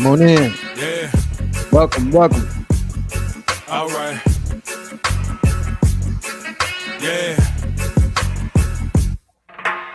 Come on in. Yeah. Welcome. All right. Yeah.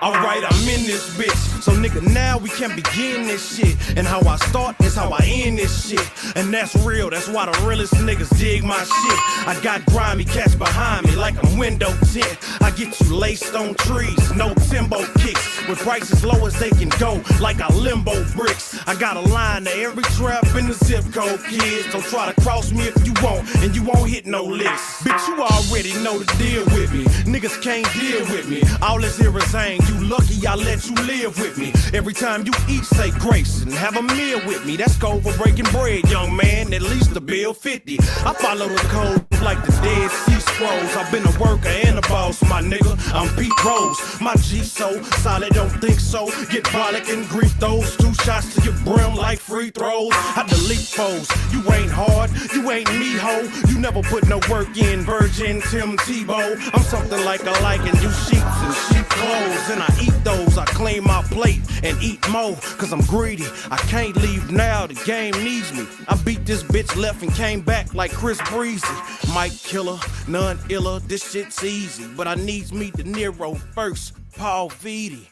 Alright, I'm in this bitch. So nigga, now we can begin this shit. And how I start is how I end this shit. And that's real, that's why the realest niggas dig my shit. I got grimy cats behind me like I'm window tint. I get you laced on trees, no timbo kicks. With prices low as they can go, like a limbo bricks. I got a line to every trap in the zip code, kids. Don't try to cross me if you want, and you won't hit no licks. Bitch, you already know the deal with me. Niggas can't deal with me. All this here is saying you lucky I let you live with me. Every time you eat, say grace and have a meal with me. That's code for breaking bread, young man. At least the bill 50. I follow the code like the Dead Sea Scrolls. I've been a worker and a boss, my nigga. I'm Pete Rose. My G so solid, don't think so. Get bollock and greet those 2 shots to your brim like free throws. I delete foes. You ain't hard, you ain't me ho. You never put no work in, Virgin Tim Tebow. I'm something like a liking you sheets and sheep clothes, and I eat those. I clean my plate and eat more, cause I'm greedy. I can't leave now, the game needs me. I beat this bitch left and came back like Chris Breezy. Mike Killer, none iller, this shit's easy. But I needs me De Niro first, Paul Vitti.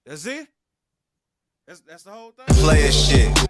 That's it? That's the whole thing? Player shit.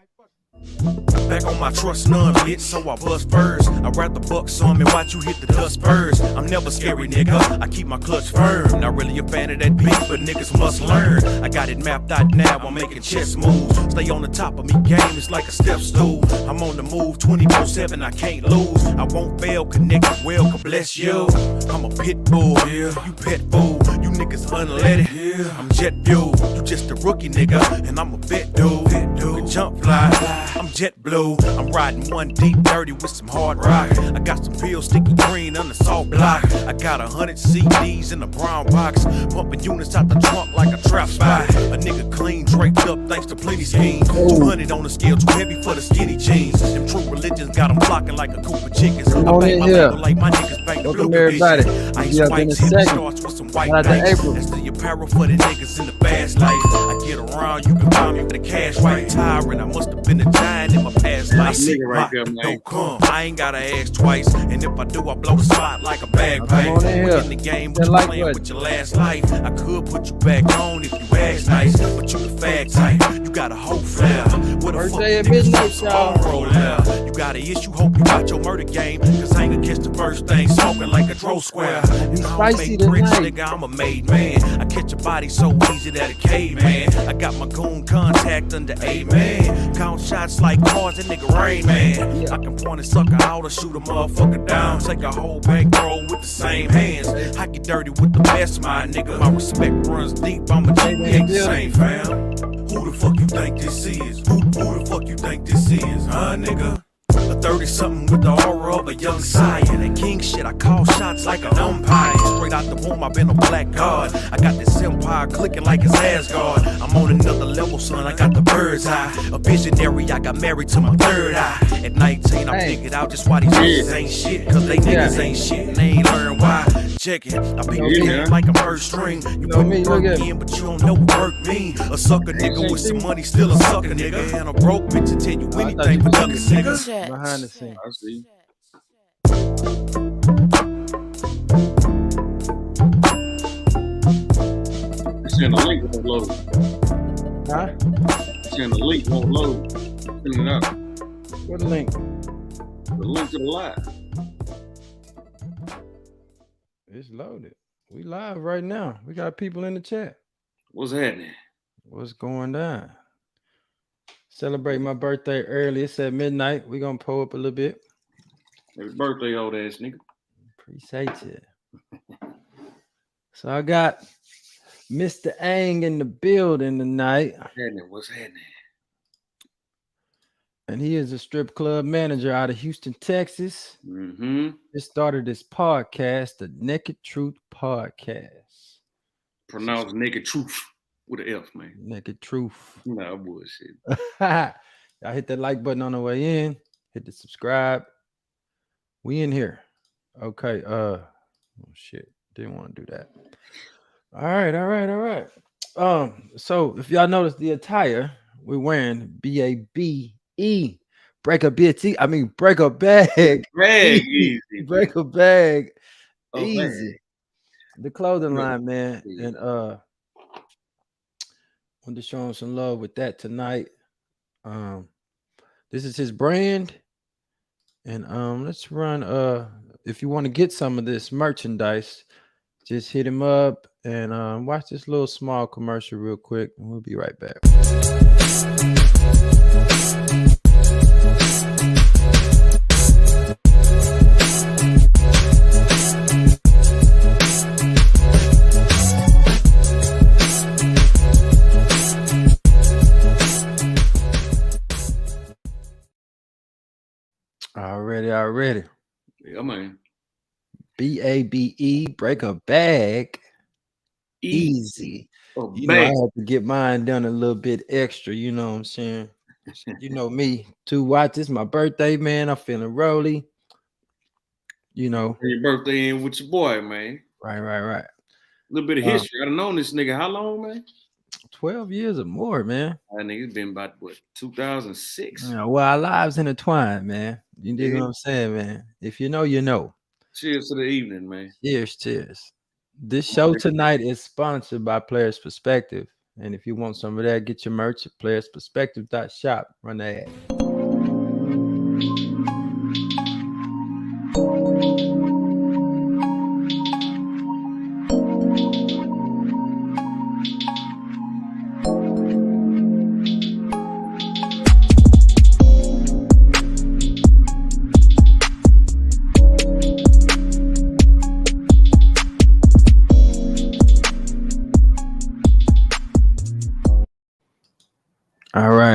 Back on my trust none, bitch, so I bust first. I wrap the bucks on me, watch you hit the dust first. I'm never scary, nigga, I keep my clutch firm. Not really a fan of that beat, but niggas must learn. I got it mapped out now, I'm making chess moves. Stay on the top of me, game is like a step stool. I'm on the move 24/7, I can't lose. I won't fail, connect well, God bless you. I'm a pit bull, yeah. You pet fool. You niggas unleaded, yeah. I'm jet fuel. You just a rookie, nigga, and I'm a vet dude. You can jump fly. I'm jet blue, I'm riding one deep dirty with some hard rock. I got some pills sticky green on the salt block. I got 100 CDs in a brown box, pumping units out the trunk like a trap spot. A nigga clean, draped up thanks to plenty schemes. 200 on the scale, too heavy for the skinny jeans. Them true religions got them flocking like a coop of chickens. I bang my label like my niggas bang the blue everybody. Ice white tip starts with some white nights. That's the apparel for the niggas in the fast life. I get around, you can find me with a cash white tyrant. I must have been a giant in my past life. Right there, don't come. I ain't gotta ask twice, and if I do, I blow the spot like a bagpipe. We in the game, but you playing with your last life. I could put you back on if you ask nice, but you the fag type. You got a whole flare. What the fuck at midnight, y'all. You got an issue, hope you got your murder game, cause I ain't gonna catch the first thing smoking like a dro square. You know I make bricks, nigga, I'm a made man. I catch a body so easy that a caveman. I got my goon contact under A-man. Count shots like cars, and nigga Rain Man. I can point a sucker out or shoot a motherfucker down. Take a whole bankroll with the same hands. I get dirty with the best, my nigga. My respect runs deep, I'm a G, we ain't the same, fam. Who the fuck you think this is? Who the fuck you think this is, huh, nigga? A 30-something with the aura of a young scion. And king shit, I call shots like an umpire. Straight out the womb, I've been a black god. I got this empire clicking like it's Asgard. I'm on another level, son, I got the bird's eye. A visionary, I got married to my third eye. At 19, I figured out just why these niggas ain't shit. Cause they niggas ain't shit, and they ain't learn why. Check it, I pick the game like a first string. You put me work in, but you don't know what work mean. A sucker nigga with some money, still a sucker nigga. And a broke bitch to tell you anything but ducking niggas. Behind the scenes. I see. You saying the link won't load. Huh? You saying the link won't load. Send it out. What link? The link to the live. It's loaded. We live right now. We got people in the chat. What's happening? What's going down? Celebrate my birthday early. It's at midnight. We're gonna pull up a little bit. Happy birthday, old ass nigga. Appreciate you. So I got Mr. Ang in the building tonight. What's happening? And he is a strip club manager out of Houston, Texas. Mm-hmm. Just started this podcast, the Naked Truth Podcast. Pronounce naked truth with an F, man. Naked Truth. Nah, bullshit. Y'all hit that like button on the way in. Hit the subscribe. We in here. Okay. Oh shit. Didn't want to do that. All right. So if y'all notice the attire we're wearing, BABE E. Break a bitch. I mean, break a bag. Bag E. easy. Break a bag. A Easy. bag. The clothing Really? line, man. Yeah. And want to show him some love with that tonight. This is his brand. And let's run if you want to get some of this merchandise, just hit him up and watch this little small commercial real quick, and we'll be right back. Already. Yeah, man. BABE, break a bag. Easy. A You know, I bag. had to get mine done a little bit extra, you know what I'm saying? You know me, 2 watches, my birthday, man. I'm feeling rolly. You know. Your birthday in with your boy, man. Right. A little bit of history. I've known this nigga how long, man? 12 years or more, man. That nigga's been about, what, 2006? Yeah, well, our lives intertwined, man. You dig what I'm saying, man? If you know, you know. Cheers to the evening, man. Cheers. This show tonight is sponsored by Players Perspective. And if you want some of that, get your merch at playersperspective.shop. Run the ad.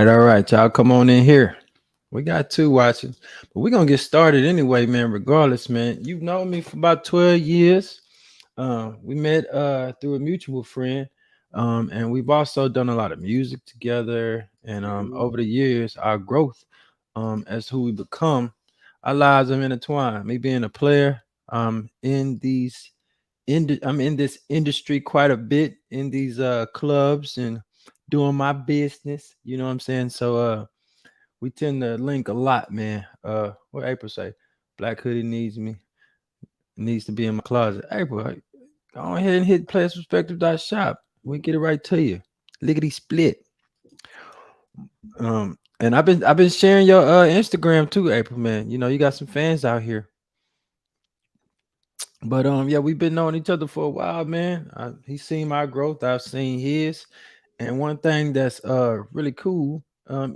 All right, y'all come on in here. We got 2 watching, but we're gonna get started anyway, man. Regardless, man. You've known me for about 12 years. We met through a mutual friend, and we've also done a lot of music together. And over the years, our growth as who we become, our lives are intertwined. Me being a player, I'm in this industry quite a bit, in these clubs and doing my business, you know what I'm saying? So we tend to link a lot, man. What April say? Black hoodie needs to be in my closet. April, go ahead and hit playersperspective.shop. We get it right to you. Lickety split. And I've been sharing your Instagram too, April, man. You know, you got some fans out here. But yeah, we've been knowing each other for a while, man. He's seen my growth, I've seen his. And one thing that's really cool, I'm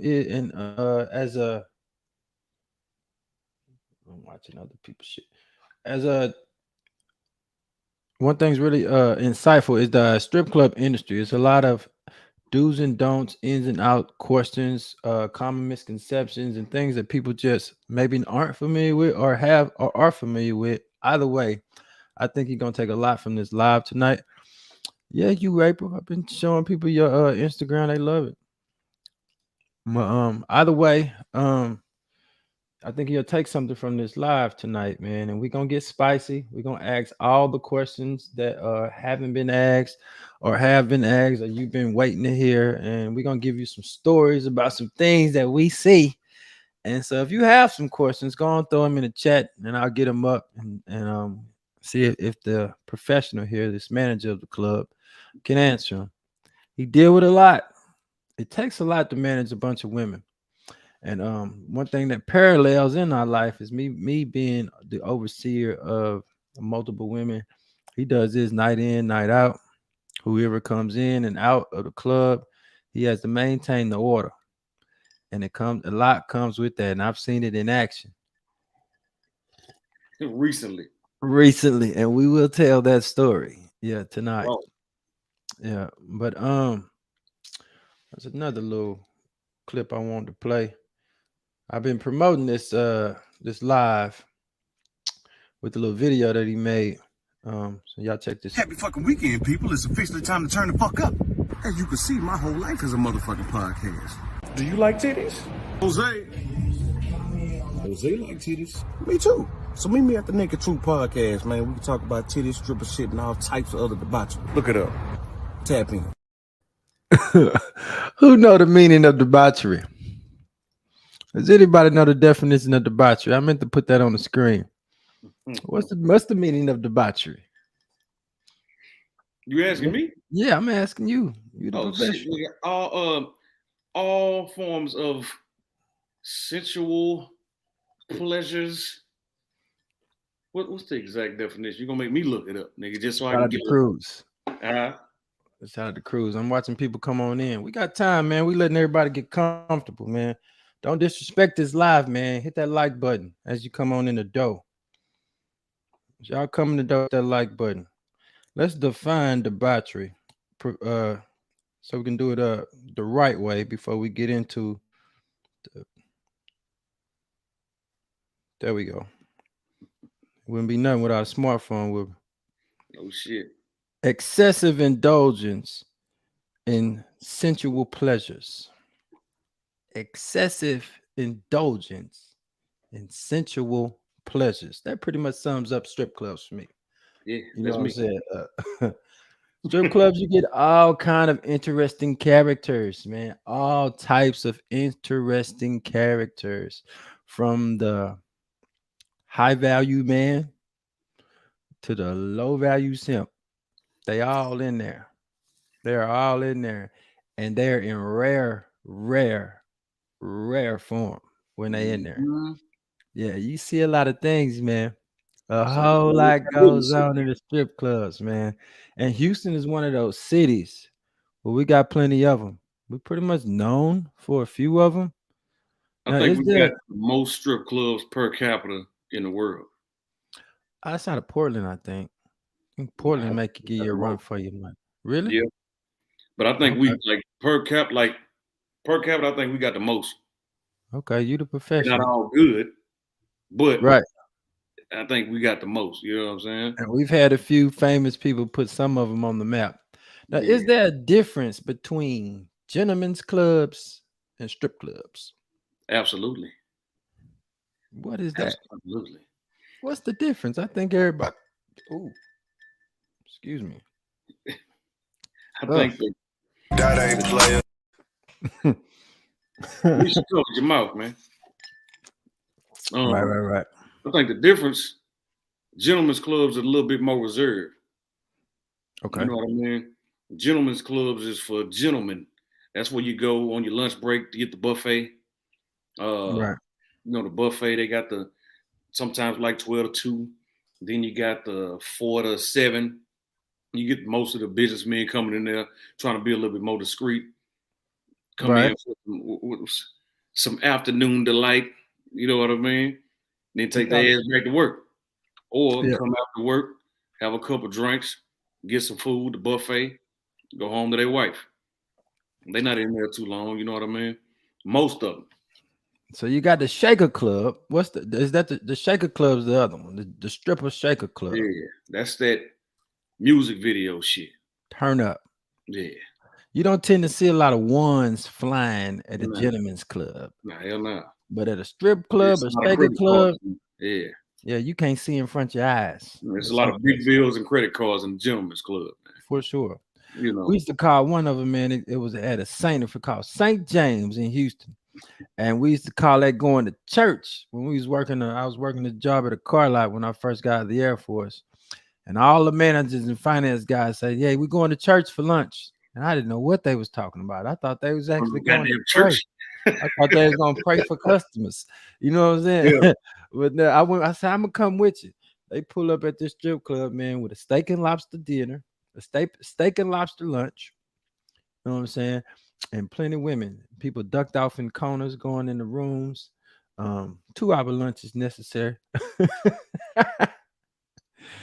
watching other people's shit. One thing's really insightful is the strip club industry. It's a lot of do's and don'ts, ins and out questions, common misconceptions, and things that people just maybe aren't familiar with or are familiar with. Either way, I think you're gonna take a lot from this live tonight. Yeah, you, April. I've been showing people your Instagram. They love it. But either way, I think you'll take something from this live tonight, man. And we're gonna get spicy. We're gonna ask all the questions that haven't been asked or have been asked or you've been waiting to hear. And we're gonna give you some stories about some things that we see. And so if you have some questions, go on, throw them in the chat and I'll get them up and see if the professional here, this manager of the club, can answer them. He deal with a lot. It takes a lot to manage a bunch of women. And one thing that parallels in our life is me being the overseer of multiple women. He does this night in, night out. Whoever comes in and out of the club, he has to maintain the order. And a lot comes with that. And I've seen it in action. Recently. And we will tell that story. Yeah, tonight. Whoa. Yeah, but there's another little clip I wanted to play. I've been promoting this live with the little video that he made. So y'all check this. Happy fucking weekend, people. It's officially time to turn the fuck up. As you can see, my whole life is a motherfucking podcast. Do you like titties? Jose like titties. Me too. So meet me at the Naked Truth podcast, man. We can talk about titties, stripper shit, and all types of other debauchery. Look it up. Tap in. Who know the meaning of debauchery? Does anybody know the definition of debauchery? I meant to put that on the screen. What's the meaning of debauchery? You asking me? Yeah, I'm asking you. You the Oh shit, professional. nigga. All forms of sensual pleasures. What's the exact definition? You're gonna make me look it up, nigga, just so I Shout can out get to Cruz. it. Shout out to Cruz. I'm watching people come on in. We got time, man. We letting everybody get comfortable, man. Don't disrespect this live, man. Hit that like button as you come on in the door. Y'all come in the door with that like button. Let's define debauchery, so we can do it the right way before we get into. There we go. Wouldn't be nothing without a smartphone. With Oh shit. excessive indulgence in sensual pleasures. Excessive indulgence in sensual pleasures. That pretty much sums up strip clubs for me. Yeah, You that's know what I'm me. saying? Strip clubs, you get all kind of interesting characters, man. All types of interesting characters, from the high value man to the low value simp. They all in there. They're all in there, and they're in rare form when they in there. Mhm. Yeah, you see a lot of things, man. A Some of whole them lot I witnessed goes it. on in the strip clubs, man. And Houston is one of those cities where we got plenty of them. We're pretty much known for a few of them. I Now, think is we there got the most strip clubs per capita in the world. outside of Portland? I think Nah, Portland make you we give got you the a run most. for your money. Really? Yeah, but I think Okay. we per capita. I think we got the most. Okay, you the They're not professional, all good, but right? I think we got the most. You know what I'm saying? And we've had a few famous people put some of them on the map. Now, is Yeah, there a difference between gentlemen's clubs and strip clubs? absolutely, What is that? absolutely. What's the difference? I think everybody. Oh, excuse me. I Ugh. think that That ain't player. you should cover your mouth, man. Right, Um, right, right. I think the difference, gentlemen's clubs are a little bit more reserved. You Okay. know what I mean? Gentlemen's clubs is for gentlemen. That's where you go on your lunch break to get the buffet. Right. The buffet, they got the sometimes like 12 to 2. Then you got the 4 to 7. You get most of the businessmen coming in there trying to be a little bit more discreet. Come Right. in for some afternoon delight. You know what I mean? Then You take got their it. ass back to work. Or Yeah. come after work, have a couple drinks, get some food, the buffet, go home to their wife. They're not in there too long, you know what I mean? Most of them. So you got the Shaker Club. What's is that the Shaker Club's the other one? The stripper Shaker Club. Yeah, that's that music video shit. Turn up. Yeah. You don't tend to see a lot of ones flying at a Nah, gentleman's club, nah, hell nah. but at a strip club, It's a a lot of Shaker credit cards. club, Yeah. yeah, you can't see in front of your eyes There's in a lot some of big places, bills and credit cards in the gentleman's club, man. for sure. You We know. used to call one of them, man. It was at a Saint, if it called St. James in Houston. And we used to call that going to church when we was working. I was working the job at a car lot when I first got out of the Air Force. And all the managers and finance guys said, "Yeah, we're going to church for lunch." And I didn't know what they was talking about. I thought they was From actually the going to goddamn pray. church. I thought they was going to pray for customers. You know what I'm saying? Yeah. But no, I said, "I'm gonna come with you." They pull up at this strip club, man, with a steak and lobster dinner, a steak and lobster lunch. You know what I'm saying? And plenty of women. People ducked off in corners, going in the rooms. 2 hour lunch is necessary.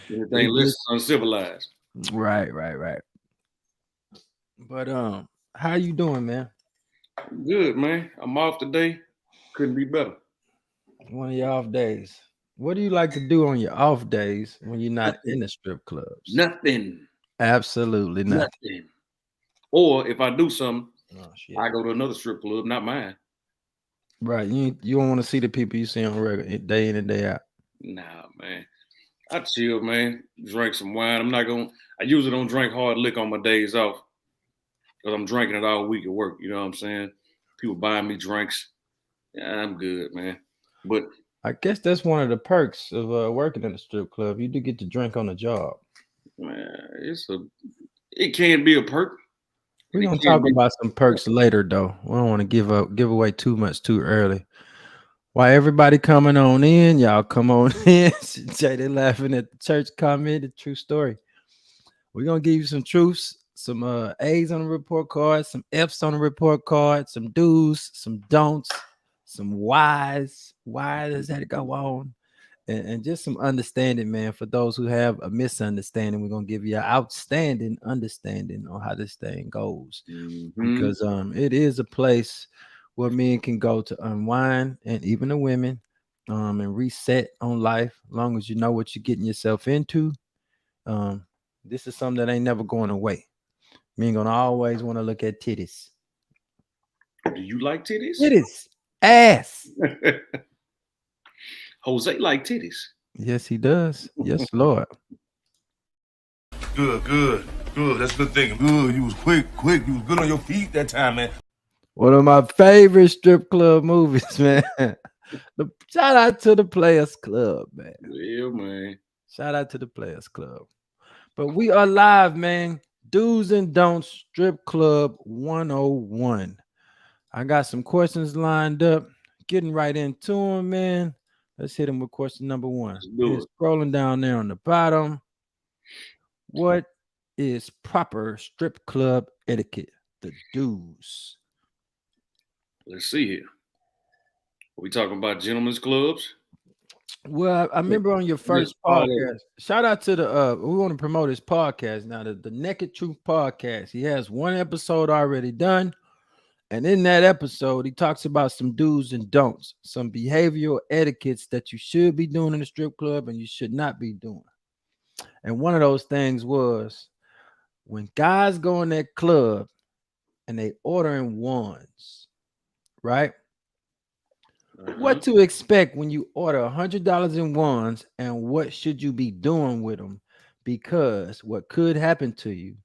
They Anything less get is uncivilized. right, right, right. But how you doing, man? Good, man. I'm off today. Couldn't be better. One of your off days. What do you like to do on your off days when you're not Nothing. in the strip clubs? Nothing. Absolutely nothing. Nothing. Or if I do something, Oh shit. I go to another strip club, not mine. Right. You don't want to see the people you see on regular day in and day out. Nah, man. I chill, man. Drink some wine. I usually don't drink hard liquor on my days off because I'm drinking it all week at work. You know what I'm saying? People buying me drinks. Yeah, I'm good, man. But I guess that's one of the perks of working in a strip club. You do get to drink on the job. man, it can be a perk, We're and it gonna can talk be. about some perks later, though. We don't want to give away too much too early. Why everybody coming on in? Y'all come on in. Jay, they laughing at the church comment. The true story. We're gonna give you some truths, some A's on the report card, some F's on the report card, some do's, some don'ts, some whys. Why does that go on? And just some understanding, man. For those who have a misunderstanding, we're gonna give you an outstanding understanding on how this thing goes. Mhm. Because it is a place where men can go to unwind, and even the women, and reset on life. As long as you know what you're getting yourself into, um, this is something that ain't never going away. Men gonna always want to look at titties, Do you like titties? titties, ass. Jose like titties. Yes, he does. Yes, Lord. Good, good, good. That's a good thing. Good. You was quick. You was good on your feet that time, man. One of my favorite strip club movies, man. Shout out to the Players Club, man. Yeah, man. Shout out to the Players Club. But we are live, man. Do's and don'ts strip club 101. I got some questions lined up. Getting right into them, man. Let's hit them with question number one. Let's do It's it. scrolling down there on the bottom. What is proper strip club etiquette? The do's. Let's see here. Are we talking about gentlemen's clubs? Well, I remember on your Just first all of podcast. Shout out to the we want to promote his podcast now, the Naked Truth podcast. He has one episode already done. And in that episode, he talks about some do's and don'ts, some behavioral etiquettes that you should be doing in the strip club and you should not be doing. And one of those things was when guys go in that club and they ordering ones, right? What to expect when you order $100 in ones, and what should you be doing with them? Because what could happen to you,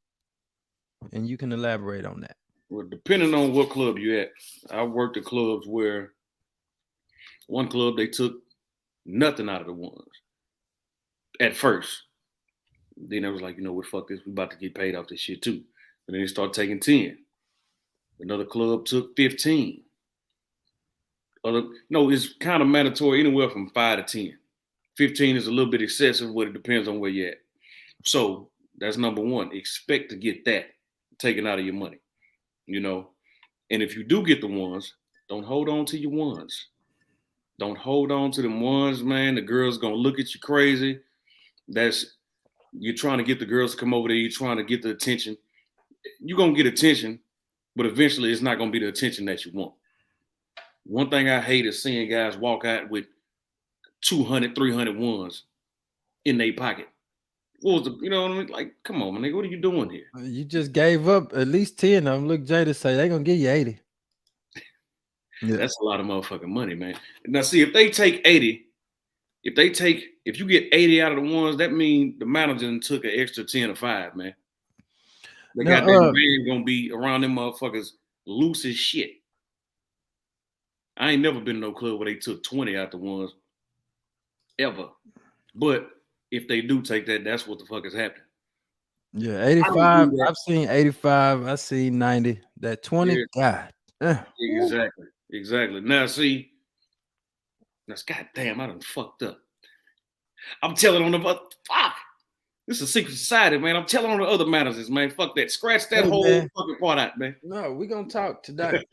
and you can elaborate on that. Well, depending on what club you at, I worked at clubs where one club they took nothing out of the ones at first. Then I was like, you know what, fuck this, we about to get paid off this shit too. And then they start taking 10. Another club took 15. No, it's kind of mandatory anywhere from 5 to 10. 15 is a little bit excessive, but it depends on where you're at. So that's number one. Expect to get that taken out of your money, you know. And if you do get the ones, don't hold on to your ones. Don't hold on to them ones, man. The girl's gonna look at you crazy. You're trying to get the girls to come over there. You're trying to get the attention. You're gonna get attention, but eventually it's not gonna be the attention that you want. One thing I hate is seeing guys walk out with 200, 300 ones in their pocket. What was the, you know what I mean? Like, come on, man, nigga, what are you doing here? You just gave up at least 10 of them. Look, Jada say they're gonna give you 80. Yeah. That's a lot of motherfucking money, man. Now, see, if they take 80, if you get 80 out of the ones, that means the manager took an extra 10 or 5, man. The Now, goddamn band gonna be around them motherfuckers loose as shit. I ain't never been in no club where they took 20 out the ones ever. But if they do take that, that's what the fuck is happening. yeah, 85. I've seen 85. I've seen 90. That 20, Yeah. God. Exactly. Now, see, that's goddamn, I done fucked up. I'm telling on the fuck. This is a secret society, man. I'm telling on the other managers, man. Fuck that. Scratch that whole fucking part out, man. No, we're gonna talk today.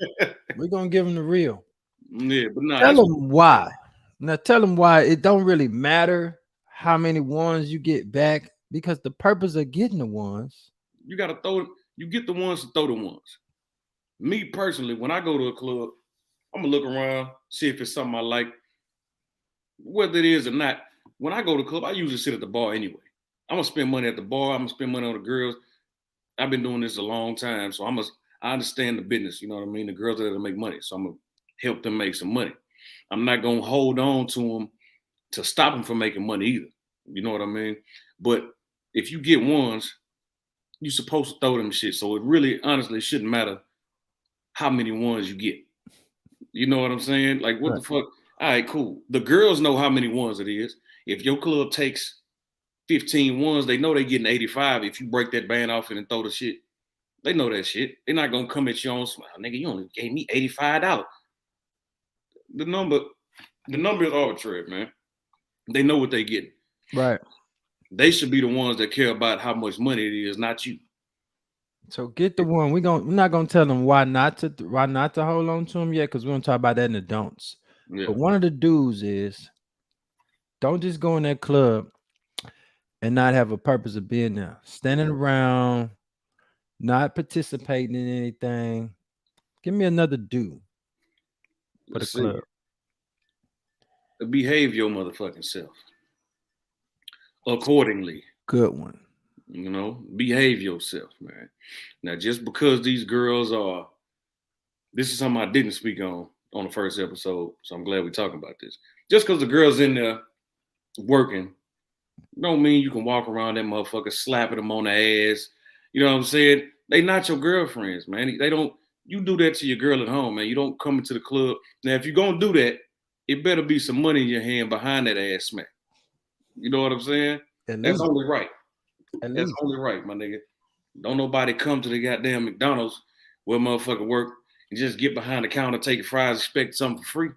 We're gonna give them the real. Yeah, but no. Tell them why. Now tell them why it don't really matter how many ones you get back, because the purpose of getting the ones, you gotta you get the ones to throw the ones. Me personally, when I go to a club, I'm gonna look around, see if it's something I like, whether it is or not. When I go to the club, I usually sit at the bar anyway. I'm gonna spend money at the bar. I'm gonna spend money on the girls. I've been doing this a long time, so I understand the business. You know what I mean? The girls are there to make money, so I'm gonna help them make some money. I'm not gonna hold on to them to stop them from making money either. You know what I mean? But if you get ones, you're supposed to throw them shit. So it really, honestly, shouldn't matter how many ones you get. You know what I'm saying? Like, what the fuck? All right, cool. The girls know how many ones it is. If your club takes 15 ones, they know they're getting 85 if you break that band off and throw the shit. They know that shit. They're not gonna come at you on smile. Nigga, you only gave me $85. The number is arbitrary, man. They know what they getting. Right. They should be the ones that care about how much money it is, not you. So get the one. We're not gonna tell them why not to hold on to them yet, because we're gonna talk about that in the don'ts. Yeah. But one of the do's is don't just go in that club and not have a purpose of being there. Standing around, not participating in anything. Give me another do for the club. Behave your motherfucking self accordingly. Good one. You know, behave yourself, man. Now, just because these girls are, this is something I didn't speak on the first episode, so I'm glad we're talking about this. Just because the girl's in there working, don't mean you can walk around that motherfucker slapping them on the ass. You know what I'm saying? They not your girlfriends, man. They don't. You do that to your girl at home, man. You don't come into the club. Now, if you're gonna do that, it better be some money in your hand behind that ass smack. You know what I'm saying? That's only right. That's only right, my nigga. Don't nobody come to the goddamn McDonald's where motherfucker work and just get behind the counter, take fries, expect something for free.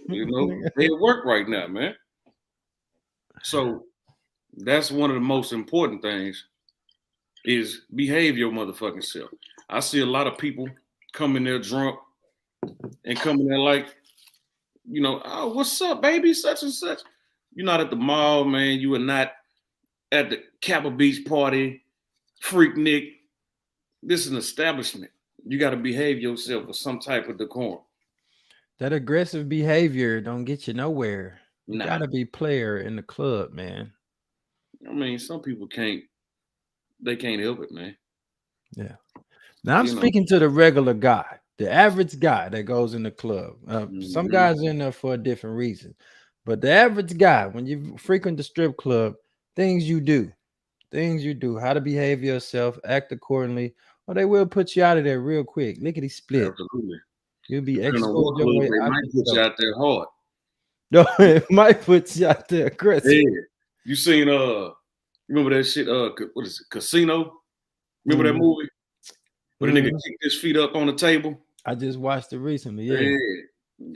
You know, they at work right now, man. So that's one of the most important things is behave your motherfucking self. I see a lot of people come in there drunk and come in there like, you know, oh, what's up, baby? Such and such. You're not at the mall, man. You are not at the Kappa Beach party, Freak Nick. This is an establishment. You got to behave yourself with some type of decorum. That aggressive behavior don't get you nowhere. You gotta be player in the club, man. I mean, some people can't help it, man. Yeah. Now I'm speaking to the regular guy, the average guy that goes in the club. Some guys are in there for a different reason, but the average guy, when you frequent the strip club, things you do, how to behave yourself, act accordingly, or they will put you out of there real quick. Lickety split. Absolutely. You'll be exposed your way out. Might put you out there hard. No, it might put you out there aggressive. Yeah. You seen remember that shit? What is it? Casino? Remember that movie? Where the nigga kicked his feet up on the table? I just watched it recently. Yeah.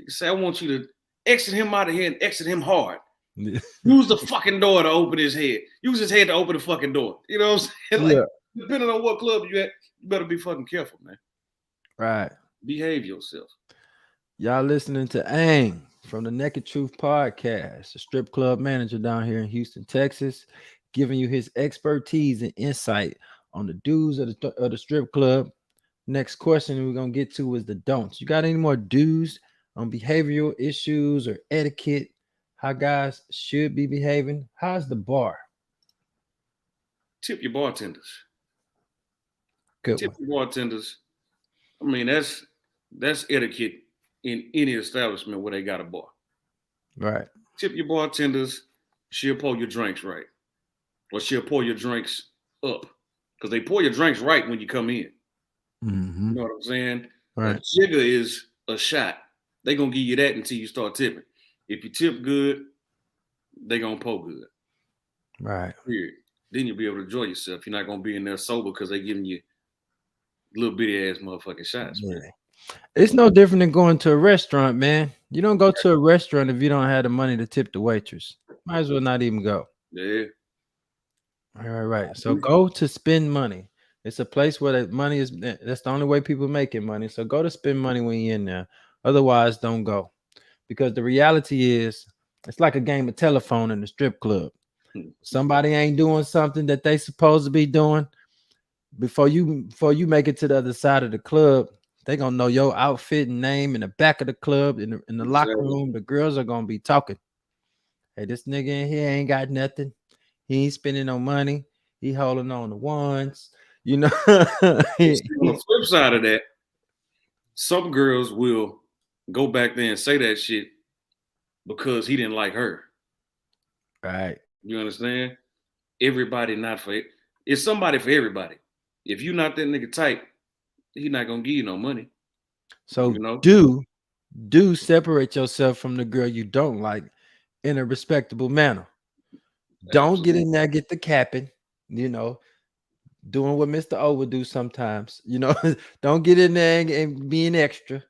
Say, I want you to exit him out of here and exit him hard. Use the fucking door to open his head. Use his head to open the fucking door. You know what I'm saying? Like, depending on what club you at, you better be fucking careful, man. Right. Behave yourself. Y'all listening to Ang from the Naked Truth Podcast, a strip club manager down here in Houston, Texas, giving you his expertise and insight on the do's of the strip club. Next question we're going to get to is the don'ts. You got any more do's on behavioral issues or etiquette, how guys should be behaving? How's the bar? Tip your bartenders. Good Tip one. your bartenders. I mean, that's etiquette in any establishment where they got a bar. Right. Tip your bartenders. She'll pour your drinks right. Or she'll pour your drinks up. Because they pour your drinks right when you come in. Mm-hmm. You know what I'm saying? Right. A jigger is a shot. They're going to give you that until you start tipping. If you tip good, they're going to pour good. Right. Period. Then you'll be able to enjoy yourself. You're not going to be in there sober because they're giving you little bitty ass motherfucking shots. Yeah. Man. It's no different than going to a restaurant, man. You don't go to a restaurant if you don't have the money to tip the waitress. Might as well not even go. Yeah. Right. So go to spend money. It's a place where that money is. That's the only way people making money. So go to spend money when you're in there. Otherwise, don't go. Because the reality is, it's like a game of telephone in the strip club. Somebody ain't doing something that they supposed to be doing. Before you make it to the other side of the club, they gonna know your outfit and name in the back of the club, in the locker room. The girls are gonna be talking. Hey, this nigga in here ain't got nothing. He ain't spending no money. He holding on to ones. You know. On the flip side of that, some girls will go back there and say that shit because he didn't like her. Right. You understand? Everybody not for it. It's somebody for everybody. If you not that nigga type, he not gonna give you no money. So You know, do separate yourself from the girl you don't like in a respectable manner. Don't get absolutely. in there, get the capping, you know, doing what Mr. O would do sometimes, you know. Don't get in there and being extra,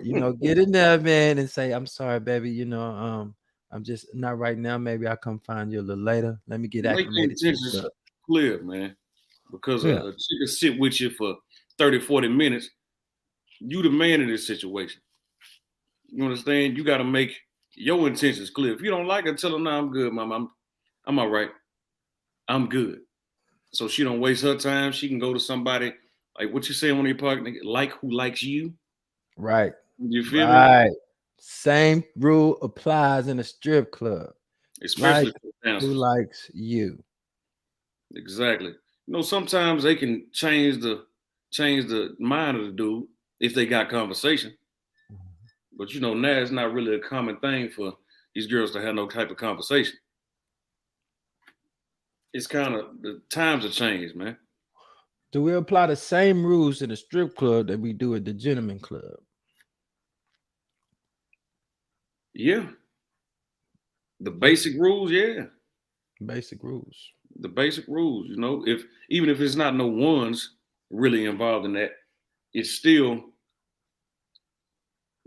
you know, get in there, man, and say, I'm sorry, baby, you know, I'm just not right now. Maybe I'll come find you a little later. Let me get Make your acclimated to the intentions club. clear, man. Because Yeah. a chick will sit with you for 30, 40 minutes. You the man in this situation. You understand? You got to make your intentions clear. If you don't like her, tell her, "No, I'm good, mom. I'm all right. I'm good." So she don't waste her time. She can go to somebody like what you saying when you park, like who likes you. Right. You feel me? Right. Same rule applies in a strip club. Especially Like for who dancers. likes you. Exactly. You know, sometimes they can change the mind of the dude if they got conversation. But you know, now it's not really a common thing for these girls to have no type of conversation. It's kind of the times have changed, man. Do we apply the same rules in the strip club that we do at the gentleman club? Yeah, the basic rules, yeah, Basic rules. the basic rules. You know, if even if it's not no ones really involved in that, it's still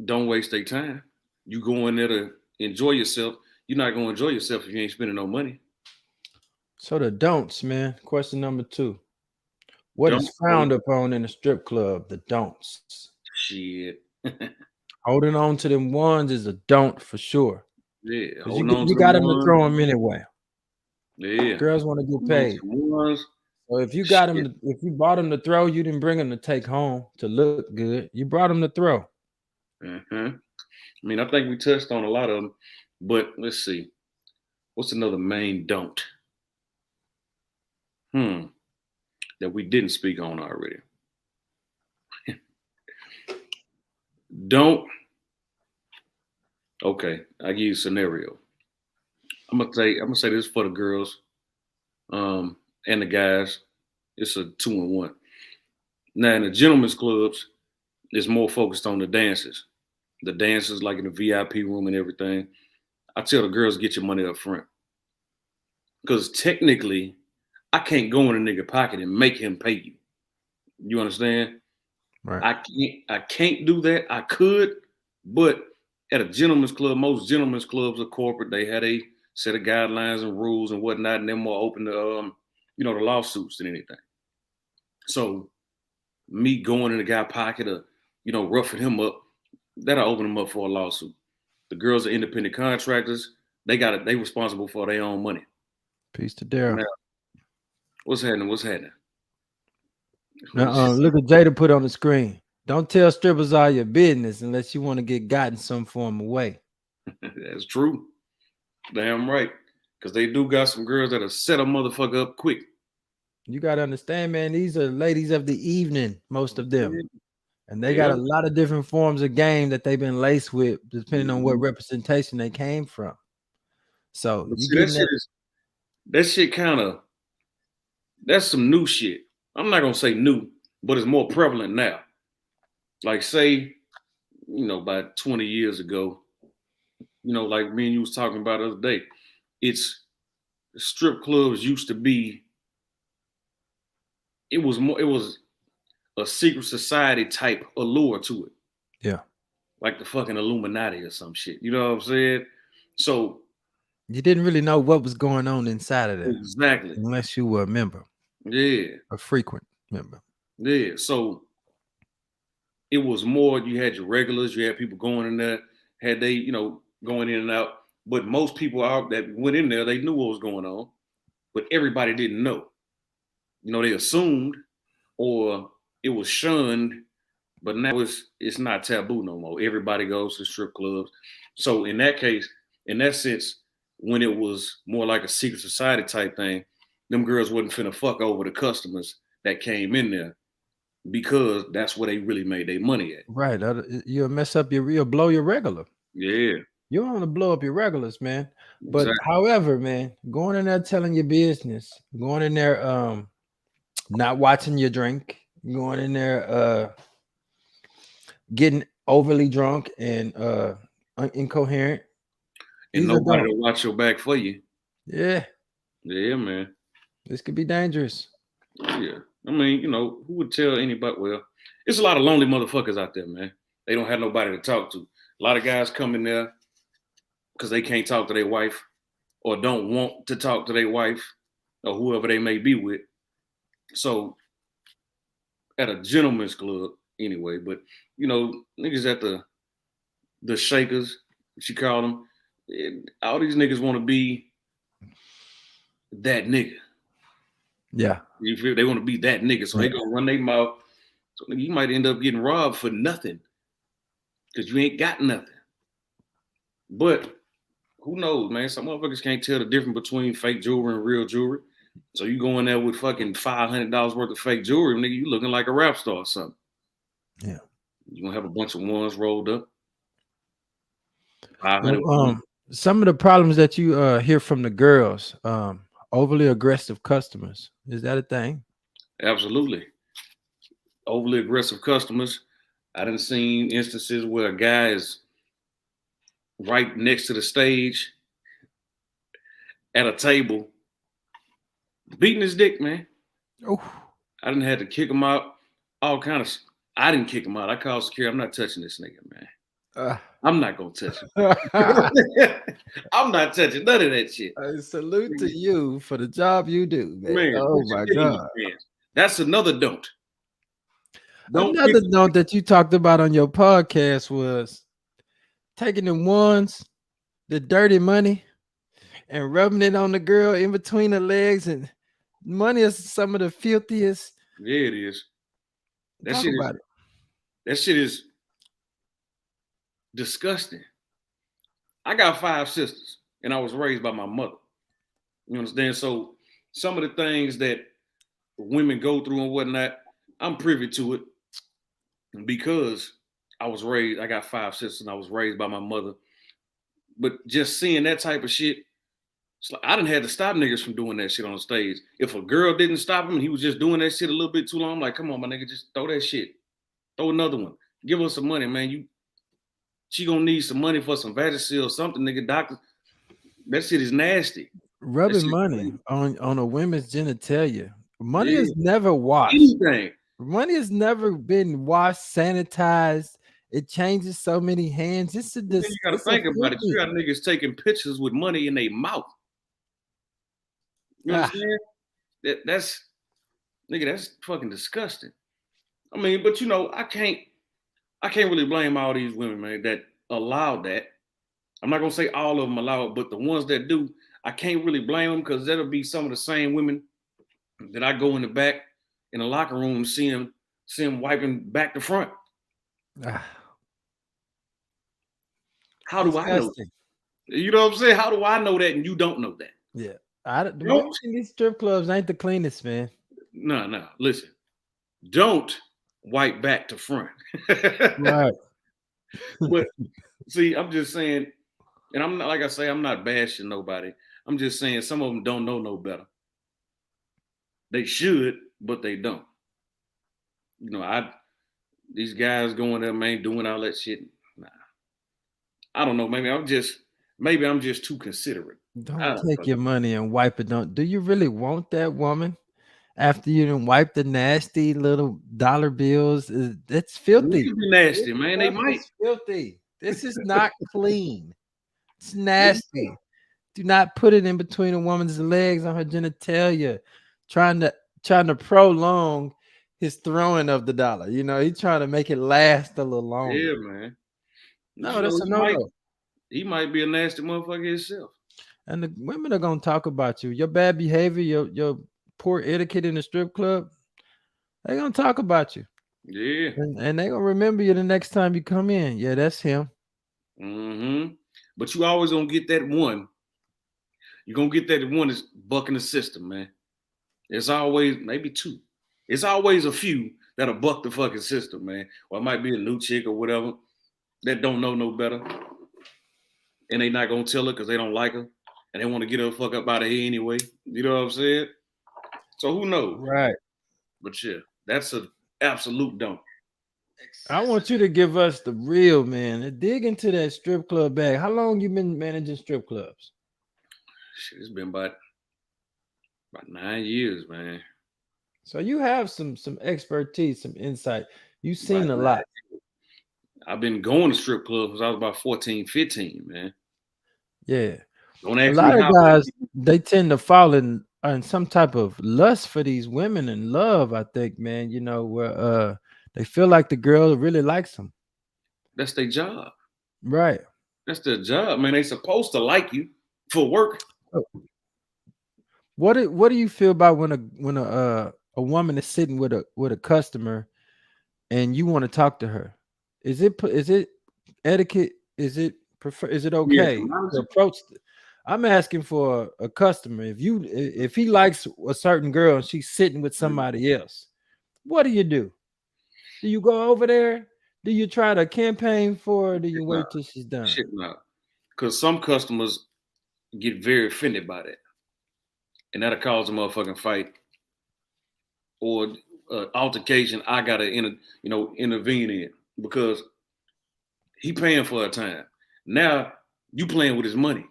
don't waste their time. You go in there to enjoy yourself. You're not gonna enjoy yourself if you ain't spending no money. So the don'ts, man. Question number 2. What is Don't hold frowned upon in a strip club? The don'ts. shit. Holding on to them ones is a don't for sure. Yeah, Because holding on to you the got them to ones. throw them anyway. Yeah, Girls want to get holding on to paid. the ones. So if you got Shit. them, if you bought them to throw, you didn't bring them to take home to look good. You brought them to throw. Uh-huh. I mean, I think we touched on a lot of them, but let's see. What's another main don't? Hmm, that we didn't speak on already. Don't. Okay, I give you a scenario. I'm gonna say this for the girls, and the guys. It's a 2-in-1. Now in the gentlemen's clubs, it's more focused on the dances. The dancers, like in the VIP room and everything. I tell the girls get your money up front because technically, I can't go in a nigga pocket and make him pay you. You understand? Right. I can't do that. I could, but at a gentleman's club, most gentlemen's clubs are corporate. They had a set of guidelines and rules and whatnot, and they're more open to the lawsuits than anything. So me going in the guy pocket or roughing him up, that'll open him up for a lawsuit. The girls are independent contractors. They got it. They responsible for their own money. Peace to Daryl. Now, what's happening? What's happening? Now, look at Jada put on the screen. Don't tell strippers all your business unless you want to get gotten some form of way. That's true. Damn right. Because they do got some girls that'll set a motherfucker up quick. You got to understand, man, these are ladies of the evening, most of them. And they got Yeah. a lot of different forms of game that they've been laced with, depending on what representation they came from. So But you see, getting that? that shit kind of, that's some new shit. I'm not going to say new, but it's more prevalent now. Like, say, about 20 years ago, like me and you was talking about the other day, it's strip clubs used to be, it was a secret society type allure to it. Yeah. Like the fucking Illuminati or some shit. You know what I'm saying? So You didn't really know what was going on inside of there exactly. unless you were a member, Yeah. a frequent member. Yeah. So it was more, you had your regulars, you had people going in there, had they, going in and out. But most people out that went in there, they knew what was going on, but everybody didn't know. They assumed or it was shunned, but now it's not taboo no more. Everybody goes to strip clubs. So in that case, in that sense, when it was more like a secret society type thing, them girls wasn't finna fuck over the customers that came in there because that's where they really made their money at. Right. You'll mess up you'll blow your regular. Yeah. You don't want to blow up your regulars, man. But Exactly. however, man, going in there telling your business, going in there not watching your drink, going in there getting overly drunk and incoherent. And These are nobody don't. to watch your back for you. Yeah, Yeah, man. this could be dangerous. Yeah. I mean, you know, who would tell anybody? Well, it's a lot of lonely motherfuckers out there, man. They don't have nobody to talk to. A lot of guys come in there because they can't talk to their wife or don't want to talk to their wife or whoever they may be with. So at a gentleman's club anyway, but you know, niggas at the shakers, she called them. All these niggas want to be that nigga. Yeah, You feel they want to be that nigga, so they gonna run their mouth. So you might end up getting robbed for nothing because you ain't got nothing. But who knows, man? Some motherfuckers can't tell the difference between fake jewelry and real jewelry. So you go in there with fucking $500 worth of fake jewelry, nigga, you looking like a rap star or something. yeah. You gonna have a bunch of ones rolled up. 500. Some of the problems that you hear from the girls, overly aggressive customers. Is that a thing? Absolutely. Overly aggressive customers. I done seen instances where a guy is right next to the stage at a table beating his dick, man. Oh, I didn't have to kick him out. All kind of. I didn't kick him out. I called security. I'm not touching this nigga, man. I'm not gonna touch him. I'm not touching none of that shit. I salute to you for the job you do, man. Man, Oh my God. That's another don't. Another note that you talked about on your podcast was taking the ones, the dirty money, and rubbing it on the girl in between the legs. And money is some of the filthiest. Yeah, it is. Talk about it. That shit is disgusting. I got 5 sisters, and I was raised by my mother. You understand? So some of the things that women go through and whatnot, I'm privy to it because I got 5 sisters, and I was raised by my mother. But just seeing that type of shit, it's like I done had to stop niggas from doing that shit on stage. If a girl didn't stop him and he was just doing that shit a little bit too long, I'm like, come on, my nigga, just throw that shit. Throw another one. Give her some money, man. She gonna need some money for some Vagisil or something, nigga. Doctor, that shit is nasty. Rubbing money on a woman's genitalia. Money is never washed. Anything. Money has never been washed, sanitized. It changes so many hands. It's a you gotta think about it. You got niggas taking pictures with money in their mouth. You understand? That's fucking disgusting. I mean, but you know, I can't really blame all these women, man, that allow that. I'm not gonna say all of them allow it, but the ones that do, I can't really blame them because that'll be some of the same women that I go in the back in the locker room and see them wiping back to front. How do I know? You know what I'm saying? How do I know that and you don't know that? Yeah. The women in these strip clubs ain't the cleanest, man. No. Listen, don't wipe back to front. Right. But see, I'm just saying, and I'm not, like I say, I'm not bashing nobody. I'm just saying some of them don't know no better. They should, but they don't. You know, these guys going there, man, doing all that shit. Nah. I don't know. Maybe I'm just too considerate. Don't take your money and wipe it. Do you really want that woman after you done wipe the nasty little dollar bills? It's filthy. It be nasty, man. They might. It's filthy. This is not clean. It's nasty. Do not put it in between a woman's legs on her genitalia, trying to prolong his throwing of the dollar. You know, he's trying to make it last a little longer. Yeah, man. No, that's a no-no. He might be a nasty motherfucker himself. And the women are gonna talk about you. Your bad behavior, your poor etiquette in the strip club. They're gonna talk about you. Yeah. And they're gonna remember you the next time you come in. Yeah, that's him. Mm-hmm. But you always gonna get that one. You're gonna get that one that's bucking the system, man. It's always maybe 2. It's always a few that'll buck the fucking system, man. Or it might be a new chick or whatever that don't know no better. And they not gonna tell her because they don't like her. And they want to get her the fuck up out of here anyway. You know what I'm saying? So who knows? Right. But yeah, that's an absolute don't. I want you to give us the real, man. Dig into that strip club bag. How long you been managing strip clubs? Shit, it's been about 9 years, man. So you have some expertise, some insight. You've About seen a 9. lot. I've been going to strip clubs since I was about 14, 15, man. Yeah. Don't A ask me lot of how. guys, they tend to fall in some type of lust for these women and love, I think, man, where they feel like the girl really likes them. That's their job. Right. That's their job, man. They supposed to like you for work. So what do you feel about when a woman is sitting with a customer and you want to talk to her? Is it etiquette? Is it Yeah, okay to approach? I'm asking for a customer. If he likes a certain girl and she's sitting with somebody else, what do you do? Do you go over there? Do you try to campaign for her? Or do you nah, wait till she's done? shit, nah. Because some customers get very offended by that, and that'll cause a motherfucking fight or altercation. I gotta intervene in because he paying for her time. Now you playing with his money.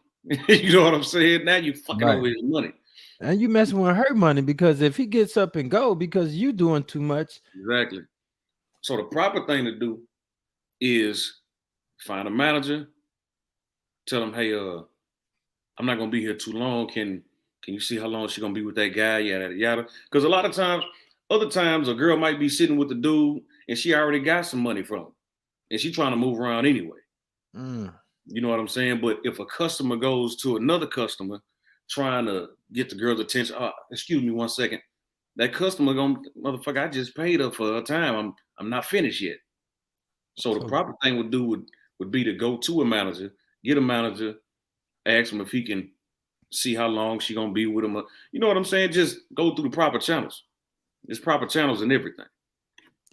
You know what I'm saying? Now you fucking Right. over his money. And you messing with her money because if he gets up and go because you doing too much. Exactly. So the proper thing to do is find a manager, tell him, hey, I'm not gonna be here too long. Can you see how long she's gonna be with that guy? Yada yada. Because a lot of times, other times a girl might be sitting with the dude and she already got some money from him. And she trying to move around anyway. Mm. You know what I'm saying? But if a customer goes to another customer trying to get the girl's attention, excuse me 1 second. That customer gonna motherfucker, I just paid her for her time. I'm not finished yet. So the So proper thing would be to go to a manager, get a manager, ask him if he can see how long she gonna be with him. You know what I'm saying? Just go through the proper channels. There's proper channels and everything.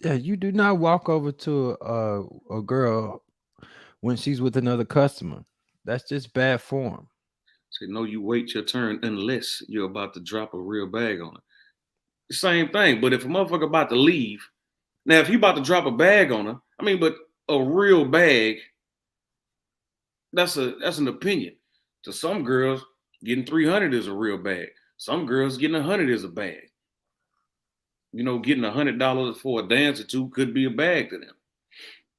yeah, you do not walk over to a girl when she's with another customer. That's just bad form. Say no, you wait your turn unless you're about to drop a real bag on her. The same thing. But if a motherfucker about to leave, now if he about to drop a bag on her, I mean, but a real bag, that's an opinion. To some girls, getting 300 is a real bag. Some girls getting 100 is a bag. You know, getting $100 for a dance or two could be a bag to them.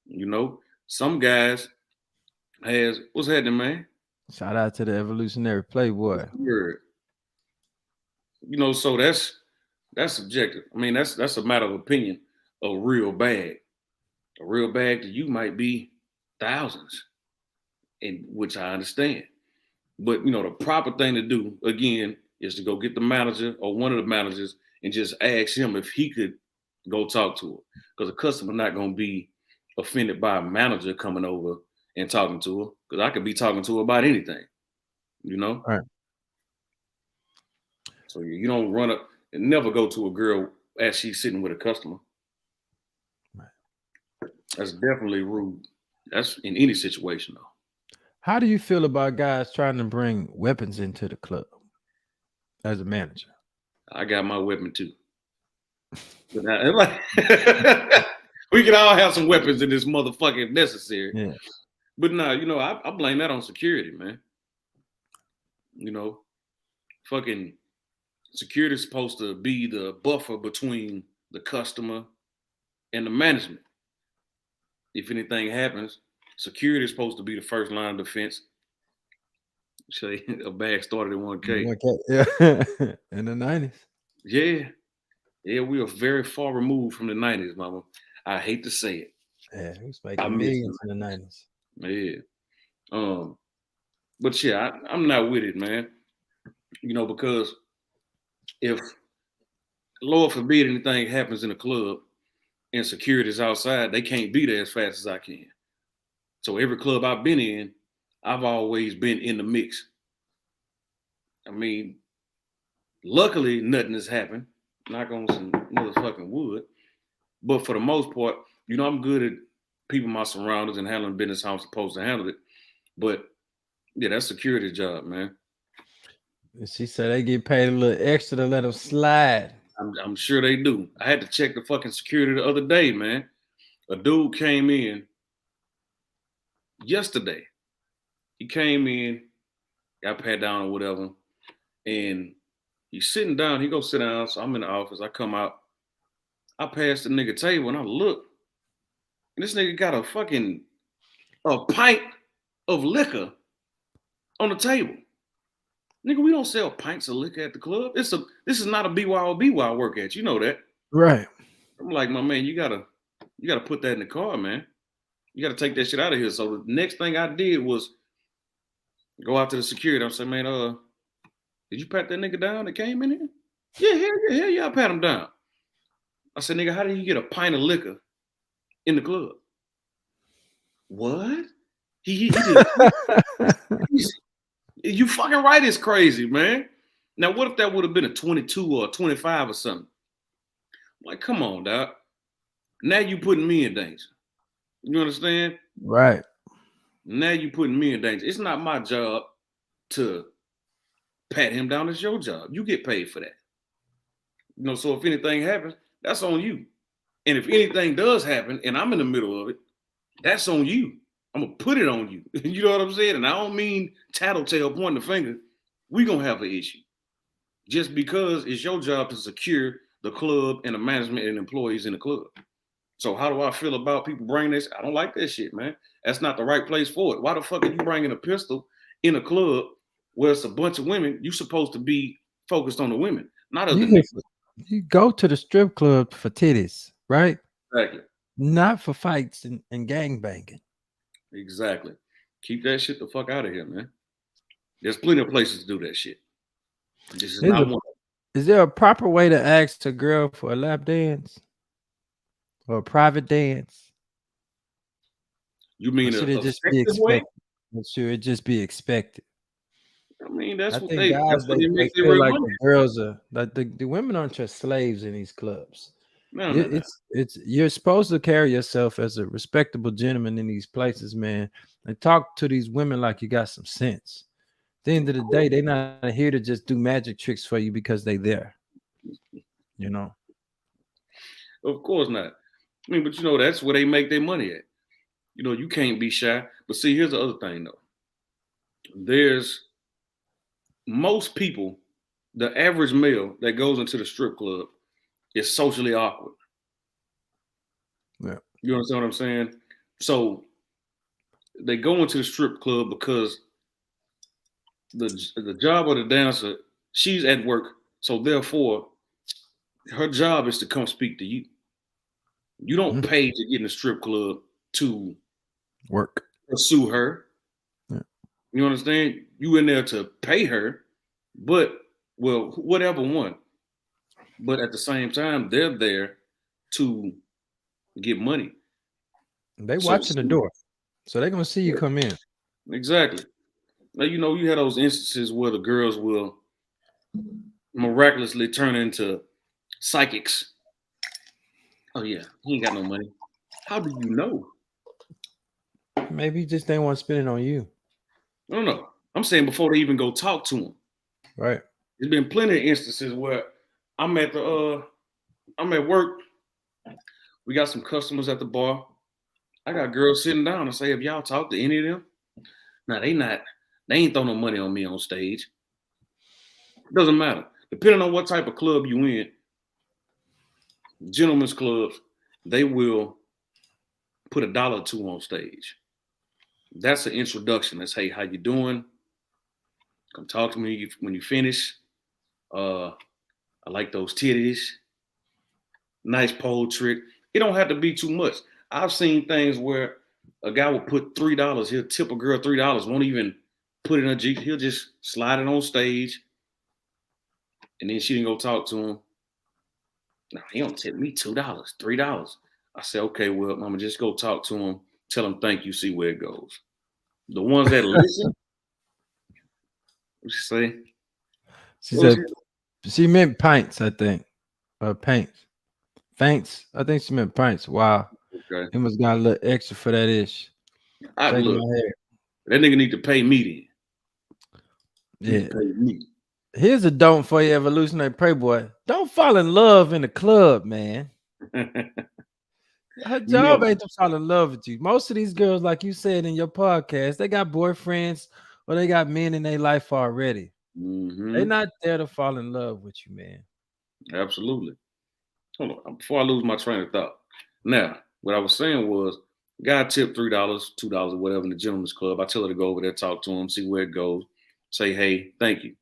You know, some guys has what's happening, man. Shout out to the evolutionary playboy. Word. You know, so that's subjective. I mean, that's a matter of opinion. A real bag to you might be thousands, in which I understand. But you know, the proper thing to do again is to go get the manager or one of the managers and just ask him if he could go talk to her. Because a customer not gonna be offended by a manager coming over and talking to her. Because I could be talking to her about anything, you know. Right. So you don't run up and never go to a girl as she's sitting with a customer. Right. That's definitely rude. That's in any situation though. How do you feel about guys trying to bring weapons into the club as a manager? I got my weapon too. But we can all have some weapons in this motherfucker if necessary. Yeah. But nah, you know, I blame that on security, man. You know, fucking security is supposed to be the buffer between the customer and the management. If anything happens, security is supposed to be the first line of defense. Say a bag started at 1K. Yeah. In the 90s. Yeah. Yeah, we are very far removed from the 90s, mama. I hate to say it. Yeah, he was I making miss millions in the 90s. Yeah. But yeah, I'm not with it, man. You know, because if Lord forbid anything happens in a club and security is outside, they can't be there as fast as I can. So every club I've been in, I've always been in the mix. I mean, luckily nothing has happened. Knock on some motherfucking wood. But for the most part, you know, I'm good at people my surroundings and handling business how I'm supposed to handle it. But yeah, that's security job, man. She said they get paid a little extra to let them slide. I'm sure they do. I had to check the fucking security the other day, man. A dude came in yesterday. He came in, got pat down or whatever, and he's sitting down. He goes sit down. So I'm in the office. I come out. I pass the nigga table and I look, and this nigga got a pint of liquor on the table. Nigga, we don't sell pints of liquor at the club. This is not a BYOB where I work at. You know that. Right. I'm like, my man, you gotta put that in the car, man. You gotta take that shit out of here. So the next thing I did was go out to the security. I'm saying, man, did you pat that nigga down that came in here? Yeah, hell yeah, I pat him down. I said, nigga, how did you get a pint of liquor in the club? What? He just, you fucking right, it's crazy, man. Now, what if that would have been a 22 or a 25 or something? I'm like, come on, dog. Now you putting me in danger. You understand? Right. Now you putting me in danger. It's not my job to pat him down. It's your job. You get paid for that. You know, so if anything happens, that's on you. And if anything does happen and I'm in the middle of it, that's on you. I'm gonna put it on you. You know what I'm saying? And I don't mean tattletale, pointing the finger. We're gonna have an issue. Just because it's your job to secure the club and the management and employees in the club. So how do I feel about people bringing this? I don't like that shit, man. That's not the right place for it. Why the fuck are you bringing a pistol in a club where it's a bunch of women? You're supposed to be focused on the women, not other niggas. You go to the strip club for titties, right? Exactly. Not for fights and gang banging. Exactly. Keep that shit the fuck out of here, man. There's plenty of places to do that shit. This is not one. Is there a proper way to ask a girl for a lap dance or a private dance? You mean should it just be expected? Should it just be expected? I mean, that's I what think they. guys, That's what they make their feel real like money. the girls are like the women aren't just slaves in these clubs. No. It's you're supposed to carry yourself as a respectable gentleman in these places, man, and talk to these women like you got some sense. At the end of the day, they're not here to just do magic tricks for you because they there. You know. Of course not. I mean, but you know, that's where they make their money at. You know, you can't be shy. But see, here's the other thing though. There's most people, the average male that goes into the strip club is socially awkward. Yeah. You understand what I'm saying? So they go into the strip club because the job of the dancer, she's at work. So therefore, her job is to come speak to you. You don't pay to get in the strip club to work, pursue her. Yeah. You understand? You in there to pay her, but well, whatever one. But at the same time, they're there to get money. They watching the door, so they're gonna see you come in. Exactly. Now you know you had those instances where the girls will miraculously turn into psychics. Oh yeah, he ain't got no money. How do you know? Maybe just they want to spend it on you. I don't know. I'm saying before they even go talk to him. Right. There's been plenty of instances where I'm at work. We got some customers at the bar. I got girls sitting down and say, "Have y'all talked to any of them?" Now they ain't throw no money on me on stage. It doesn't matter. Depending on what type of club you in, gentlemen's clubs, they will put $1 or $2 on stage. That's an introduction. That's, hey, how you doing? Come talk to me when you finish. I like those titties. Nice pole trick. It don't have to be too much. I've seen things where a guy will put $3. He'll tip a girl $3. Won't even put it in a Jeep. He'll just slide it on stage. And then she didn't go talk to him. No, he don't tip me $2, $3. I said, okay, well, mama, just go talk to him. Tell him thank you. See where it goes. The ones that listen, what you say? She said she meant pints, I think. Paints. Faints. I think she meant pints. Wow. Okay. He must got a little extra for that ish. Look, that nigga need to pay me then. Yeah. Pay me. Here's a don't for you, evolutionary playboy. Don't fall in love in the club, man. Her job Never. ain't to fall in love with you. Most of these girls, like you said in your podcast, they got boyfriends or they got men in their life already. They Hmm. not there to fall in love with you, man. Absolutely. Hold on. Before I lose my train of thought. Now, what I was saying was, guy tipped $3, $2, or whatever in the gentleman's club. I tell her to go over there, talk to him, see where it goes. Say, hey, thank you.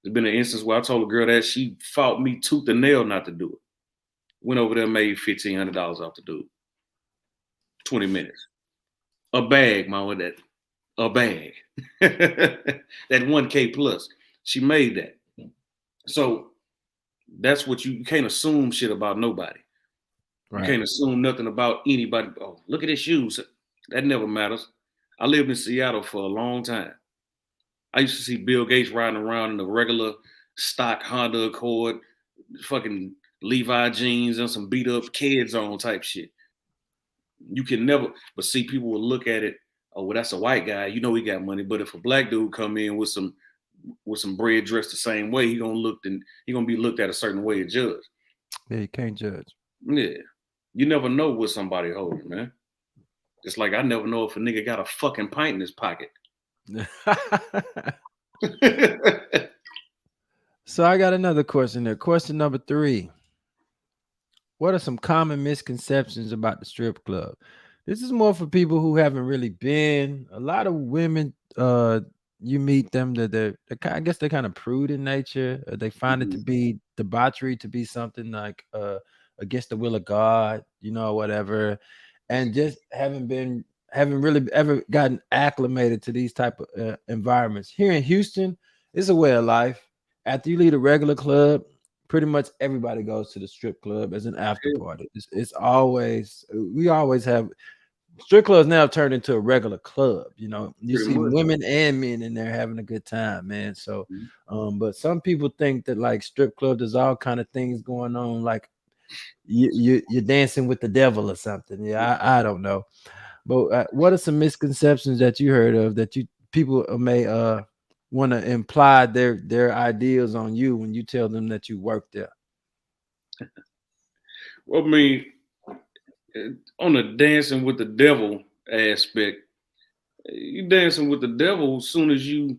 There's been an instance where I told a girl that she fought me tooth and nail not to do it. Went over there, made $1,500 off the dude. 20 minutes. A bag, my with that. A bag. That 1K plus. She made that. So that's what you can't assume shit about nobody. You Right. can't assume nothing about anybody. Oh, look at his shoes. That never matters. I lived in Seattle for a long time. I used to see Bill Gates riding around in a regular stock Honda Accord, fucking Levi jeans and some beat up Keds on type shit. You can never, but see, people will look at it. Oh, well, that's a white guy. You know he got money. But if a black dude come in with some bread dressed the same way, he gonna be looked at a certain way and judged. Yeah, you can't judge. Yeah, you never know what somebody holding, man. Just like I never know if a nigga got a fucking pint in his pocket. So I got another question there. Question number 3. What are some common misconceptions about the strip club? This is more for people who haven't really been. A lot of women, you meet them that I guess they're kind of prude in nature. They find it to Mhm. be debauchery, to be something like against the will of God, whatever, and just haven't really ever gotten acclimated to these type of environments. Here in Houston, it's a way of life. After you leave a regular club, pretty much everybody goes to the strip club as an after party. It's always we always have strip clubs now turned into a regular club. You Pretty see much. women and men in there having a good time, man. So, Mhm. but some people think that like strip club, there's all kind of things going on, like you're dancing with the devil or something. Yeah, I don't know. But what are some misconceptions that you heard of that you people may want to imply their ideas on you when you tell them that you work there? Well, I mean, on the dancing with the devil aspect, you dancing with the devil as soon as you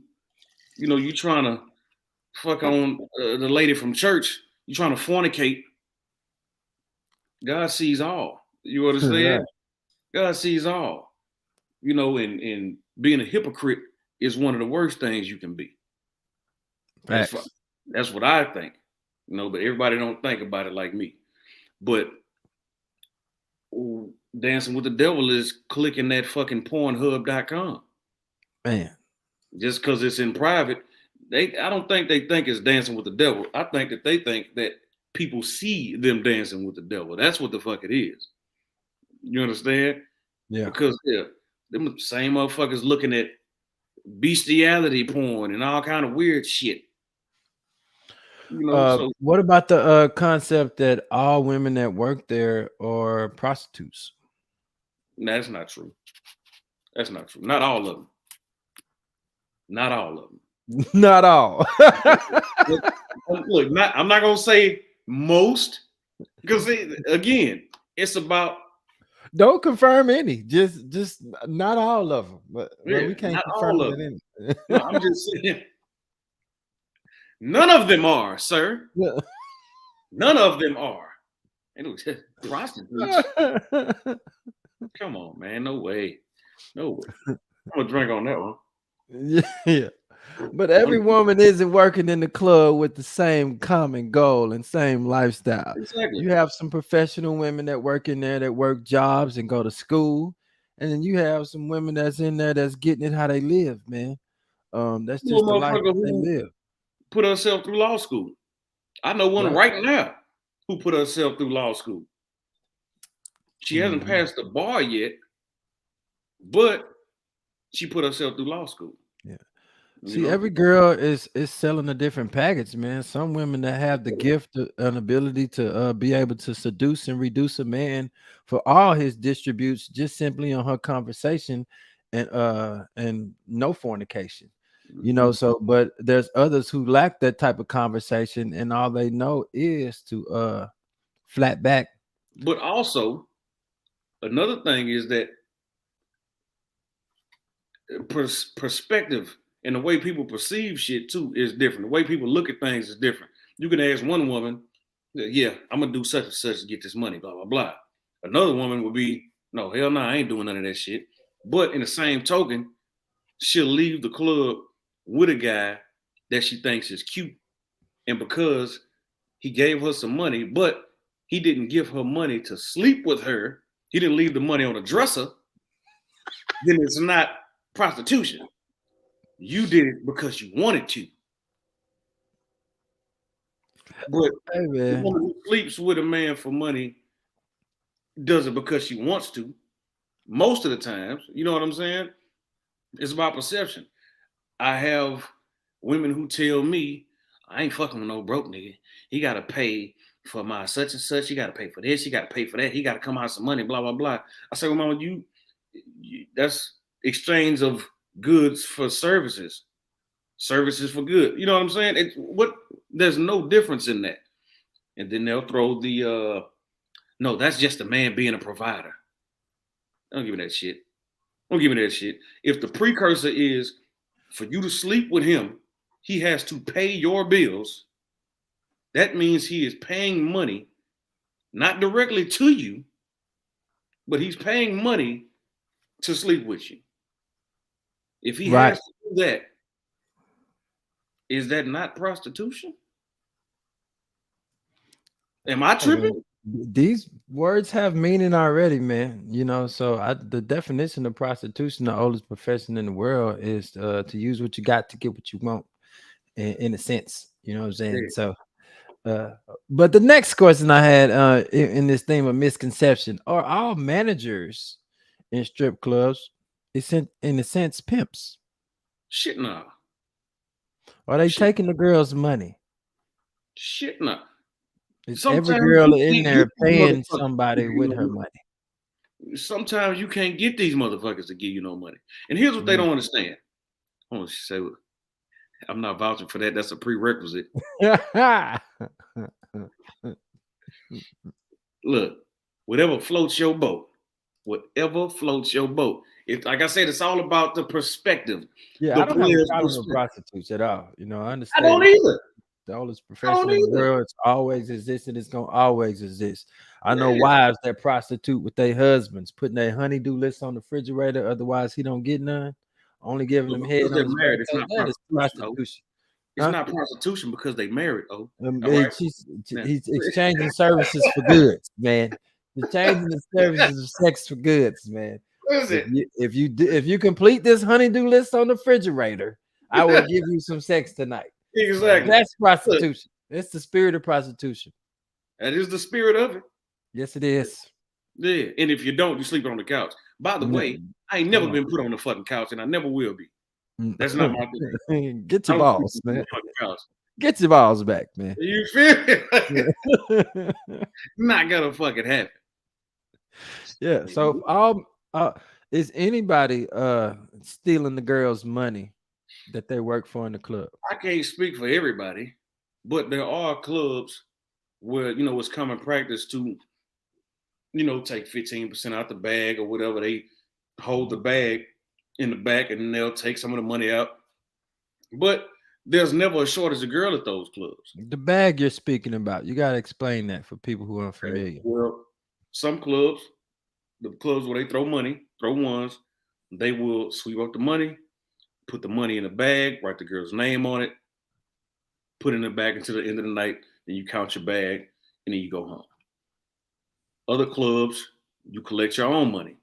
trying to fuck on the lady from church. You trying to fornicate. God sees all. You understand? Right. God sees all. And being a hypocrite is one of the worst things you can be. As far, Facts. that's what I think. But everybody don't think about it like me. But dancing with the devil is clicking that fucking pornhub.com. Man. Just because it's in private, I don't think they think it's dancing with the devil. I think that they think that people see them dancing with the devil. That's what the fuck it is. You understand? Yeah. Because them same motherfuckers looking at bestiality porn and all kind of weird shit. So What about the concept that all women that work there are prostitutes? that's not true. That's not true. Not all of them. Not all of them. Not all. Look, I'm not gonna say most, because again, it's about Don't confirm any. Just not all of them. But we can't not all confirm of that them. any. No, I'm just saying none of them are, sir. Yeah. None of them are. And it was just prostitutes. Come on, man. No way. No way. I'm gonna drink on that one. Yeah. But every woman isn't working in the club with the same common goal and same lifestyle. Exactly. You have some professional women that work in there that work jobs and go to school. And then you have some women that's in there that's getting it how they live, man. That's You a just the life motherfucker that they who live. put herself through law school. I know one Right. right now who put herself through law school. She hasn't Mhm. passed the bar yet, but she put herself through law school. Yeah. You See, know, every girl is selling a different package, man. Some women that have the gift and ability to be able to seduce and reduce a man for all his distributes just simply on her conversation and no fornication. Mhm. So but there's others who lack that type of conversation and all they know is to flat back. But also Another thing is that perspective and the way people perceive shit too is different. The way people look at things is different. You can ask one woman, yeah, I'm gonna do such and such to get this money, blah, blah, blah. Another woman would be, no, hell no, I ain't doing none of that shit. But in the same token, she'll leave the club with a guy that she thinks is cute. And because he gave her some money, but he didn't give her money to sleep with her, he didn't leave the money on the dresser, then it's not prostitution. You did it because you wanted to. But Hey, the man. woman who sleeps with a man for money does it because she wants to. Most of the times, you know what I'm saying? It's about perception. I have women who tell me, I ain't fucking with no broke nigga. He gotta pay for my such and such. He gotta pay for this. He gotta pay for that. He gotta come out some money. Blah blah blah. I say, well, mama, you that's exchange of goods for services. Services for good. You know what I'm saying? There's no difference in that. And then they'll throw the no, that's just a man being a provider. Don't give me that shit. Don't give me that shit. If the precursor is for you to sleep with him, he has to pay your bills. That means he is paying money, not directly to you, but he's paying money to sleep with you. If he Right. has to do that, is that not prostitution? Am I tripping? These words have meaning already, man. You know, so the definition of prostitution, the oldest profession in the world, is to use what you got to get what you want, in a sense. You know what I'm saying? Yeah. So, but the next question I had in this theme of misconception: are all managers in strip clubs, in a sense, pimps? Shit no. Are they Shit, taking the girl's money? shit no. Is every Sometimes girl you in can't get there these paying motherfuckers to somebody give you with no her money. money? Sometimes you can't get these motherfuckers to give you no money. And here's what they don't understand. I want to say, I'm not vouching for that. That's a prerequisite. Look, whatever floats your boat. Whatever floats your boat. It's like I said, it's all about the perspective. Yeah, The I don't have a player's problem with perspective. prostitutes at all. You know, I I don't understand either. the oldest I don't profession in the either. world. It's always existed. It's gonna always exist. I know Yeah. wives that prostitute with their husbands, putting their honeydew list on the refrigerator. Otherwise, he don't get none. Only giving But them head because on they're his married, it's birthday. not That is prostitution. Oh, prostitution, it's huh? not prostitution because they married. Oh, all right. Now, He's exchanging services for goods, man. He's changing the services of sex for goods, man. listen. If you complete this honeydew list on the refrigerator, I will give you some sex tonight. Exactly. That's Look, prostitution. It's the spirit of prostitution. that is the spirit of it. Yes, it is. Yeah. And if you don't, you sleep on the couch. By the No, way, I ain't never come been put on the fucking couch, and I never will be. on. That's not my thing. Get I your don't sleep balls, on man. the fucking couch. Get your balls back, man. You feel me? Yeah. Not gonna fucking happen. Yeah. So is anybody stealing the girl's money that they work for in the club? I can't speak for everybody, but there are clubs where it's common practice to take 15% out the bag or whatever. They hold the bag in the back and then they'll take some of the money out. But there's never a shortage of girl at those clubs. The bag you're speaking about, you got to explain that for people who aren't Okay. familiar. Well, some clubs, the clubs where they throw money, throw ones, they will sweep up the money, put the money in a bag, write the girl's name on it, put it in the bag until the end of the night, then you count your bag, and then you go home. Other clubs, you collect your own money.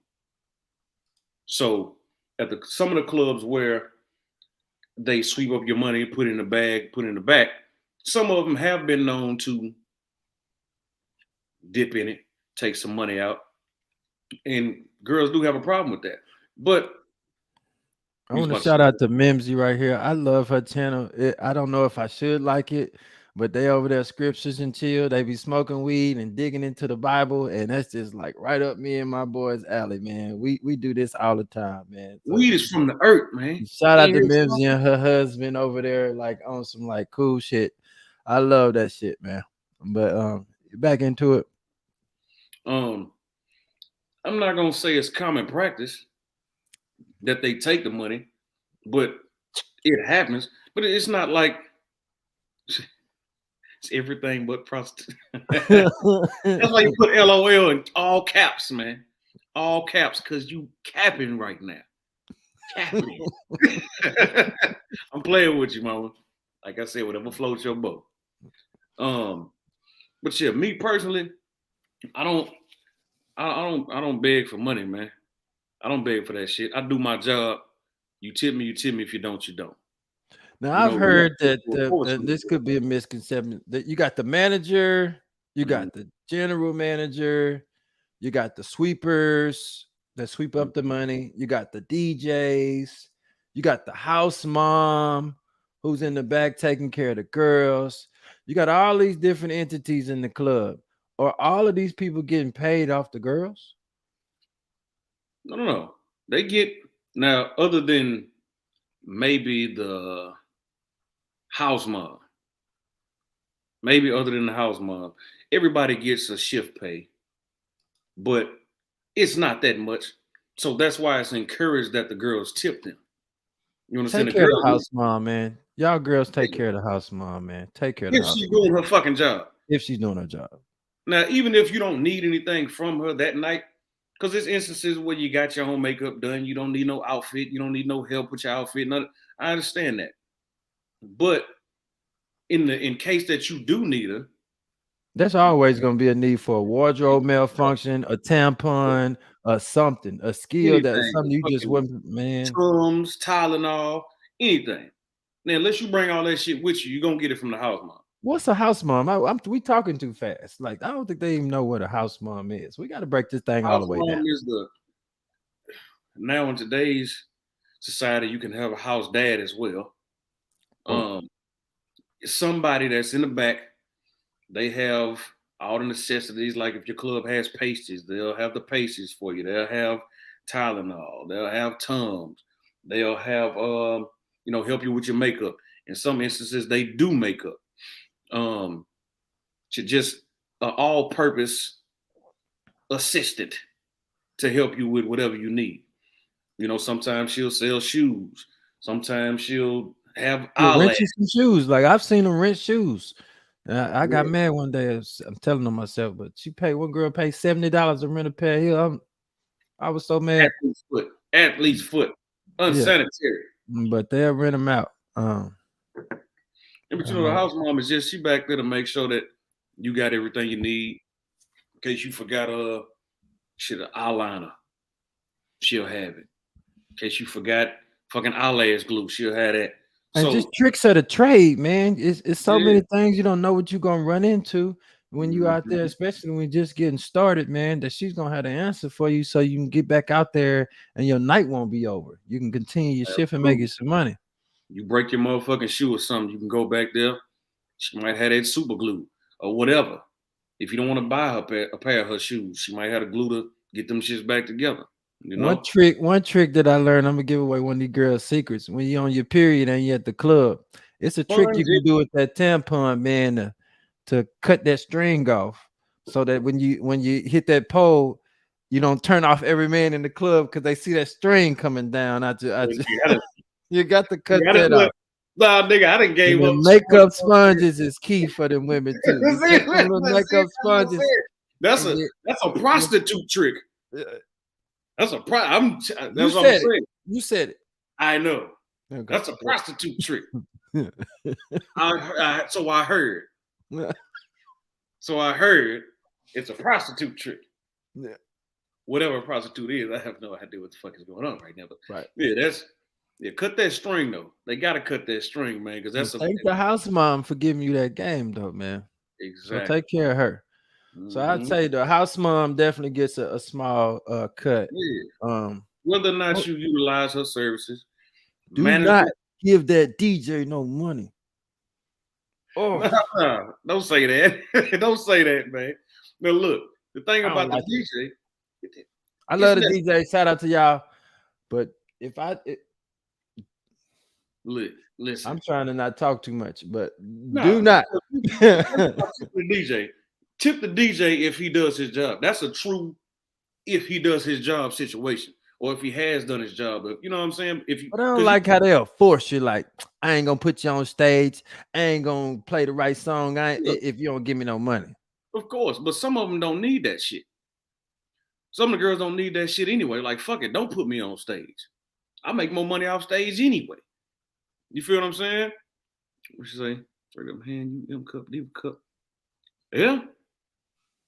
So at some of the clubs where they sweep up your money, put it in a bag, put it in the back, some of them have been known to dip in it, take some money out, and girls do have a problem with that. But I want to shout out to Mimsy right here. I love her channel. I don't know if I should like it, but they over there scriptures and chill. They be smoking weed and digging into the Bible, and that's just like right up me and my boys' alley, man. We do this all the time, man. So weed is from the earth, man. shout out to Mimsy and her husband over there, like on some like cool shit. I love that shit, man. But back into it. I'm not gonna say it's common practice that they take the money, but it happens. But it's not like it's everything but prostitute. That's why you put LOL in all caps, man. All caps, because you capping right now. Capping. I'm playing with you, mama. Like I said, whatever floats your boat. But yeah, me personally, I don't beg for money, man. I don't beg for that shit. I do my job. You tip me, you tip me. If you don't, you don't. Now I've heard that this could be a misconception that you got the manager, you got the general manager, you got the sweepers that sweep up the money, you got the DJs, you got the house mom who's in the back taking care of the girls. You got all these different entities in the club. Are all of these people getting paid off the girls? No. They get now, other than maybe the house mom. Maybe other than the house mom, everybody gets a shift pay, but it's not that much. So that's why it's encouraged that the girls tip them. You understand? Take care of the house mom, man. Y'all girls take care of the house mom, man. Take care of the house mom. If she's doing her fucking job. If she's doing her job. Now, even if you don't need anything from her that night, because there's instances where you got your own makeup done, you don't need no outfit, you don't need no help with your outfit. None. I understand that, but in case that you do need her, there's always going to be a need for a wardrobe malfunction, a tampon, something, a skill that's something you just wouldn't, man. Tums, Tylenol, anything. Now, unless you bring all that shit with you, you're gonna get it from the house mom. What's a house mom? We talking too fast. Like, I don't think they even know what a house mom is. We got to break this thing all the way down. Now in today's society, you can have a house dad as well. Somebody that's in the back, they have all the necessities. Like if your club has pasties, they'll have the pasties for you. They'll have Tylenol. They'll have Tums. They'll have help you with your makeup. In some instances, they do makeup. Just an all-purpose assistant to help you with whatever you need. You know, sometimes she'll sell shoes. Sometimes she'll have rent you some shoes. Like I've seen them rent shoes. I got mad one day. I'm telling them myself, but one girl paid $70 to rent a pair of heels. I was so mad. Athlete's foot, unsanitary. Yeah. But they'll rent them out. But the house mom is she back there to make sure that you got everything you need. In case you forgot an eyeliner, she'll have it. In case you forgot fucking eyelash glue, she'll have that. And just tricks of the trade, man. It's so many things you don't know what you're gonna run into when you out there, especially when you're just getting started, man. That she's gonna have the answer for you, so you can get back out there and your night won't be over. You can continue your shift and make you some money. You break your motherfucking shoe or something, you can go back there. She might have that super glue or whatever. If you don't want to buy her a pair of her shoes, she might have the glue to get them shits back together. You know? One trick that I learned, I'm gonna give away one of these girls' secrets. When you're on your period and you're at the club, it's a trick you can do with that tampon, man, to cut that string off, so that when you hit that pole, you don't turn off every man in the club because they see that string coming down. You got to cut that off. Nah, nigga, I done gave up. Makeup sponges is key for them women too. Makeup sponges. That's a prostitute trick. That's what I'm saying. You said it. I know. Okay. That's a prostitute trick. So I heard. So I heard it's a prostitute trick. Yeah. Whatever a prostitute is, I have no idea what the fuck is going on right now. But cut that string though. They gotta cut that string, man, because that's thank the house mom for giving you that game though, man. Exactly. So take care of her. So I'd say the house mom definitely gets a small cut. Yeah. Whether or not you utilize her services, do not give that DJ no money. Oh, don't say that. Don't say that, man. Now look, the thing about the DJ, I love the DJ. Shout out to y'all, but if listen, I'm trying to not talk too much, but do not the DJ. Tip the DJ if he does his job. That's a true if he does his job situation, or if he has done his job. You know what I'm saying? If you, But I don't like how they'll force you. Like, I ain't gonna put you on stage. I ain't gonna play the right song. If you don't give me no money. Of course, but some of them don't need that shit. Some of the girls don't need that shit anyway. Like, fuck it, don't put me on stage. I make more money off stage anyway. You feel what I'm saying? What you say? Straight up hand, you M cup, D cup. Yeah.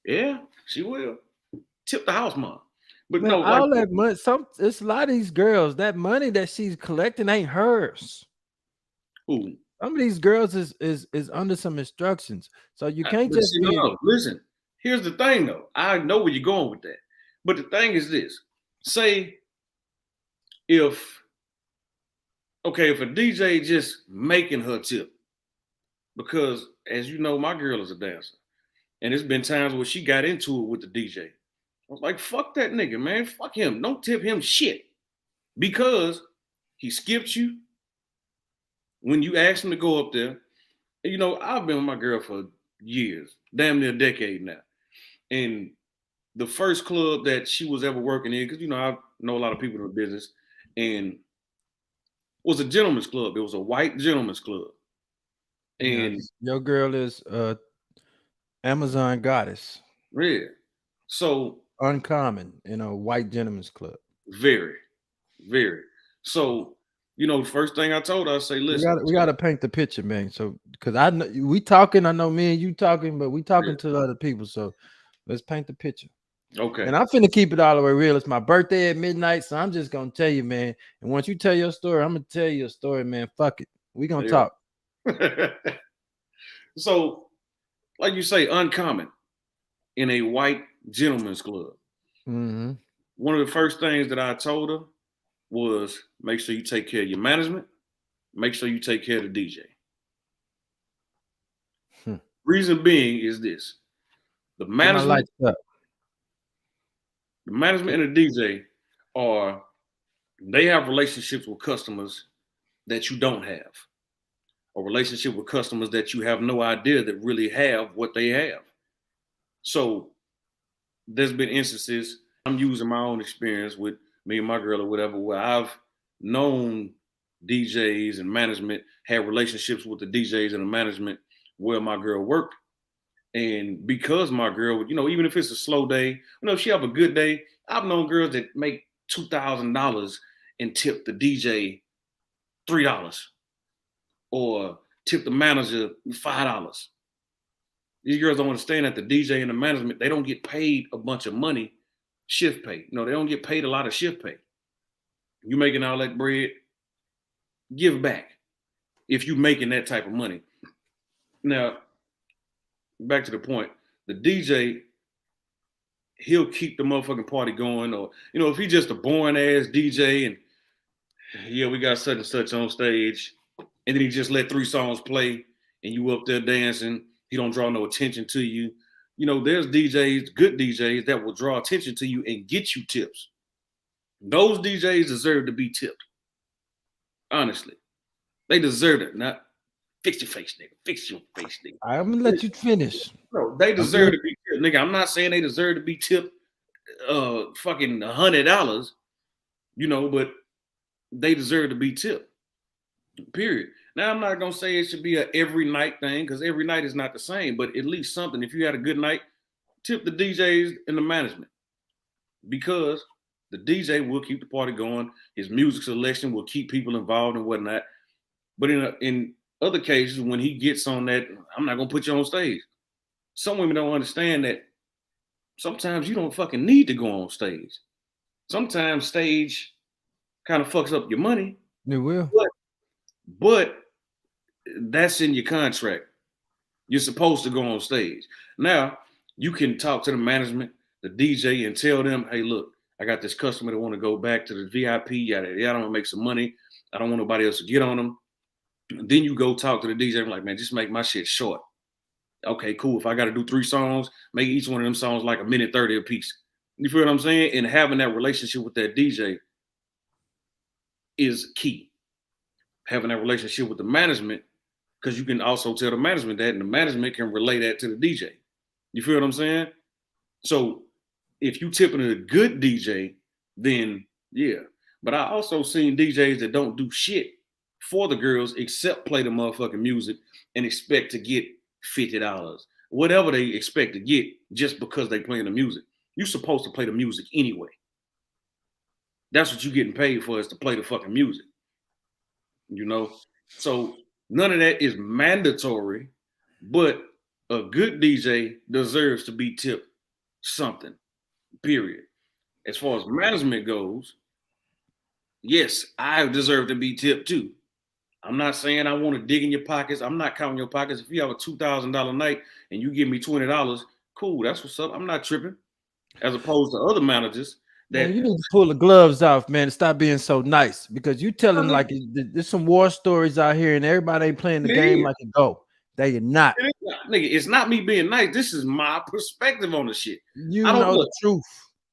Yeah, she will. Tip the house mom. But Man, no, like all that money, it's a lot of these girls, that money that she's collecting ain't hers. who? Some of these girls is under some instructions. So you can't just See, no, listen. Here's the thing though. I know where you're going with that. But the thing is this. Say if a DJ just making her tip, because as you know, my girl is a dancer. And there's been times where she got into it with the DJ. I was like, fuck that nigga, man. Fuck him. Don't tip him shit. Because he skipped you when you asked him to go up there. And, you know, I've been with my girl for years, damn near a decade now. And the first club that she was ever working in, because, you know, I know a lot of people in the business, and was a gentleman's club. It was a white gentleman's club. And your girl is Amazon goddess. yeah. So Uncommon in a white gentleman's club. very, very. So, you know, the first thing I told her, I say, listen, we gotta paint the picture, man. So because I know we talking, I know me and you talking, but we talking to the other people. So let's paint the picture. okay. And I'm finna keep it all the way real. It's my birthday at midnight, so I'm just gonna tell you, man. And once you tell your story, I'm gonna tell you a story, man. Fuck it. We gonna talk. So, like you say, uncommon in a white gentleman's club. Mm-hmm. One of the first things that I told her was make sure you take care of your management, make sure you take care of the DJ. Reason being is this: the management and the DJ they have relationships with customers that you don't have, or relationship with customers that you have no idea that really have what they have. So there's been instances, I'm using my own experience with me and my girl or whatever, where I've known DJs and management, had relationships with the DJs and the management where my girl worked. And because my girl, you know, even if it's a slow day, you know, if she have a good day, I've known girls that make $2,000 and tip the DJ $3 or tip the manager $5. These girls don't understand that the DJ and the management, they don't get paid a bunch of money, shift pay. No, they don't get paid a lot of shift pay. You making all that bread, give back if you making that type of money. Now, back to the point, the DJ, he'll keep the motherfucking party going, or, you know, if he's just a boring ass DJ and yeah, we got such and such on stage, and then he just let 3 songs play and you up there dancing, he don't draw no attention to you. You know, there's DJs, good DJs, that will draw attention to you and get you tips. Those DJs deserve to be tipped. Honestly. They deserve it. Not fix your face, nigga. Fix your face, nigga. I'm gonna let you finish. No, they deserve to be tipped. Nigga, I'm not saying they deserve to be tipped fucking $100, you know, but they deserve to be tipped. Period. Now, I'm not gonna say it should be a every night thing, because every night is not the same, but at least something. If you had a good night, tip the DJs and the management, because the DJ will keep the party going. His music selection will keep people involved and whatnot. But in other cases, when he gets on that, I'm not gonna put you on stage. Some women don't understand that sometimes you don't fucking need to go on stage. Sometimes stage kind of fucks up your money. It will. But that's in your contract. You're supposed to go on stage. Now, you can talk to the management, the DJ, and tell them, hey, look, I got this customer that want to go back to the VIP, yada, yada, I want to make some money. I don't want nobody else to get on them. And then you go talk to the DJ. I'm like, man, just make my shit short. Okay, cool. If I got to do 3 songs, make each one of them songs like 1:30 a piece. You feel what I'm saying? And having that relationship with that DJ is key. Having that relationship with the management, because you can also tell the management that, and the management can relay that to the DJ. You feel what I'm saying? So if you tipping a good DJ, then yeah. But I also seen DJs that don't do shit for the girls except play the motherfucking music and expect to get $50, whatever they expect to get just because they playing the music. You're supposed to play the music anyway. That's what you're getting paid for, is to play the fucking music. You know? So none of that is mandatory, but a good DJ deserves to be tipped something, period. As far as management goes, yes, I deserve to be tipped too. I'm not saying I want to dig in your pockets. I'm not counting your pockets. If you have a $2,000 night and you give me $20, cool, that's what's up. I'm not tripping. As opposed to other managers that, Man, you need to pull the gloves off, man, and stop being so nice, because you telling like there's some war stories out here and everybody ain't playing the game like it go. They are not. Nigga, it's not me being nice. This is my perspective on the shit. You I don't know look. the truth.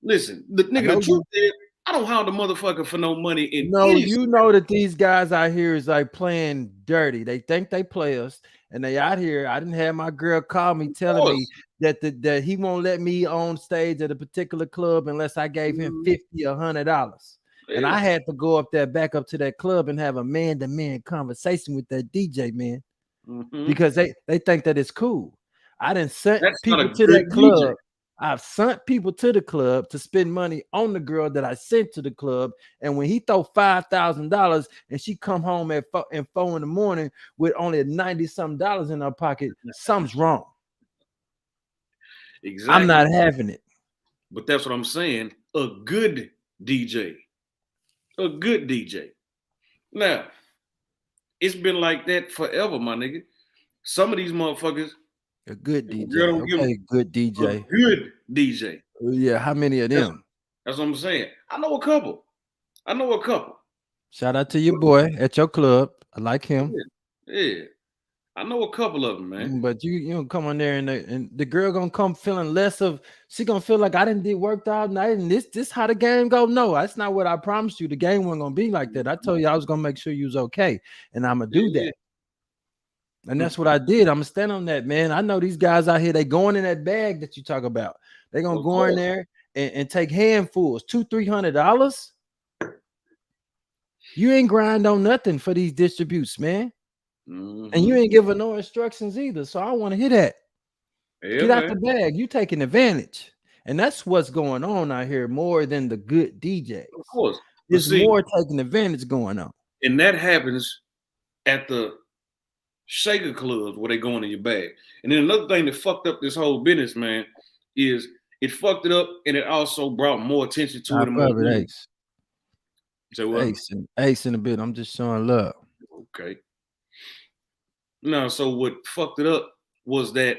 Listen, the truth is, I don't hound a motherfucker for no money in you know that these guys out here is like playing dirty. They think they play us, and they out here. I didn't have my girl call me telling me that he won't let me on stage at a particular club unless I gave him $50 or $100. And I had to go up there, back up to that club and have a man-to-man conversation with that DJ, man, because they think that it's cool. I didn't send people to that club. I've sent people to the club to spend money on the girl that I sent to the club. And when he throw $5,000 and she come home at 4 in the morning with only $90-something in her pocket, something's wrong. Exactly. I'm not having it. But that's what I'm saying. A good DJ. A good DJ. Now, it's been like that forever, my nigga. Some of these motherfuckers. A good DJ. Okay, good DJ. A good DJ. Yeah, how many of them? That's what I'm saying. I know a couple. Shout out to your boy at your club. I like him. Yeah. I know a couple of them, man. But you don't come on there and the girl gonna come feeling less of. She gonna feel like I didn't worked all night and this how the game go. No, that's not what I promised you. The game wasn't gonna be like that. I told you I was gonna make sure you was okay, and I'm gonna do that. And that's what I did. I'm gonna stand on that, man. I know these guys out here, they going in that bag that you talk about. They gonna go in there and take handfuls, $200-$300. You ain't grind on nothing for these distributes, man. And you ain't giving no instructions either. So I want to hear that. Get out the bag. You taking advantage. And that's what's going on out here more than the good DJs. Of course. There's more taking advantage going on. And that happens at the shaker clubs where they going in your bag. And then another thing that fucked up this whole business, man, is it fucked it up and it also brought more attention to it. Ace. So what? Ace in a bit. I'm just showing love. Okay. No, so what fucked it up was that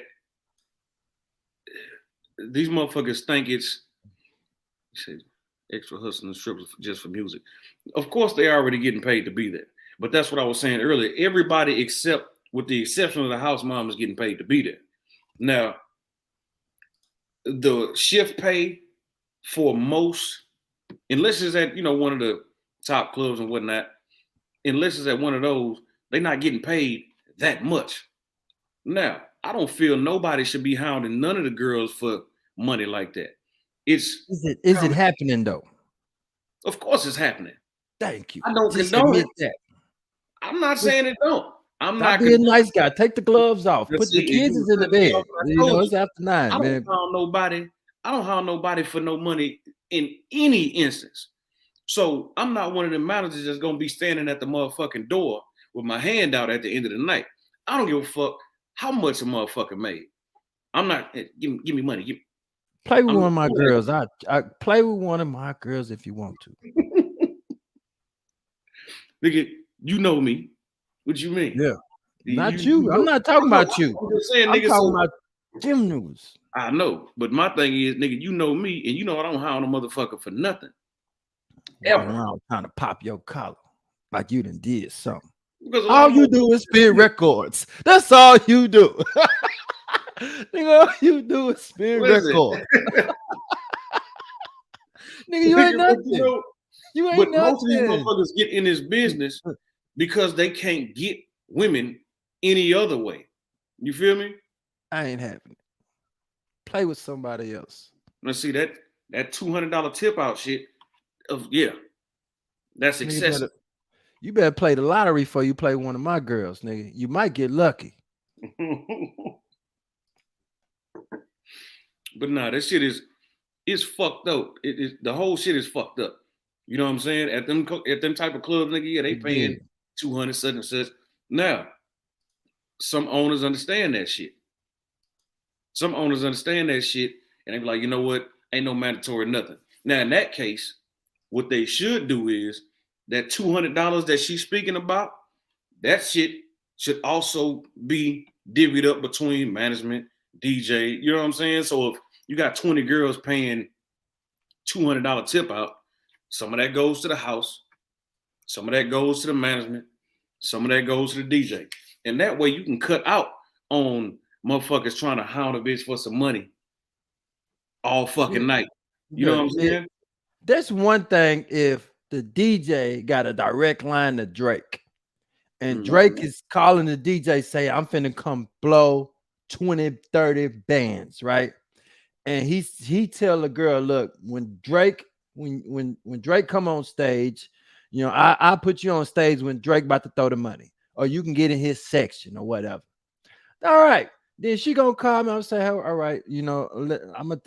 these motherfuckers think it's extra hustling and strippers just for music. Of course, they already getting paid to be there. But that's what I was saying earlier. Everybody except, with the exception of the house mom, is getting paid to be there. Now, the shift pay for most, unless it's at one of the top clubs and whatnot, unless it's at one of those, they're not getting paid that much. Now, I don't feel nobody should be hounding none of the girls for money like that. Is it happening though? Of course it's happening. Thank you. I don't condone it. I'm not saying it don't. I'm not being a nice guy. Take the gloves off. Put the kids in the bed. It's after 9. I don't hound nobody for no money in any instance. So I'm not one of the managers that's gonna be standing at the motherfucking door with my hand out at the end of the night. I don't give a fuck how much a motherfucker made. I'm not. Give me money. Play with one of my girls. I play with one of my girls if you want to. Nigga, you know me. What you mean? Yeah. Not you. I'm not talking about you. I'm just saying, nigga. I'm talking about gym news. I know, but my thing is, nigga, you know me, and you know I don't hound a motherfucker for nothing. Ever around trying to pop your collar like you done did something. All you do is spin records. That's all you do. Nigga, all you do is spin records. Nigga, you ain't nothing. You ain't but nothing. Most of these motherfuckers get in this business because they can't get women any other way. You feel me? I ain't having it. Play with somebody else. Let's see that. that $200 tip out shit. That's excessive. You better play the lottery before you play one of my girls, nigga. You might get lucky. But nah, that shit is fucked up. The whole shit is fucked up. You know what I'm saying? At them type of clubs, nigga, yeah, they paying 200 such and such. Now, some owners understand that shit. Some owners understand that shit, and they be like, you know what? Ain't no mandatory nothing. Now, in that case, what they should do is that $200 that she's speaking about, that shit should also be divvied up between management, DJ. You know what I'm saying? So if you got 20 girls paying $200 tip out, some of that goes to the house, some of that goes to the management, some of that goes to the DJ. And that way you can cut out on motherfuckers trying to hound a bitch for some money all fucking night. You know what I'm saying? That's one thing if the DJ got a direct line to Drake. And Drake is calling the DJ, say, I'm finna come blow 20, 30 bands, right? And he tell the girl, look, when Drake come on stage, you know, I put you on stage when Drake about to throw the money, or you can get in his section or whatever. All right. Then she gonna call me and say, hey, all right, you know,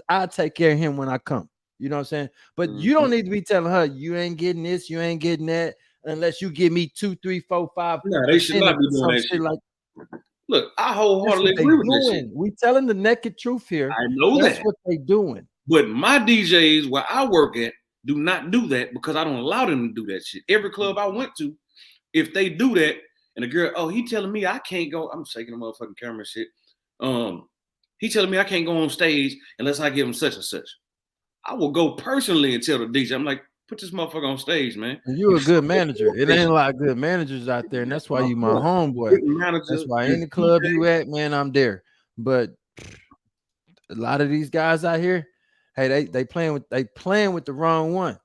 I'll take care of him when I come. You know what I'm saying? But you don't need to be telling her you ain't getting this, you ain't getting that, unless you give me 2, 3, 4, 5. No, they should not be doing that shit. Like, look, I wholeheartedly agree with this shit. We telling the naked truth here. I know that's that. what they doing. But my DJs where I work at do not do that because I don't allow them to do that shit. Every club I went to, if they do that, and the girl, oh, he telling me I can't go. I'm shaking the motherfucking camera shit. He telling me I can't go on stage unless I give him such and such. I will go personally and tell the DJ, I'm like, put this motherfucker on stage, man. You're a good manager. It ain't a lot of good managers out there, and that's why you my homeboy. That's why any club you at, man, I'm there. But a lot of these guys out here, hey, they playing with the wrong one.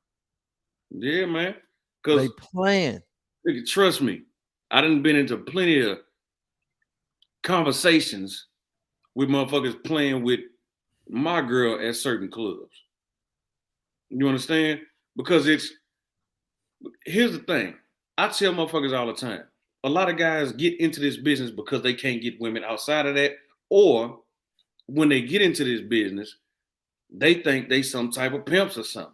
Yeah, man. Because they playing. Trust me, I done been into plenty of conversations with motherfuckers playing with my girl at certain clubs. You understand? Because here's the thing. I tell motherfuckers all the time, a lot of guys get into this business because they can't get women outside of that, or when they get into this business, they think they some type of pimps or something.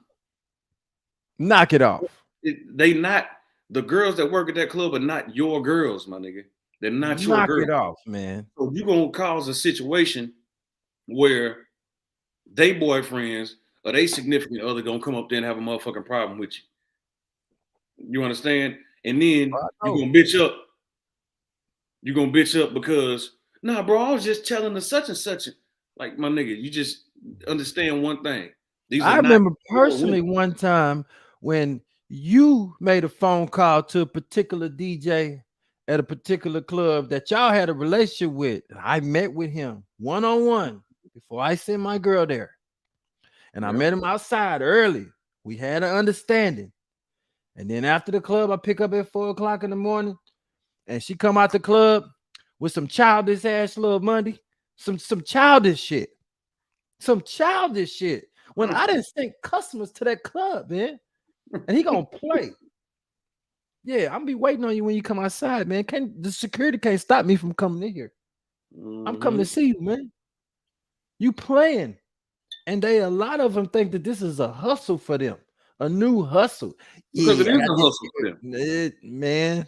Knock it off. The girls that work at that club are not your girls, my nigga. They're not your girls. Knock it off, man. So you're going to cause a situation where they boyfriends or they significant other going to come up there and have a motherfucking problem with you. You understand? And then you're going to bitch up. You're going to bitch up because, nah, bro, I was just telling the such and such. Like, my nigga, you just understand one thing. I remember personally one time when you made a phone call to a particular DJ at a particular club that y'all had a relationship with. I met with him one-on-one before I sent my girl there. And I met him outside early. We had an understanding. And then after the club, I pick up at 4 o'clock in the morning, and she come out the club with some childish ass little money, some childish shit. Some childish shit. When I didn't send customers to that club, man. And he gonna play. Yeah, I'm be waiting on you when you come outside, man. The security can't stop me from coming in here. I'm coming to see you, man. You playing. And a lot of them think that this is a hustle for them, a new hustle. Because it is a hustle for them. Man,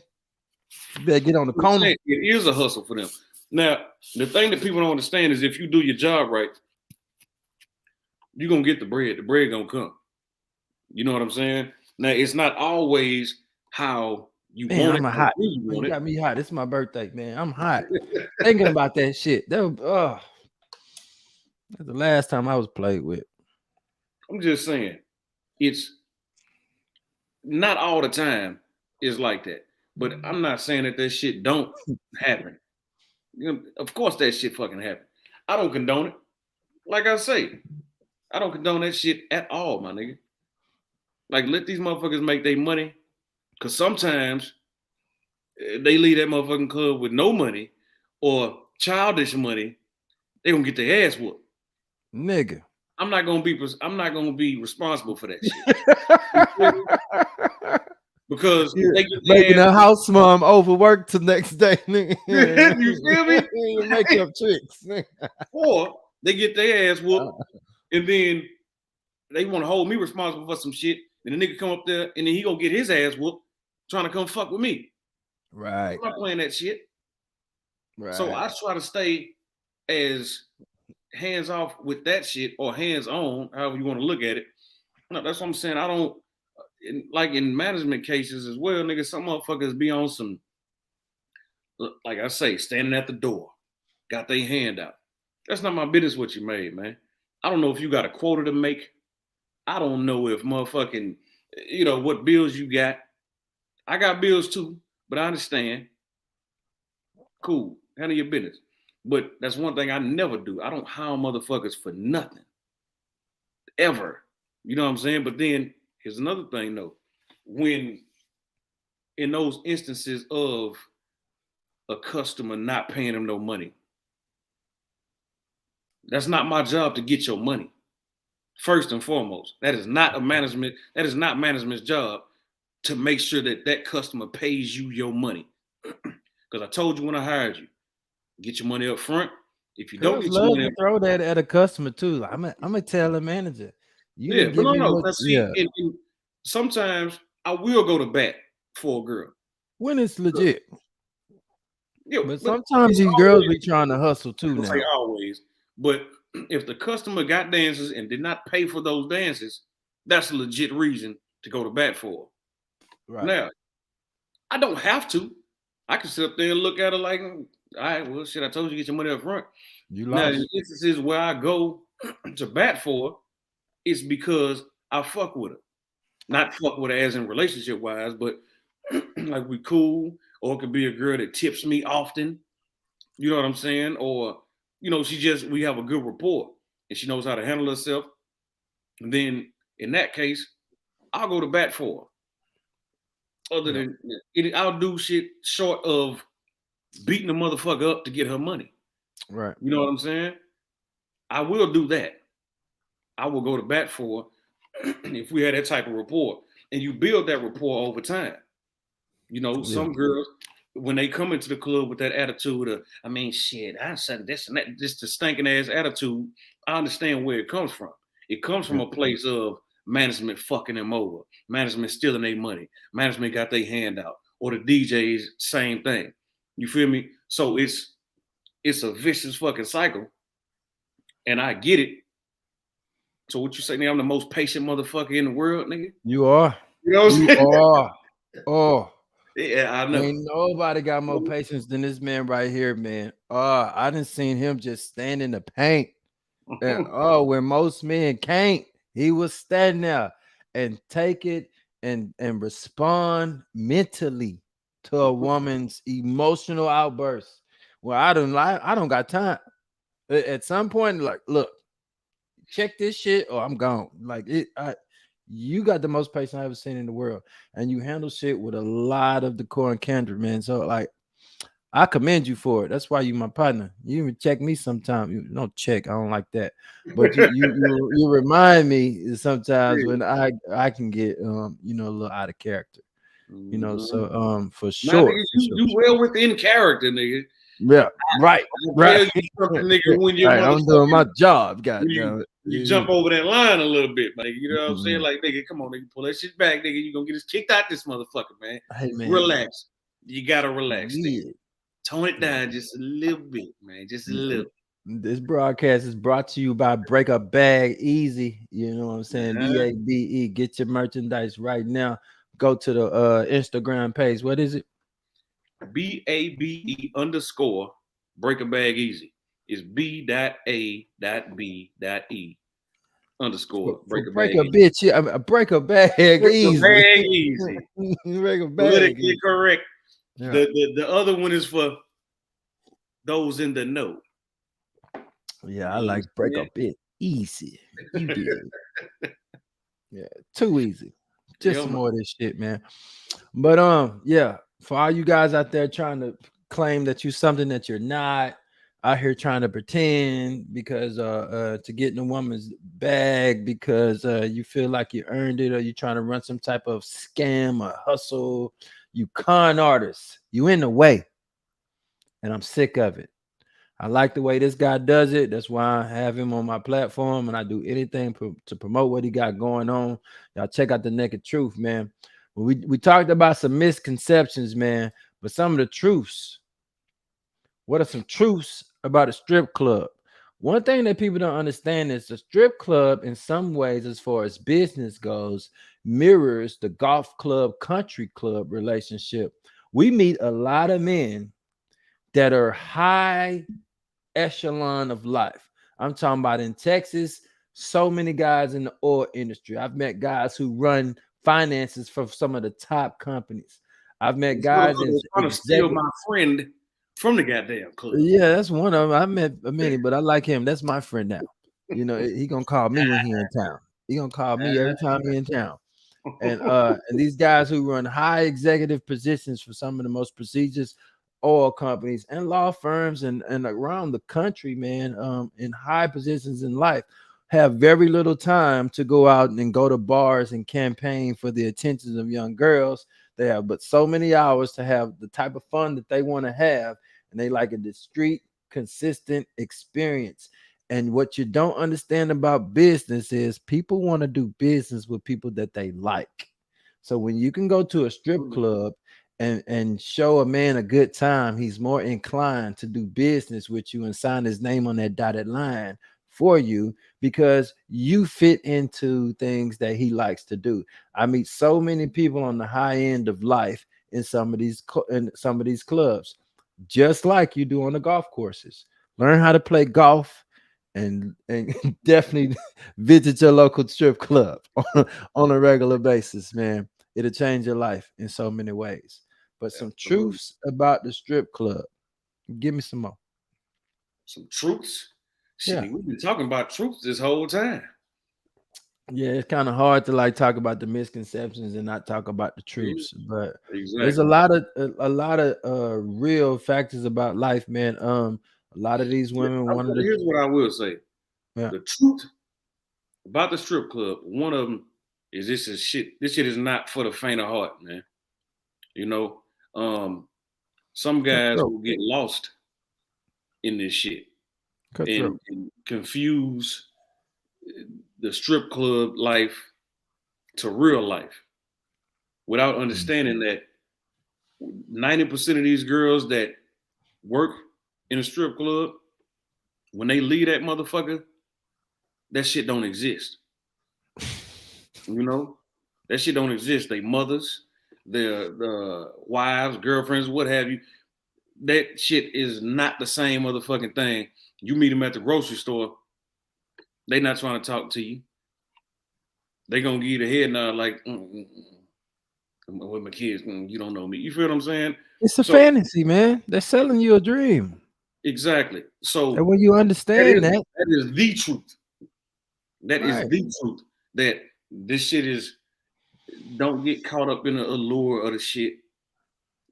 you better get on the corner. It is a hustle for them. Now, the thing that people don't understand is if you do your job right, you're going to get the bread. The bread going to come. You know what I'm saying? Now, it's not always how you want it. I'm hot. You got me hot. It's my birthday, man. I'm hot. Thinking about that shit. That's the last time I was played with. I'm just saying, it's not all the time is like that. But I'm not saying that shit don't happen. You know, of course that shit fucking happen. I don't condone it. Like I say, I don't condone that shit at all, my nigga. Like, let these motherfuckers make their money. Because sometimes they leave that motherfucking club with no money or childish money. They gonna get their ass whooped. Nigga. I'm not gonna be responsible for that shit. Because You're they get making their a ass. house mom overwork the next day. Nigga. You feel me? You make up tricks. Or they get their ass whooped, and then they want to hold me responsible for some shit. And the nigga come up there, and then he gonna get his ass whooped trying to come fuck with me. Right. I'm not playing that shit. Right. So I try to stay as hands off with that shit, or hands on, however you want to look at it. No, that's what I'm saying. I don't like in management cases as well, nigga. Some motherfuckers be on some, like I say, standing at the door, got their hand out. That's not my business what you made, man. I don't know if you got a quota to make. I don't know if motherfucking, what bills you got. I got bills too, but I understand. Cool, handle your business. But that's one thing I never do. I don't hire motherfuckers for nothing. Ever. You know what I'm saying? But then here's another thing though. When in those instances of a customer not paying them no money, that's not my job to get your money. First and foremost, that is not management's job to make sure that that customer pays you your money. Because I told you when I hired you, get your money up front. If you don't Girls get your love money to up throw that at a customer too. Like, I'm gonna tell the manager, you yeah, didn't but give me no. what. Now see, Yeah, and sometimes I will go to bat for a girl. when it's legit. Yeah, But but sometimes it's these girls be always, trying to hustle I too don't say now. always, but if the customer got dances and did not pay for those dances, that's a legit reason to go to bat for. Right. Now, I don't have to. I can sit up there and look at her like, all right, well, shit, I told you to get your money up front. You Now, in lost. instances where I go to bat for her, it's because I fuck with her. Not fuck with her as in relationship wise, but like we cool, or it could be a girl that tips me often. You know what I'm saying? Or, we have a good rapport and she knows how to handle herself. And then in that case, I'll go to bat for her. Other Yeah. than I'll do shit short of beating the motherfucker up to get her money. Right. You know what I'm saying? I will do that. I will go to bat for her if we had that type of rapport. And you build that rapport over time. Yeah. Some girls, when they come into the club with that attitude of, shit, I said this and that, just the stinking ass attitude, I understand where it comes from. It comes from Yeah. a place of management fucking them over, management stealing their money, management got their hand out, or the DJs, same thing. You feel me? So it's a vicious fucking cycle, and I get it. So what you say, nigga? I'm the most patient motherfucker in the world, nigga. You are. You know what I'm You saying? are. Oh. Yeah, I know. Ain't nobody got more patience than this man right here, man. I done seen him just stand in the paint. And when most men can't, he was standing there and take it and respond mentally to a woman's emotional outburst. Well, I don't got time. At some point, like, look, check this shit or I'm gone. Like you got the most patience I ever seen in the world, and you handle shit with a lot of decor and candor, man. So like, I commend you for it. That's why you my partner. You even check me sometime. You don't check. I don't like that. But you remind me sometimes when I can get a little out of character. So for Nah, sure. nigga, For sure. you well within character, nigga. Yeah, right. I'll Right. tell you something, nigga, when you're Right, I'm doing my job. God when damn it. you jump over that line a little bit, man. You know what I'm saying? Mhm. Like, nigga, come on, nigga, pull that shit back, nigga. You gonna get us kicked out this motherfucker, man. Hey man, Relax. You gotta relax, nigga. yeah. Tone it down just a little bit, man. Just a little. This broadcast is brought to you by Break a Bag Easy. You know what I'm saying? BABE. Get your merchandise right now. Go to the Instagram page. What is it? BABE_ break a bag easy. It's B.A.B.E _ break a Break bag a easy. bitch. Yeah, break a bag Break a easy. bag easy. Break a bag. Politically Easy. correct. Yeah. The other one is for those in the know. Yeah, I like break a bit easy. You did. Yeah, too easy. Just some more of this shit, man. But yeah, for all you guys out there trying to claim that you're something that you're not, out here trying to pretend because to get in a woman's bag because you feel like you earned it, or you trying to run some type of scam or hustle. You con artists, you in the way, and I'm sick of it. I like the way this guy does it. That's why I have him on my platform, and I do anything to promote what he got going on. Y'all check out the Naked Truth, man. We talked about some misconceptions, man, but some of the truths. What are some truths about a strip club? One thing that people don't understand is the strip club, in some ways, as far as business goes, mirrors the golf club country club relationship. We meet a lot of men that are high echelon of life. I'm talking about in Texas, so many guys in the oil industry. I've met guys who run finances for some of the top companies. I've met guys in was trying to steal executive. my friend from the goddamn club. Yeah, that's one of them. I met many, but I like him. That's my friend now. You know, he gonna call me when he in town. He gonna call me every time he in town. And these guys who run high executive positions for some of the most prestigious oil companies and law firms and around the country, man, in high positions in life, have very little time to go out and go to bars and campaign for the attentions of young girls. They have but so many hours to have the type of fun that they want to have, and they like a discreet, consistent experience. And what you don't understand about business is people want to do business with people that they like. So when you can go to a strip club and show a man a good time, he's more inclined to do business with you and sign his name on that dotted line for you because you fit into things that he likes to do. I meet so many people on the high end of life in some of these clubs, just like you do on the golf courses. Learn how to play golf and definitely visit your local strip club on a regular basis, man. It'll change your life in so many ways. But some Absolutely. truths about the strip club. Give me some more. Some truths. Yeah. Shit, we've been talking about truths this whole time. Yeah, it's kind of hard to like talk about the misconceptions and not talk about the Yeah, truths, but there's exactly. a lot of real factors about life, man. A lot of these women wanted to. Here's what I will say. Yeah. The truth about the strip club, one of them is this is shit. This shit is not for the faint of heart, man. You know, some guys Cutthroat. will get lost in this shit Cutthroat. and confuse the strip club life to real life without Mm. understanding that 90% of these girls that work in a strip club, when they leave that motherfucker, that shit don't exist. You know, that shit don't exist. They mothers, their wives, girlfriends, what have you. That shit is not the same motherfucking thing. You meet them at the grocery store, they not trying to talk to you. They gonna give you the head nod like, with my kids, you don't know me. You feel what I'm saying? It's a So fantasy, man. They're selling you a dream. exactly. And So when you understand that, that is the truth. That is right. the truth. That this shit is. Don't get caught up in the allure of the shit.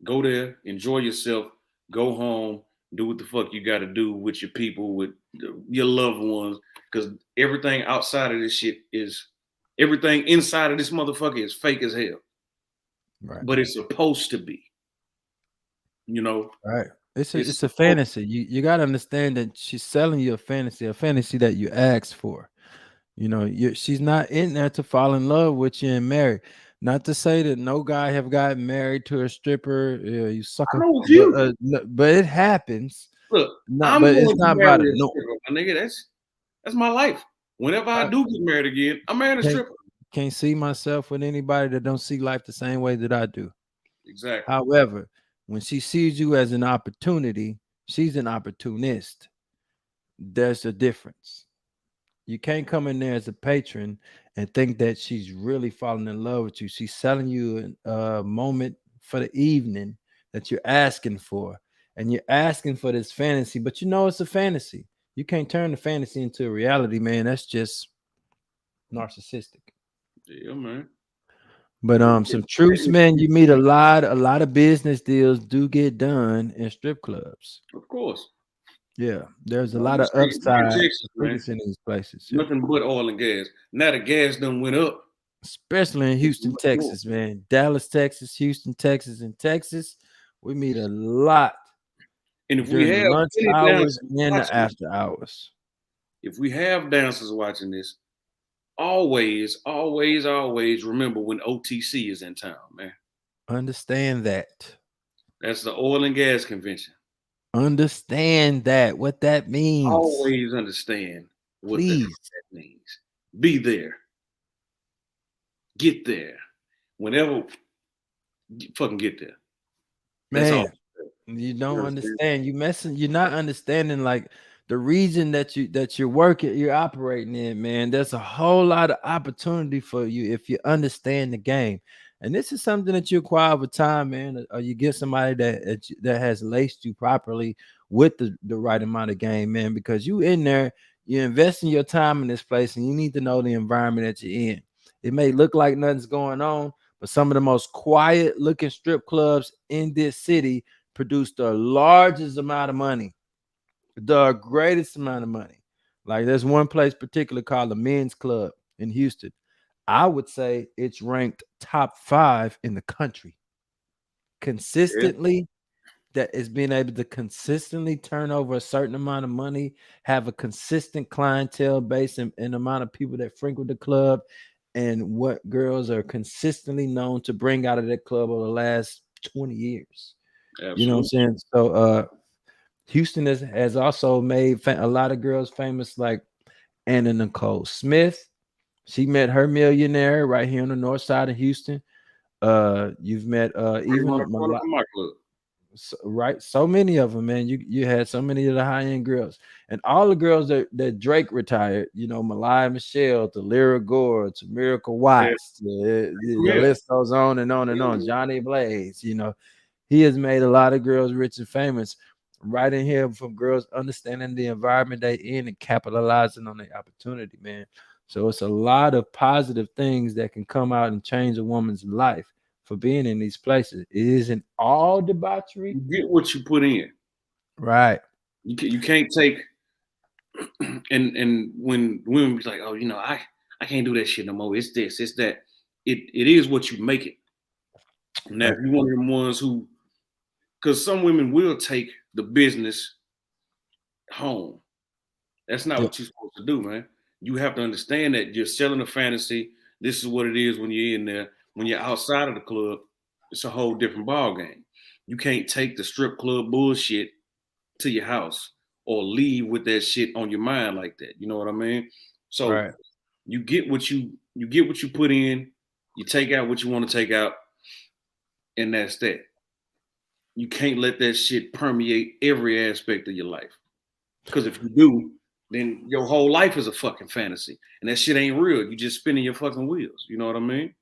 Go there, enjoy yourself, go home, do what the fuck you got to do with your people, with your loved ones, because everything outside of this shit is everything inside of this motherfucker is fake as hell. Right. But it's supposed to be, you know. Right. It's It's a supposed. fantasy. You gotta understand that she's selling you a fantasy that you asked for. You know, she's not in there to fall in love with you and marry. Not to say that no guy have gotten married to a stripper, you I sucker, know it's you. but it happens. Look, Not, I'm but it's going to not about marry a a no. stripper, my nigga. That's my life. Whenever I I do get married again, I'm marrying a can't stripper. can't see myself with anybody that don't see life the same way that I do. Exactly. However, when she sees you as an opportunity, she's an opportunist. There's a difference. You can't come in there as a patron and think that she's really falling in love with you. She's selling you a moment for the evening that you're asking for, and you're asking for this fantasy, but you know it's a fantasy. You can't turn the fantasy into a reality, man. That's just narcissistic. Yeah, man. But That some truths, man. You meet a lot of business deals do get done in strip clubs. of course. Yeah, there's a I'm lot of just saying, in upside Texas, to man, frequency in these places. Yeah. nothing but oil and gas. Now the gas done went up. Especially in It's Houston, much more. Texas, man. Dallas, Texas, Houston, Texas, and Texas. We meet a lot And if we during the have lunch any hours dancers and the watching this, after hours. if we have dancers watching this, always, always, always remember when OTC is in town, man. Understand that. That's the oil and gas convention. Understand that. What that means. Always understand what the Please. hell that means. Be there. Get there. Whenever fucking get there. That's all. Man, you You don't understand? understand. You're not understanding like the region that you're working, you're operating in, man. There's a whole lot of opportunity for you if you understand the game. And this is something that you acquire over time, man. Or you get somebody that has laced you properly with the right amount of game, man, because you in there, you're investing your time in this place, and you need to know the environment that you're in. It may look like nothing's going on, but some of the most quiet looking strip clubs in this city produce the largest amount of money, the greatest amount of money. Like there's one place particular called the Men's Club in Houston. I would say it's ranked top 5 in the country. Yeah, Consistently, that is being able to consistently turn over a certain amount of money, have a consistent clientele base and amount of people that frequent the club, and what girls are consistently known to bring out of that club over the last 20 years. You know what I'm absolutely. saying? So Houston has also made a lot of girls famous, like Anna Nicole Smith. She met her millionaire right here on the north side of Houston. You've met Right around the even corner from my club. right, so many of them, man. You had so many of the high-end girls, and all the girls that Drake retired, you know, Mariah Michelle to Lyra Gore to Miracle Yeah. Watts, the Yeah. list goes on and on and on. Johnny Blaze, you know, he has made a lot of girls rich and famous right in here from girls understanding the environment they in and capitalizing on the opportunity, man. So it's a lot of positive things that can come out and change a woman's life for being in these places. It isn't all debauchery, You get what you put in. right? You can't take and when women be like, oh, you know, I can't do that shit no more. It's this, it's that. It is what you make it. Now, Right. if you one of them ones who, because some women will take the business home. That's not Yeah. what you're supposed to do, man. You have to understand that you're selling a fantasy. This is what it is when you're in there. When you're outside of the club, it's a whole different ball game. You can't take the strip club bullshit to your house or leave with that shit on your mind like that. You know what I mean? So Right. you get what you put in, you take out what you want to take out, and that's that. You can't let that shit permeate every aspect of your life. Because if you do, then your whole life is a fucking fantasy. And that shit ain't real. You just spinning your fucking wheels. You know what I mean?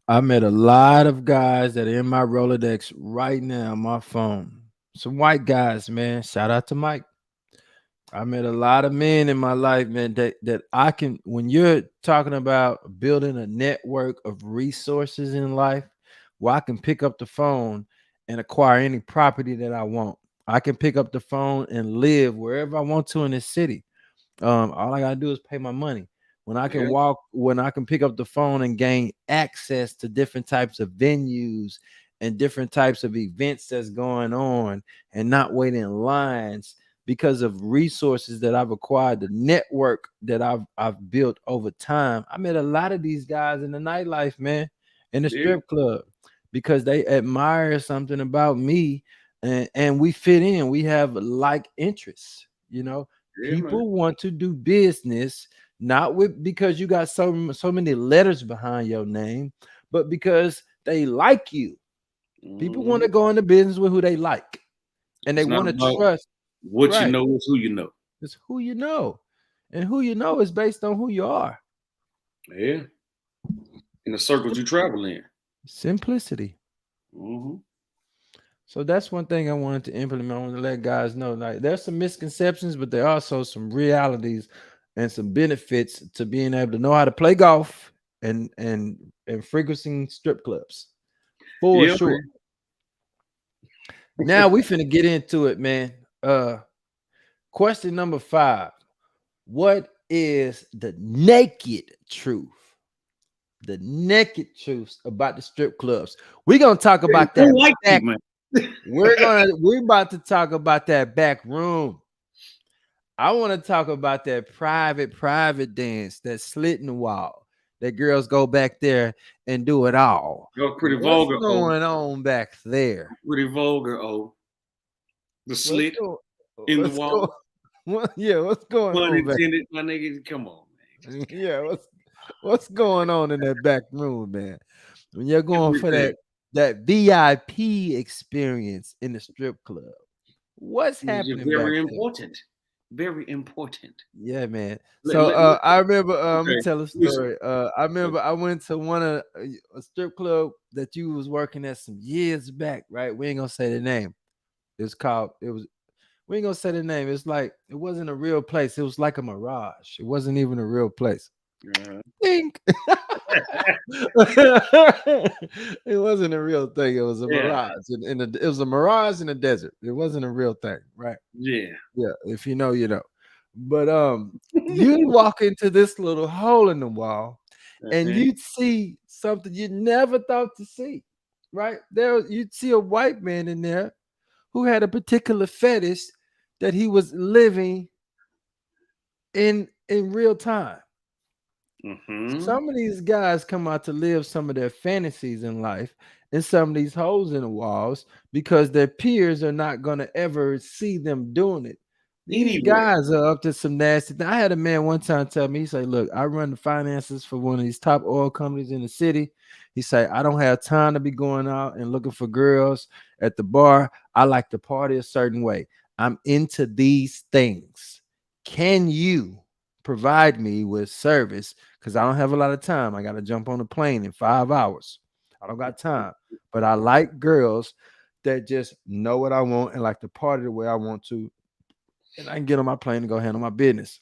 I met a lot of guys that are in my Rolodex right now on my phone. Some white guys, man. Shout out to Mike. I met a lot of men in my life, man, that I can, when you're talking about building a network of resources in life, where I can pick up the phone and acquire any property that I want. I can pick up the phone and live wherever I want to in this city. All I gotta do is pay my money. Yeah, When I can pick up the phone and gain access to different types of venues and different types of events that's going on and not wait in lines because of resources that I've acquired, the network that I've built over time. I met a lot of these guys in the nightlife, man, in the yeah, strip club because they admire something about me and we fit in. We have like interests, you know. yeah, man. People want to do business not with because you got so many letters behind your name, but because they like you. People want Mhm. to go into business with who they like, and they It's not want to about trust. what you Right? know, it's who you know. It's who you know, and who you know is based on who you are. Yeah. In the circles you travel in. Simplicity. Hmm. So that's one thing I wanted to implement. I want to let guys know, like, there's some misconceptions, but there are also some realities and some benefits to being able to know how to play golf and frequenting strip clubs for Yeah, sure. man. Now we finna get into it, man. Question number 5. What is the naked truth? The naked truths about the strip clubs. We're gonna talk about that like back. you, man. We're about to talk about that back room. I want to talk about that private dance, that slit in the wall. That girls go back there and do it all. You're pretty What's vulgar. going on back there? Pretty vulgar. Oh, the slit in the What's going? wall. What's going Pun on back? intended, my nigga. Come on, man. Yeah, what's going on in that back room, man? When you're going for Everything. that VIP experience in the strip club, what's happening back Very there? important. Very important. Yeah, man. Let- So let- let- I remember let me okay, tell a listen. story. I remember I went to one of a strip club that you was working at some years back, right? We ain't gonna say the name. We ain't gonna say the name. It's like it wasn't a real place. It was like a mirage. It wasn't even a real place. Think. It wasn't a real thing. It was a mirage. It was a mirage in the desert. It wasn't a real thing, right? Yeah. Yeah, if you know, you know. But you walk into this little hole in the wall and you'd see something you never thought to see. Right? There you'd see a white man in there who had a particular fetish that he was living in real time. Some of these guys come out to live some of their fantasies in life in some of these holes in the walls because their peers are not going to ever see them doing it. These guys are up to some nasty thing. I had a man one time tell me, he said, look, I run the finances for one of these top oil companies in the city. He said, I don't have time to be going out and looking for girls at the bar. I like to party a certain way. I'm into these things. Can you provide me with service? Because I don't have a lot of time. I got to jump on a plane in 5 hours. I don't got time. But I like girls that just know what I want and like to party the way I want to. And I can get on my plane and go handle my business.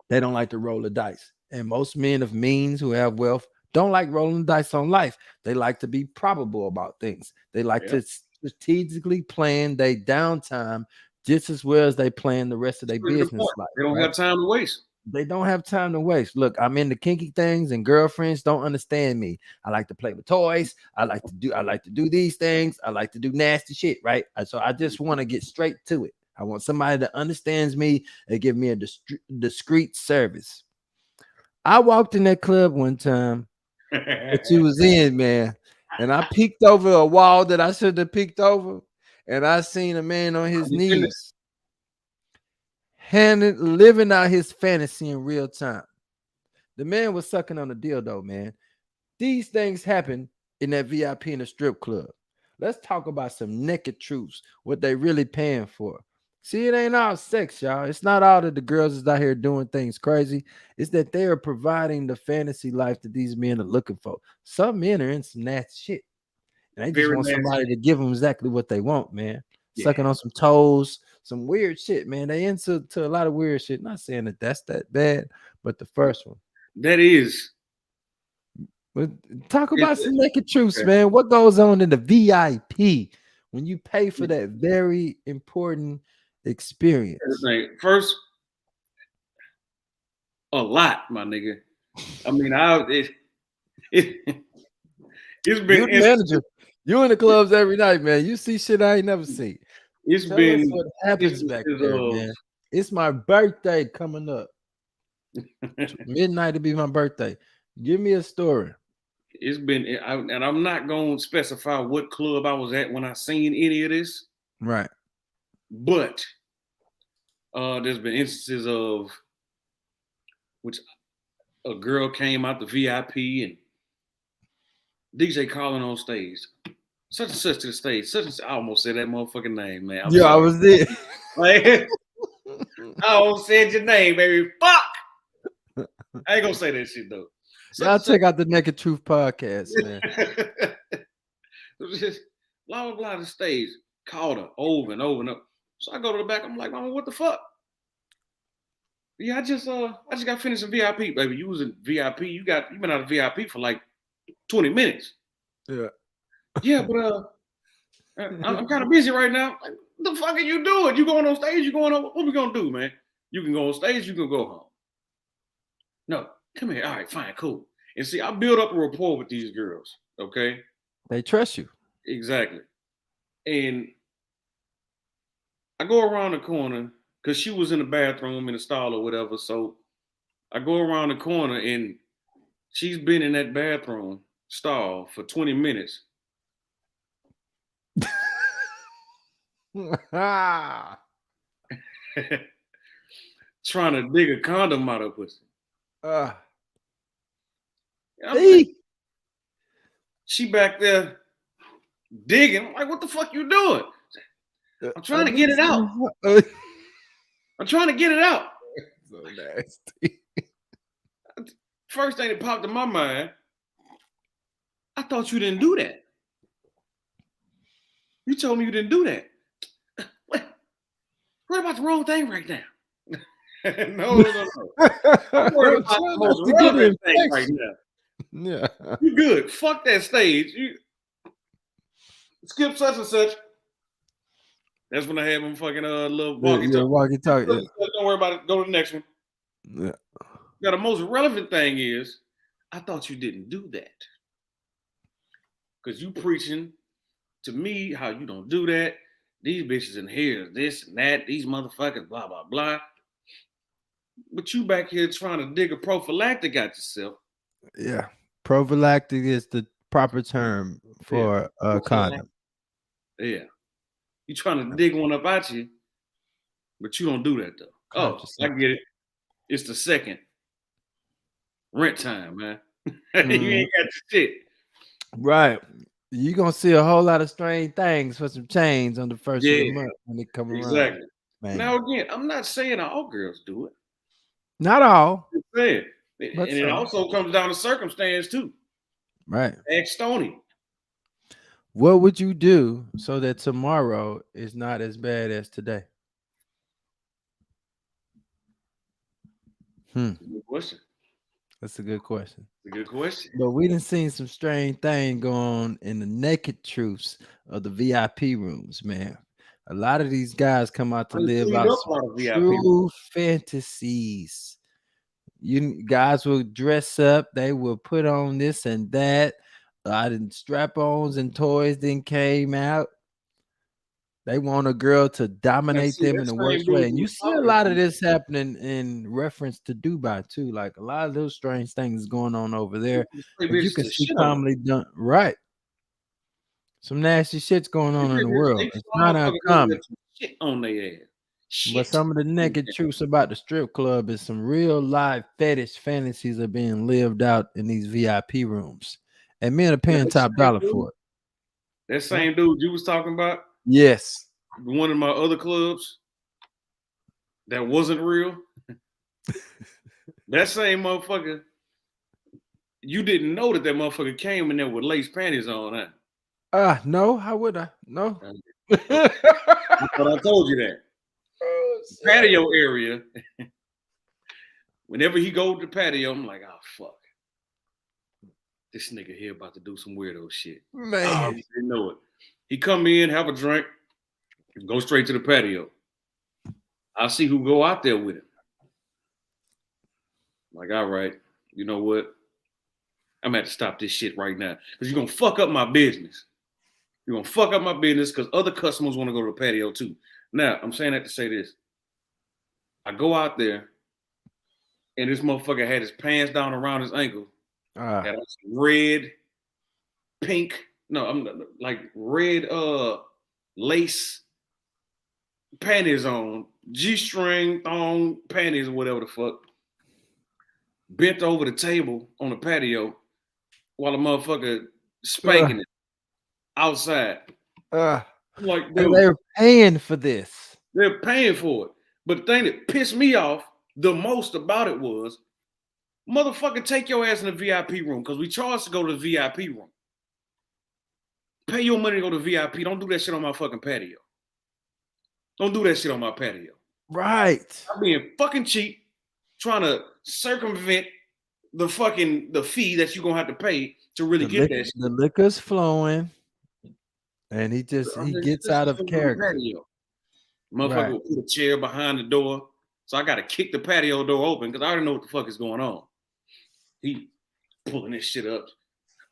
They don't like to roll the dice. And most men of means who have wealth don't like rolling the dice on life. They like to be probable about things. They like to strategically plan their downtime just as well as they plan the rest of their business life. They don't have time to waste. They don't have time to waste. Look, I'm into kinky things, and girlfriends don't understand me. I like to play with toys. I like to do these things. I like to do nasty shit, right? So I just want to get straight to it. I want somebody that understands me and give me a discreet service. I walked in that club one time that you was in, man, and I peeked over a wall that I should have peeked over, and I seen a man on his knees living out his fantasy in real time. The man was sucking on a dildo, man. These things happen in that VIP in the strip club. Let's talk about some naked truths, what they really paying for. See, it ain't all sex, y'all. It's not all that the girls is out here doing things crazy. It's that they are providing the fantasy life that these men are looking for. Some men are in some nasty shit. And they just want somebody to give them exactly what they want, man. Sucking on some toes, some weird shit, man. They into a lot of weird shit. Not saying that that's that bad, but the first one. That is. But talk about some naked truths, man. What goes on in the VIP when you pay for that very important experience? First, a lot, my nigga. I mean, it's been You're the manager. You in the clubs every night, man. You see shit I ain't never seen. It's Tell been us what happens back there, man. It's my birthday coming up. Midnight to be my birthday. Give me a story. It's been, and I'm not going to specify what club I was at when I seen any of this. Right. But there's been instances of which a girl came out the VIP and DJ calling on stage. Such and such to the stage. Such and such, I almost said that motherfucking name, man. Yeah, I was there. Like, I almost said your name, baby. Fuck. I ain't gonna say that shit though. Y'all check out the Naked Truth podcast, man. It was just blah blah blah. The stage called her over and over and over. So I go to the back. I'm like, Mama, what the fuck? Yeah, I just got finished in VIP, baby. You was in VIP. You been out of VIP for like 20 minutes. Yeah. Yeah, but I'm kind of busy right now. Like, what the fuck are you doing? You going on stage? You going on? What we gonna do, man? You can go on stage. You can go home. No, come here. All right, fine, cool. And see, I build up a rapport with these girls. Okay, They trust you. exactly. And I go around the corner because she was in the bathroom in the stall or whatever. So I go around the corner and she's been in that bathroom stall for 20 minutes. Trying to dig a condom out of pussy. She back there digging. I'm like, what the fuck you doing? I'm trying to get it out. I'm trying to get it out. So nasty. First thing that popped in my mind, I thought you didn't do that. You told me you didn't do that. What about the wrong thing right now? No. I'm worried about the most relevant thing right now. Yeah. You good. Fuck that stage. You skip such and such. That's when I had my fucking little walkie-talkie. Don't worry about it. Go to the next one. Yeah. Now, the most relevant thing is, I thought you didn't do that. Because you preaching to me how you don't do that. These bitches in here, this and that, these motherfuckers, blah, blah, blah. But you back here trying to dig a prophylactic at yourself. Yeah. Prophylactic is the proper term for a condom. Yeah. You trying to dig one up at you, but you don't do that though. Oh, I get it. It's the second rent time, man. You ain't got the shit. Right. You're going to see a whole lot of strange things for some change on the first of the month when they come around. Exactly. Man. Now, again, I'm not saying all girls do it. Not all. I'm saying. And it also comes down to circumstance, too. Right. Ask Stoney. What would you do so that tomorrow is not as bad as today? Good question. That's a good question. It's a good question. But we done seen some strange thing going on in the naked truths of the VIP rooms, man. A lot of these guys come out to live out some true fantasies. You guys will dress up, they will put on this and that. Strap-ons and toys then came out. They want a girl to dominate them in the worst way. And you see a lot of this happening in reference to Dubai too. Like a lot of those strange things going on over there. You can see commonly done right. Some nasty shit's going on in the world. It's not uncommon. Shit on their ass. But some of the naked truths about the strip club is some real live fetish fantasies are being lived out in these VIP rooms. And men are paying top dollar for it. That same dude you was talking about? Yes. One of my other clubs that wasn't real. That same motherfucker, you didn't know that motherfucker came in there with lace panties on, huh? No, how would I? No. But I told you that. Patio area. Whenever he go to the patio, I'm like, oh fuck. This nigga here about to do some weirdo shit. Man. Oh, he didn't know it. He come in, have a drink, go straight to the patio. I'll see who go out there with him. Like, all right, you know what? I'm gonna have to stop this shit right now. Because you're gonna fuck up my business. You're gonna fuck up my business because other customers want to go to the patio too. Now, I'm saying that to say this. I go out there, and this motherfucker had his pants down around his ankle. Had red, pink, red lace panties on, G-string, thong, panties, or whatever the fuck. Bent over the table on the patio while the motherfucker spanking it outside. Like, dude, they're paying for this. They're paying for it. But the thing that pissed me off the most about it was, motherfucker, take your ass in the VIP room because we charge to go to the VIP room. Pay your money to go to VIP. Don't do that shit on my fucking patio. Don't do that shit on my patio. Right. I'm being fucking cheap, trying to circumvent the fee that you're gonna have to pay to really get that shit. The liquor's flowing. and he This gets is out a of little character. patio. Motherfucker Right. will put a chair behind the door, so I got to kick the patio door open because I already know what the fuck is going on. He pulling this shit up.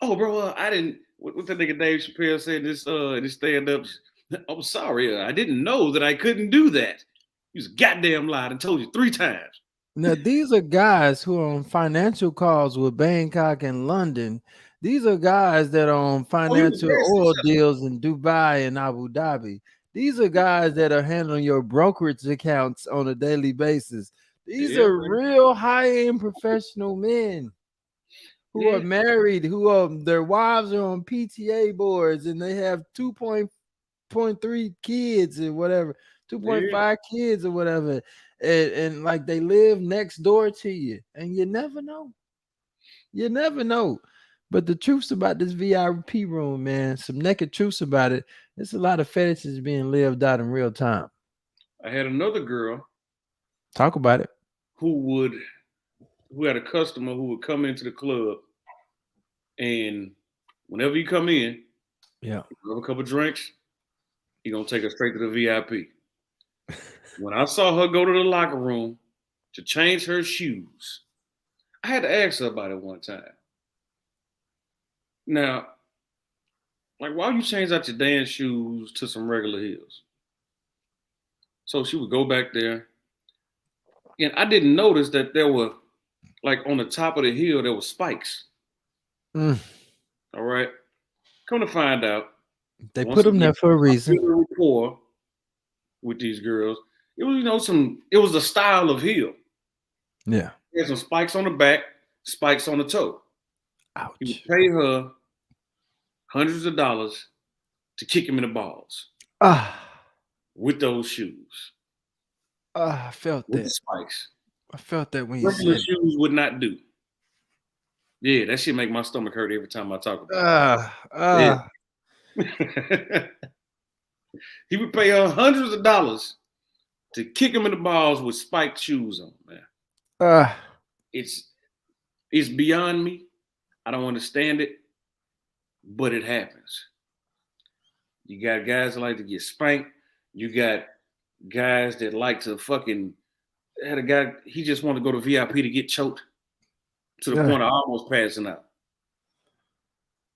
Oh, bro, I didn't. What the nigga Dave Chappelle said in this stand up? I'm sorry, I didn't know that I couldn't do that. He was goddamn lied and told you 3 times. Now, these are guys who are on financial calls with Bangkok and London. These are guys that are on Oh, he was financial nasty. oil deals in Dubai and Abu Dhabi. These are guys that are handling your brokerage accounts on a daily basis. These Yeah, are man. real high-end professional men who are Yeah, married, who are their wives are on PTA boards and they have 2.3 kids or whatever, yeah. 2.5 kids or whatever. And like they live next door to you, and you never know. You never know. But the truths about this VIP room, man, some naked truths about it. There's a lot of fetishes being lived out in real time. I had another girl Talk about it. who had a customer who would come into the club, and whenever you come in, Yeah. have a couple drinks, he gonna take her straight to the VIP. When I saw her go to the locker room to change her shoes, I had to ask her about it one time. Now, like, why you change out your dance shoes to some regular heels? So she would go back there, and I didn't notice that there were, like, on the top of the heel there were spikes. Mm. All right, come to find out, They once put them again, there for a I reason. built a rapport with these girls. It was, it was a style of heel. Yeah. There's some spikes on the back, spikes on the toe. He Ouch. would pay her hundreds of dollars to kick him in the balls Ah. with those shoes, I felt with the that. spikes. I felt that when you Regular said shoes would not do. Yeah, that shit make my stomach hurt every time I talk about it. ah. Yeah. He would pay her hundreds of dollars to kick him in the balls with spiked shoes on, man. Ah. It's beyond me. I don't understand it, but it happens. You got guys that like to get spanked. You got guys that like to fucking. I had a guy, he just wanted to go to VIP to get choked to the point of almost passing out.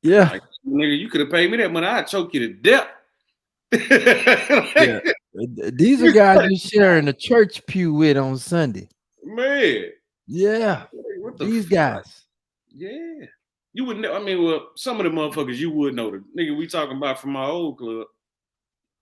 Yeah. Like, nigga, you could have paid me that money. I'd choke you to death. Yeah. These are guys you're sharing a church pew with on Sunday. Man. Yeah. What the These fuck? guys. Yeah. You would know. I mean, well, some of the motherfuckers you would know. The nigga we talking about from my old club,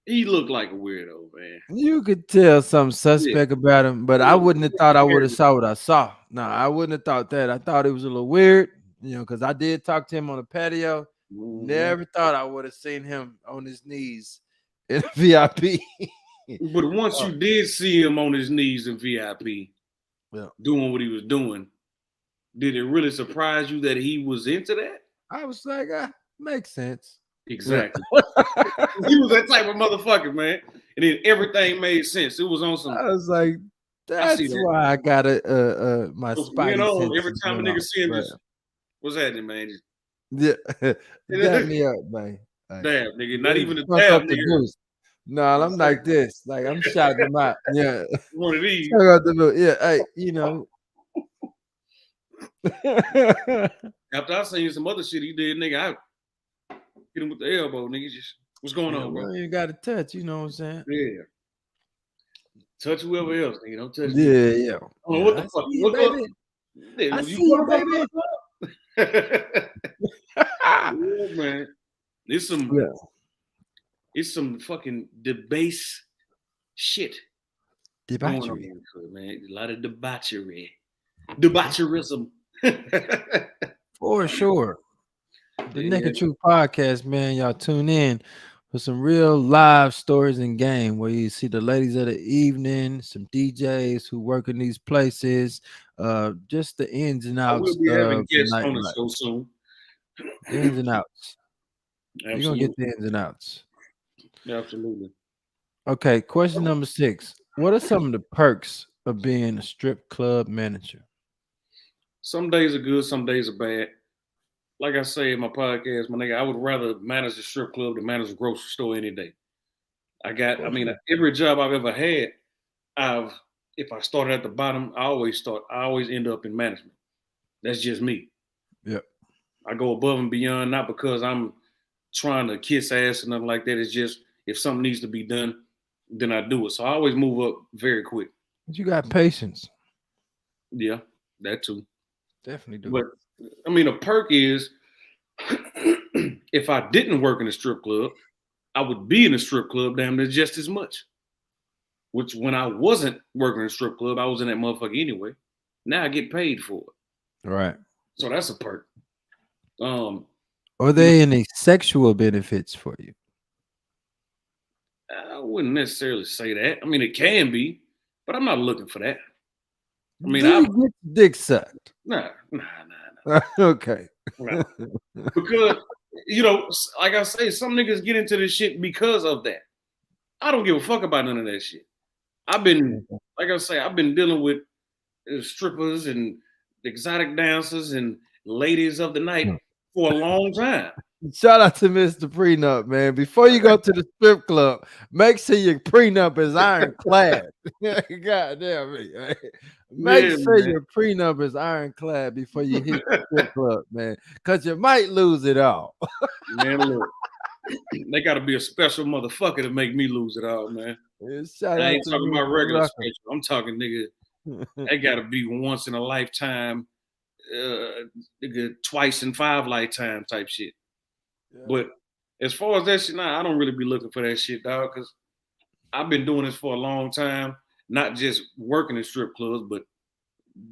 he looked like a weirdo, man. You could tell something suspect about him, but I wouldn't have thought I would have saw what I saw. No, I wouldn't have thought that. I thought it was a little weird, because I did talk to him on the patio. Mm-hmm. Never thought I would have seen him on his knees in VIP. But once you did see him on his knees in VIP, doing what he was doing, did it really surprise you that he was into that? I was like, makes sense. Exactly. He was that type of motherfucker, man. And then everything made sense. It was on some. I was like, that's why I got my spidey senses. Every time a nigga see him, just, what's happening, man? Yeah, dab me up, man. Dab, nigga. Not even a dab, nigga. No, I'm like this. Like I'm shouting them out. Yeah. One of these. Yeah, hey, After I seen some other shit he did, nigga, I hit him with the elbow, nigga. Just what's going on, bro? You got to touch, you know what I'm saying? Yeah. Touch whoever else, nigga. Don't touch me. Yeah. Oh, what the fuck? You, baby. I see you, baby. Yeah, man. It's some fucking debase shit. Debauchery. Man. A lot of debauchery. Debaucherism. For sure. The Naked Truth Podcast, man. Y'all tune in for some real live stories and game where you see the ladies of the evening, some DJs who work in these places, just the ins and outs. We'll be having guests on the show soon. Ins and outs. Absolutely. You're gonna get the ins and outs. Absolutely. Okay, question number 6. What are some of the perks of being a strip club manager? Some days are good, some days are bad. like I say in my podcast, my nigga, I would rather manage a strip club than manage a grocery store any day. I mean, every job I've ever had, if I started at the bottom, I always end up in management. That's just me. Yeah. I go above and beyond, not because I'm trying to kiss ass or nothing like that. It's just if something needs to be done, then I do it. So I always move up very quick. But you got patience. Yeah, that too. Definitely do. But I mean, a perk is if I didn't work in a strip club, I would be in a strip club damn near just as much. Which when I wasn't working in a strip club, I was in that motherfucker anyway. Now I get paid for it. Right. So that's a perk. Are there any sexual benefits for you? I wouldn't necessarily say that. I mean, it can be, but I'm not looking for that. I mean, Do you get dick sucked? Nah. Okay. Nah. Because, like I say, some niggas get into this shit because of that. I don't give a fuck about none of that shit. I've been dealing with strippers and exotic dancers and ladies of the night for a long time. Shout out to Mr. Prenup, man. Before you go to the strip club, make sure your prenup is ironclad. God damn me. Man. Make sure your prenup is ironclad before you hit the strip club, man. Because you might lose it all. Man, look. They got to be a special motherfucker to make me lose it all, man. Shout I out ain't to talking Mr. about regular Rucker. special. I'm talking, nigga, they got to be once in a lifetime, nigga, twice in 5 lifetime type shit. Yeah. But as far as that shit, I don't really be looking for that shit, dog, because I've been doing this for a long time, not just working in strip clubs, but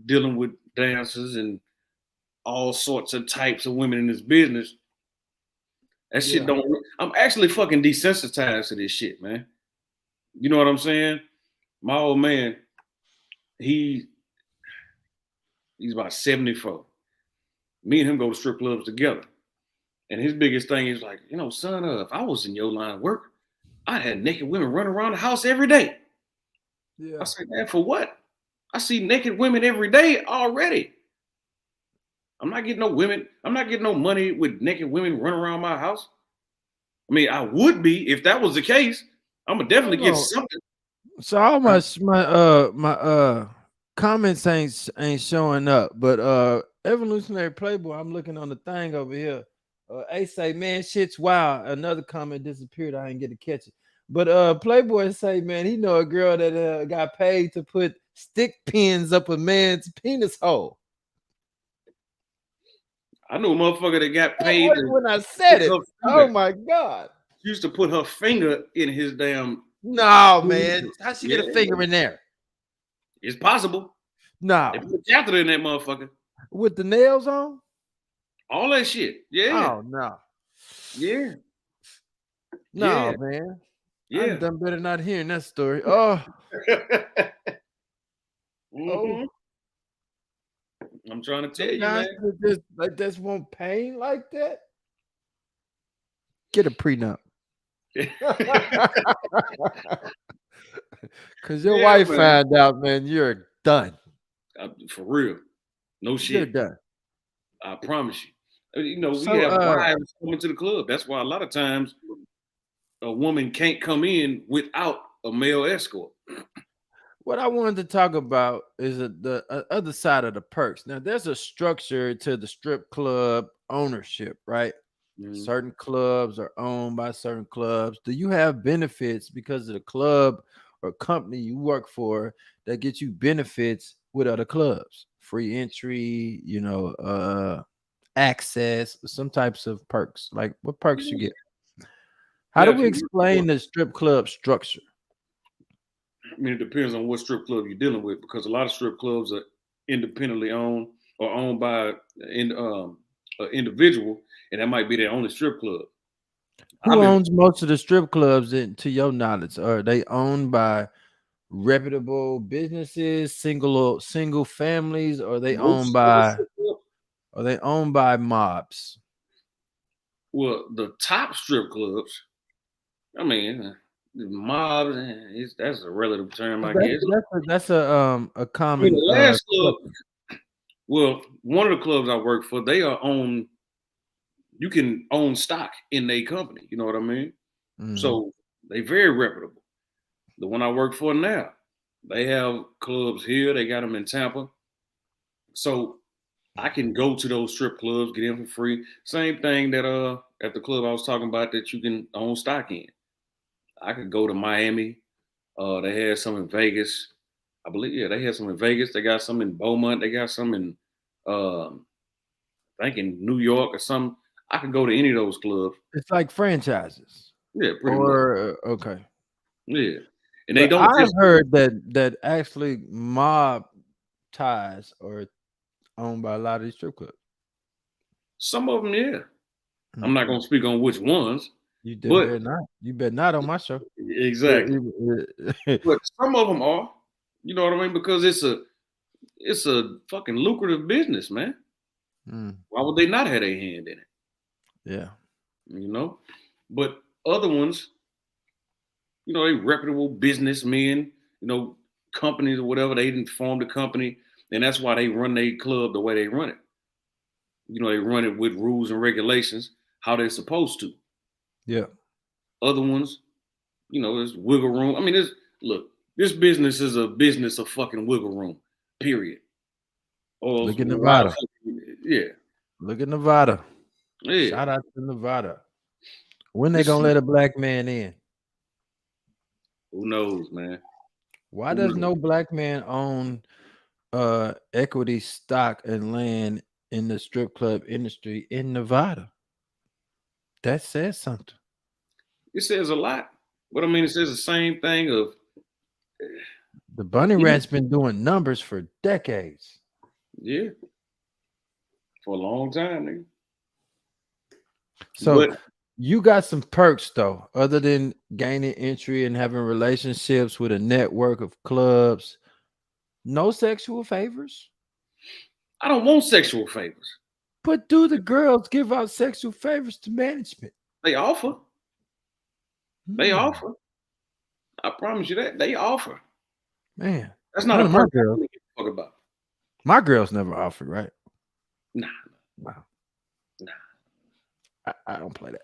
dealing with dancers and all sorts of types of women in this business. That shit I'm actually fucking desensitized to this shit, man. You know what I'm saying? My old man, he's about 74. Me and him go to strip clubs together. And his biggest thing is like, son, if I was in your line of work, I had naked women running around the house every day. Yeah. I said, man, for what? I see naked women every day already. I'm not getting no women. I'm not getting no money with naked women running around my house. I mean, I would be if that was the case. I'm gonna definitely get something. So how much my comments ain't showing up, but Evolutionary Playboy, I'm looking on the thing over here. A say, man, shit's wild. Another comment disappeared. I didn't get to catch it. But Playboy say, man, he know a girl that got paid to put stick pins up a man's penis hole. I know a motherfucker that got paid when I said it. Oh my God. She used to put her finger in his damn. No, man. How she get a finger in there? It's possible. No. They put a catheter in that motherfucker. With the nails on? All that shit. Yeah. Oh no. Yeah. No, man. Yeah. I'm done better not hearing that story. Oh. Oh. I'm trying to tell you, man. This won't pain like that. Get a prenup. Because your wife found out, man, you're done. For real. No shit. You're done. I promise you. We have wives coming to the club. That's why a lot of times a woman can't come in without a male escort. What I wanted to talk about is the other side of the perks. Now, there's a structure to the strip club ownership, right? Mm-hmm. Certain clubs are owned by certain clubs. Do you have benefits because of the club or company you work for that gets you benefits with other clubs? Free entry, access, some types of perks. Like what perks you get? How do we explain the strip club structure? I mean, it depends on what strip club you're dealing with, because a lot of strip clubs are independently owned or owned by an individual, and that might be their only strip club. Who owns most of the strip clubs, to your knowledge? Are they owned by reputable businesses, single families, or are they owned by mobs? Well, the top strip clubs, I mean, the mobs, that's a relative term, I guess. That's a common. The last club, well, one of the clubs I work for, they are owned you can own stock in their company. You know what I mean? Mhm. So they very reputable. The one I work for now, they have clubs here. They got them in Tampa. So I can go to those strip clubs, get in for free. Same thing that at the club I was talking about that you can own stock in. I could go to Miami. They had some in Vegas. I believe, yeah, they had some in Vegas. They got some in Beaumont. They got some in I think in New York or something. I could go to any of those clubs. It's like franchises. Yeah, pretty much. Or okay. Yeah. And they But don't I've just heard that actually mob ties are owned by a lot of these strip clubs. some of them, yeah. I'm Mm. not gonna speak on which ones, You did but better not. You better not on my show. exactly. But some of them are. You know what I mean? Because it's a fucking lucrative business, man. Mm, Why would they not have their hand in it? yeah. You know? But other ones, you know, they reputable businessmen, you know, companies or whatever, they didn't form the company, and that's why they run their club the way they run it. You know, they run it with rules and regulations, how they're supposed to. Yeah. Other ones, you know, there's wiggle room. I mean, this business is a business of fucking wiggle room, period. Or Look at why the Nevada. fuck, yeah, Look at Nevada. yeah. Shout out to Nevada. When they This gonna shit, let a black man in? who knows, man? Why Who does knows? no black man own equity stock and land in the strip club industry in Nevada? That says something. It says a lot. But I mean, it says the same thing of The bunny you know, ranch been doing numbers for decades. yeah, for a long time, nigga. So But you got some perks though, other than gaining entry and having relationships with a network of clubs. No sexual favors. I don't want sexual favors. But do the girls give out sexual favors to management? They offer. They Hmm, offer. I promise you that. They offer. man, That's not none a of my perk I girls. really give a fuck about. My girls never offered, right? Nah, Wow, nah. I don't play that,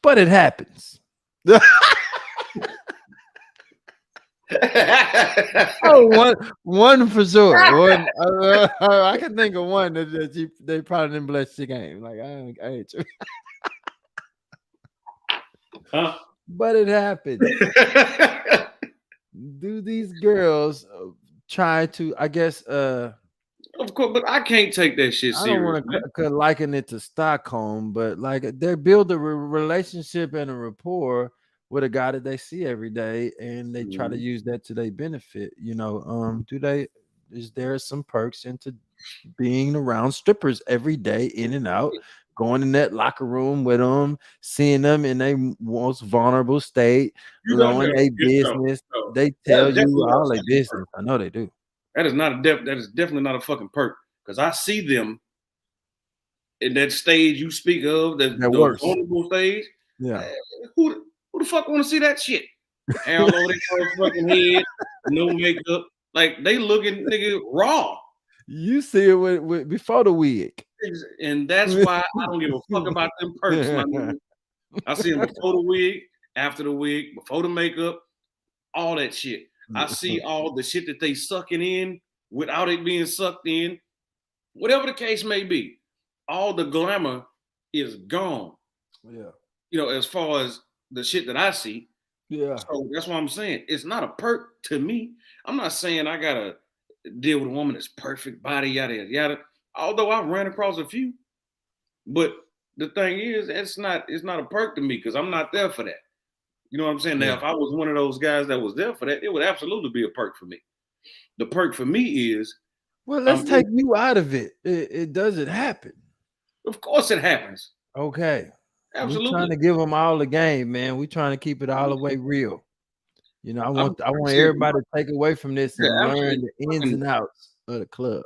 but it happens. Oh, one for sure. One, I can think of one that they probably didn't bless the game. Like I ain't sure. Huh? But it happens. Do these girls try to? I guess Of course, but I can't take that shit I don't serious, want man. to liken it to Stockholm, but like they build a relationship and a rapport with a guy that they see every day, and they try to Mhm. use that to their benefit. You know, do they? Is there some perks into being around strippers every day, in and out, going in that locker room with them, seeing them in their most vulnerable state, You don't knowing know. their No, business? no. They That tell is you definitely not a all their fucking perk. business. I know they do. That is not a that is definitely not a fucking perk. Because I see them in that stage you speak of, They're the worse. vulnerable stage. Yeah. Eh, who the fuck want to see that shit? Hair all over their fucking head, no makeup. Like they looking nigga raw. You see it with before the wig. And that's why I don't give a fuck about them perks, my nigga. I see them before the wig, after the wig, before the makeup, all that shit. I see all the shit that they sucking in without it being sucked in. Whatever the case may be, all the glamour is gone. Yeah. You know, as far as the shit that I see. Yeah. So that's what I'm saying. It's not a perk to me. I'm not saying I gotta deal with a woman that's perfect, body, yada yada yada. Although I ran across a few, but the thing is, it's not a perk to me because I'm not there for that. You know what I'm saying? Now, Yeah. if I was one of those guys that was there for that, it would absolutely be a perk for me. The perk for me is, Well, let's take you out of it. It doesn't happen. of course, it happens. Okay. We trying Absolutely. to give them all the game, man. We trying to keep it all the way real. You know, I I'm want serious. everybody to take away from this Yeah, and learn absolutely. the ins and outs of the club.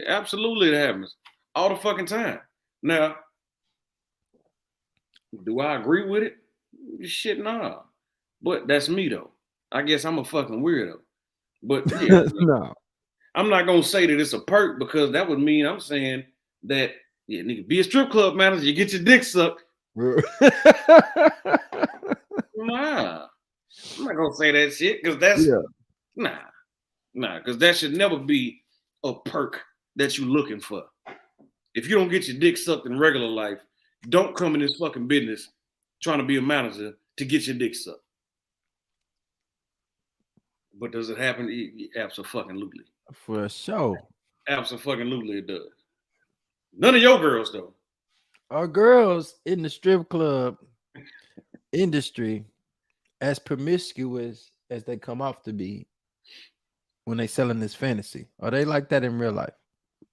Absolutely, it happens all the fucking time. Now, do I agree with it? Shit, nah. But that's me though. I guess I'm a fucking weirdo. But yeah, No. I'm not gonna say that it's a perk because that would mean I'm saying that Yeah, nigga, be a strip club manager. You get your dick sucked. Nah, I'm not gonna say that shit because that's nah, because that should never be a perk that you're looking for. If you don't get your dick sucked in regular life, don't come in this fucking business trying to be a manager to get your dick sucked. But does it happen? Absolutely. For sure. Absolutely it does. None of your girls though. Our girls in the strip club industry, as promiscuous as they come off to be when they selling this fantasy, are they like that in real life?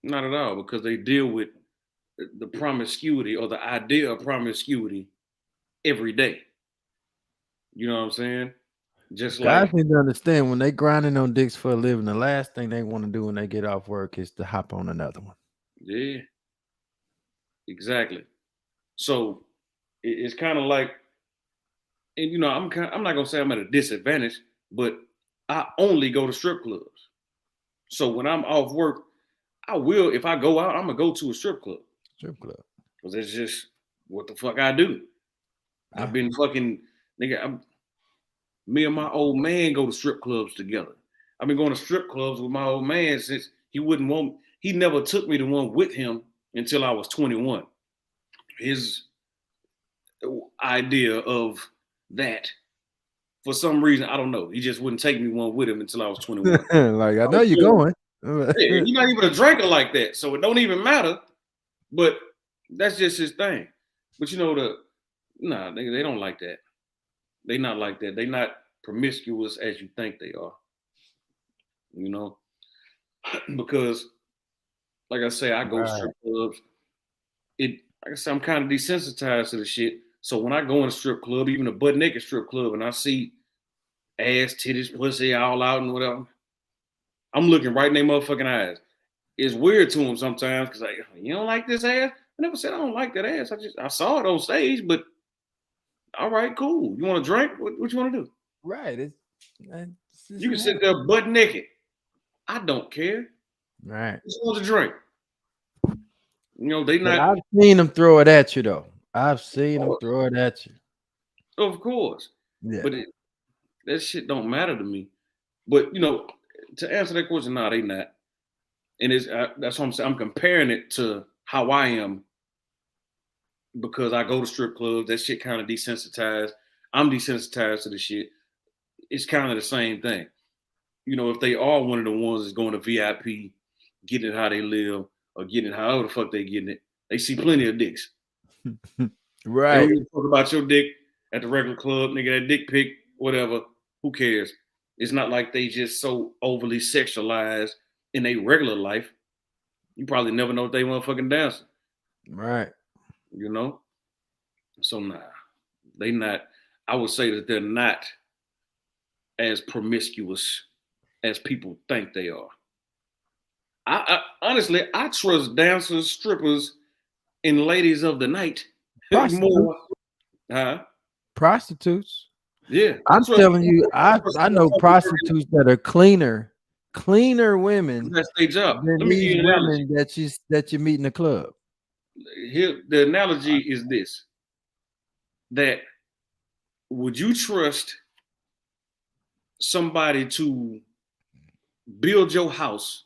Not at all, because they deal with the promiscuity or the idea of promiscuity every day. You know what I'm saying? Just Guys like, need to understand when they grinding on dicks for a living, the last thing they want to do when they get off work is to hop on another one. yeah, exactly. So it's kind of like, and you know, I'm not gonna say I'm at a disadvantage, but I only go to strip clubs. So when I'm off work, I will, if I go out, I'm gonna go to a strip club. Strip club. Because it's just what the fuck I do. Yeah. I've been fucking, nigga, me and my old man go to strip clubs together. I've been going to strip clubs with my old man since he never took me to one with him until I was 21. His idea of that, for some reason, I don't know. He just wouldn't take me one with him until I was 21. Like, I know you're going. Yeah, he's not even a drinker like that, so it don't even matter. But that's just his thing. But you know, they don't like that. They not like that. They not promiscuous as you think they are. You know, because like I say, I go to strip clubs. Like I say, I'm kind of desensitized to the shit. So when I go in a strip club, even a butt naked strip club, and I see ass, titties, pussy all out and whatever, I'm looking right in their motherfucking eyes. It's weird to them sometimes because like, you don't like this ass? I never said I don't like that ass. I saw it on stage, but all right, cool. You want to drink? What you want to do? Right. You can sit there butt naked. I don't care. Right. Just want to drink. You know, they not. I've seen them throw it at you though. I've seen them throw it at you. Of course. Yeah. But that shit don't matter to me. But you know, to answer that question, no, they not. And that's what I'm saying. I'm comparing it to how I am because I go to strip clubs. That shit kind of desensitized. I'm desensitized to the shit. It's kind of the same thing. You know, if they are one of the ones that's going to VIP, getting it how they live, or getting it however the fuck they getting it, they see plenty of dicks. Right. They don't talk about your dick at the regular club, nigga, that dick pic, whatever. Who cares? It's not like they just so overly sexualized in a regular life. You probably never know if they motherfucking dancing. Right. You know? So nah. They not, I would say that they're not as promiscuous as people think they are. I honestly, I trust dancers, strippers, and ladies of the night more. Huh? Prostitutes. Yeah. I'm telling you, I know prostitutes that are cleaner women That's their job. than Let me give these you an analogy. women that you meet in the club. Here, the analogy is this: that would you trust somebody to build your house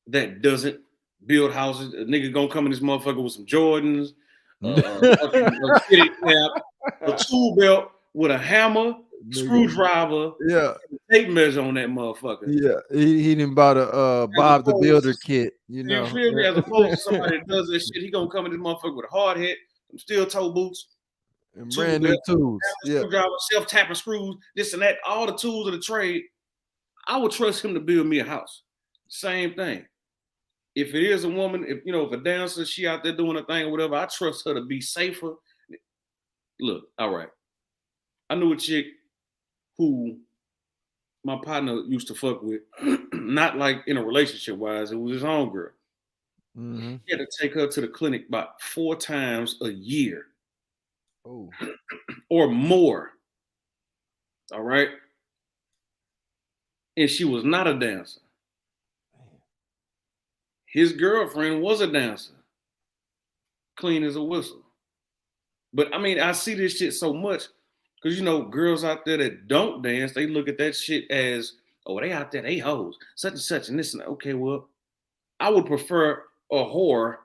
that doesn't build houses? A nigga gonna come in this motherfucker with some Jordans, a fitted cap, a tool belt with a hammer, screwdriver, tape measure on that motherfucker. Yeah, he didn't buy the Bob the Builder kit, you know. You feel me? As opposed to somebody that does this shit, he gonna come in this motherfucker with a hard hat, some steel toe boots, and brand new tools, screwdriver, self-tapping screws, this and that, all the tools of the trade. I would trust him to build me a house. Same thing. If it is a woman, if a dancer, she out there doing a thing or whatever, I trust her to be safer. Look, all right. I knew a chick who my partner used to fuck with, not like in a relationship wise, it was his own girl. Mm-hmm. He had to take her to the clinic about 4 times a year. Oh. Or more. All right. And she was not a dancer. his girlfriend was a dancer, clean as a whistle. But I mean, I see this shit so much because you know, girls out there that don't dance, they look at that shit as, oh, they out there, they hoes, such and such, and this and that. Okay, well, I would prefer a whore,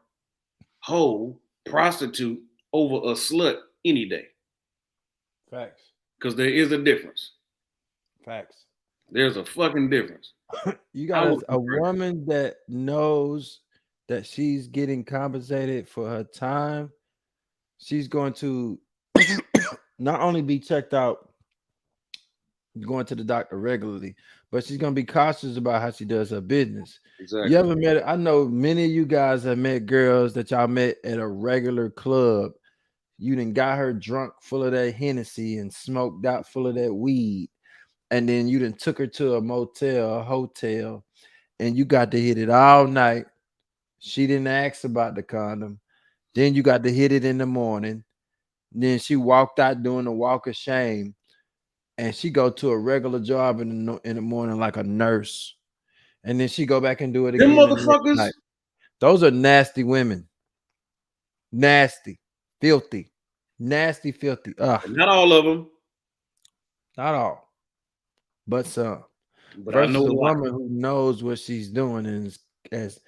hoe, prostitute over a slut any day. Facts. Because there is a difference. Facts. There's a fucking difference. You got a woman that knows that she's getting compensated for her time. She's going to not only be checked out going to the doctor regularly, but she's going to be cautious about how she does her business. Exactly. You ever met, I know many of you guys have met girls that y'all met at a regular club. You done got her drunk full of that Hennessy and smoked out full of that weed. And then you done took her to a motel, a hotel, and you got to hit it all night. She didn't ask about the condom. Then you got to hit it in the morning. Then she walked out doing the walk of shame. And she go to a regular job in the morning like a nurse. And then she go back and do it again. Them motherfuckers. Those are nasty women. Nasty. Filthy. Nasty, filthy. Not all of them. Not all. But some. But versus I know a woman who knows what she's doing and is as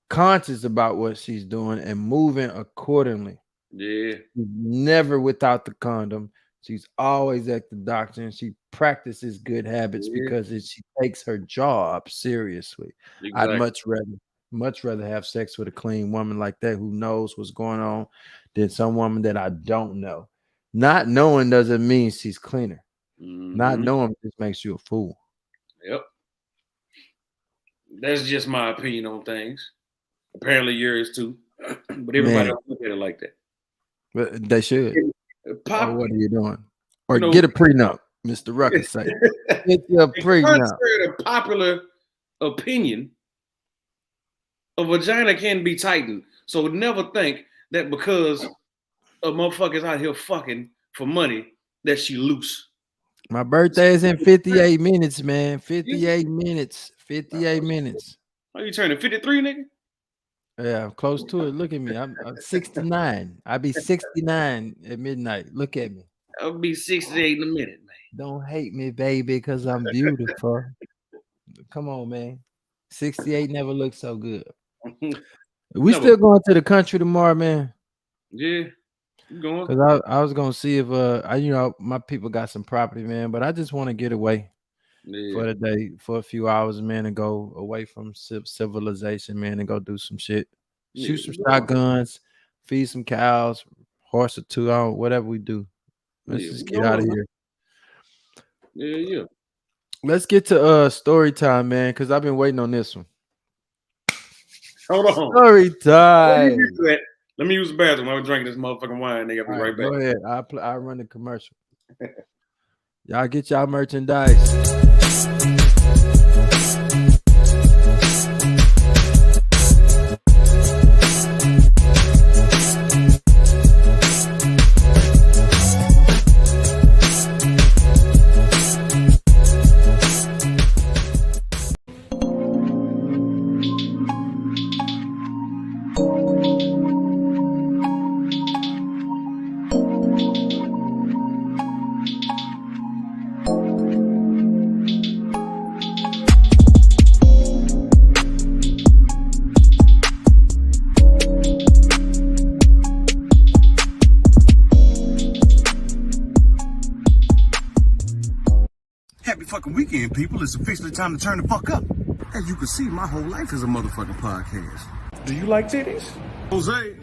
conscious about what she's doing and moving accordingly. Yeah. Never without the condom. She's always at the doctor and she practices good habits because she takes her job seriously. Exactly. I'd much rather have sex with a clean woman like that who knows what's going on than some woman that I don't know. Not knowing doesn't mean she's cleaner. Not knowing just makes you a fool. Yep. That's just my opinion on things. Apparently yours too. But everybody don't look at it like that. But they should. Oh, what are you doing? Or you know, get a prenup, Mr. Rucker say. Get your prenup. Contrary to popular opinion, a vagina can be tightened. So never think that because a motherfucker's out here fucking for money that she loose. My birthday is in 58 minutes, man. 58 minutes. 58 minutes. Are you turning 53, nigga? Yeah, I'm close to it. Look at me. I'm 69. I'll be 69 at midnight. Look at me. I'll be 68 in a minute, man. Don't hate me, baby, because I'm beautiful. Come on, man. 68 never looked so good. We still going to the country tomorrow, man. Yeah. Going. Because I was gonna see if my people got some property, man, but I just want to get away for the day for a few hours, man, and go away from civilization, man, and go do some shit. Shoot some shotguns, feed some cows, horse or two, whatever we do. Let's just get out of here. Yeah. Let's get to story time, man, because I've been waiting on this one. Hold on. Story time. Let me use the bathroom. I'm drinking this motherfucking wine. Nigga, I'll be right back. Go ahead. I'll run the commercial. Y'all get y'all merchandise. Happy fucking weekend, people. It's officially time to turn the fuck up. As you can see, my whole life is a motherfucking podcast. Do you like titties? Jose like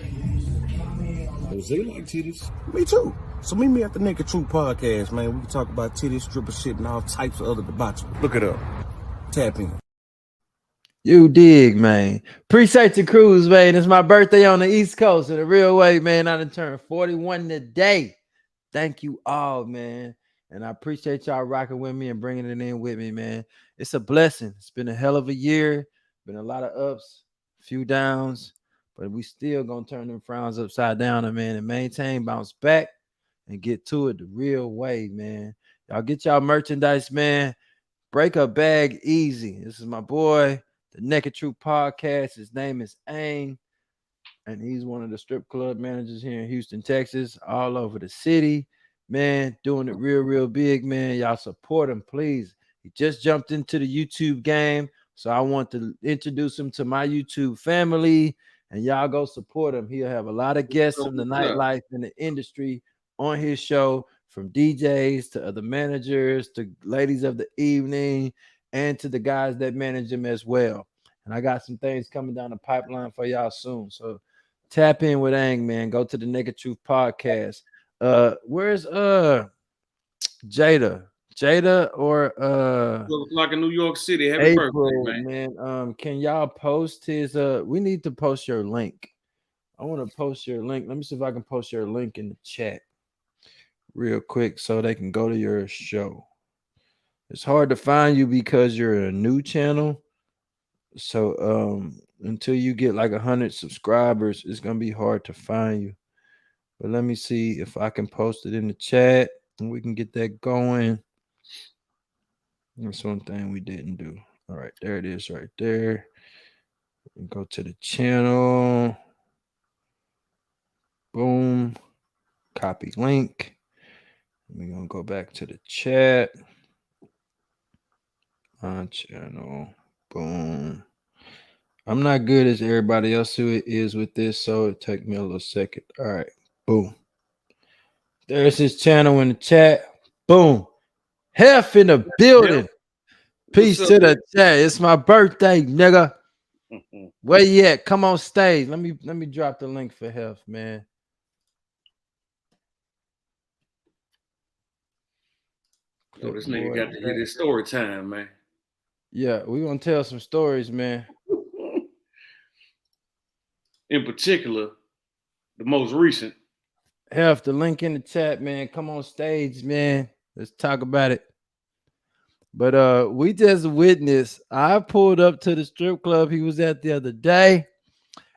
titties. Me too. So meet me at the Naked Truth podcast, man. We can talk about titties, stripper shit, and all types of other debauchery. Look it up. Tap in. You dig, man. Appreciate your cruise, man. It's my birthday on the East Coast in a real way, man. I done turned 41 today. Thank you all, man. And I appreciate y'all rocking with me and bringing it in with me, man. It's a blessing. It's been a hell of a year. Been a lot of ups, a few downs, but we still gonna turn them frowns upside down, man, and maintain, bounce back, and get to it the real way, man. Y'all get y'all merchandise, man. Break a bag easy. This is my boy, the Naked Truth Podcast. His name is Aang, and he's one of the strip club managers here in Houston, Texas, all over the city. Man, doing it real, real big, man. Y'all support him, please. He just jumped into the YouTube game, so I want to introduce him to my YouTube family, and y'all go support him. He'll have a lot of guests from the nightlife and the industry on his show, from DJs to other managers to ladies of the evening and to the guys that manage him as well. And I got some things coming down the pipeline for y'all soon. So tap in with Ang, man. Go to the Naked Truth Podcast. Where's Jada? Jada or 12 o'clock in New York City. Happy April, birthday, man. Can y'all post his we need to post your link. I want to post your link. Let me see if I can post your link in the chat real quick so they can go to your show. It's hard to find you because you're a new channel. So until you get like 100 subscribers, it's gonna be hard to find you. But let me see if I can post it in the chat and we can get that going. That's one thing we didn't do. All right, there it is right there. Go to the channel. Boom. Copy link. We're gonna go back to the chat. My channel. Boom. I'm not good as everybody else who is with this, so it take me a little second. All right. Boom. There's his channel in the chat. Boom. Hef in the building. Peace to the chat. It's my birthday, nigga. Where you at? Come on stage. Let me drop the link for Hef, man. Oh, this nigga got to get his story time, man. Yeah, we're gonna tell some stories, man. In particular, the most recent. Hef, the link in the chat, man. Come on stage, man. Let's talk about it. But we just witnessed. I pulled up to the strip club he was at the other day,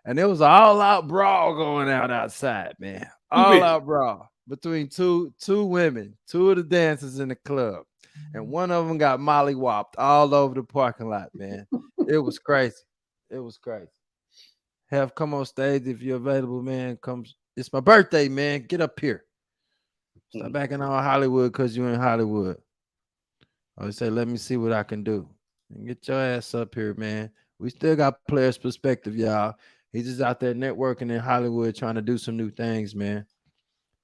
and there was an all-out brawl going out outside, man. All-out brawl between two women, two of the dancers in the club, and one of them got mollywopped all over the parking lot, man. It was crazy. It was crazy. Have come on stage if you're available, man. Come. It's my birthday, man. Get up here. Stop backing on Hollywood because you're in Hollywood. I would say, let me see what I can do. And get your ass up here, man. We still got players' perspective, y'all. He's just out there networking in Hollywood trying to do some new things, man.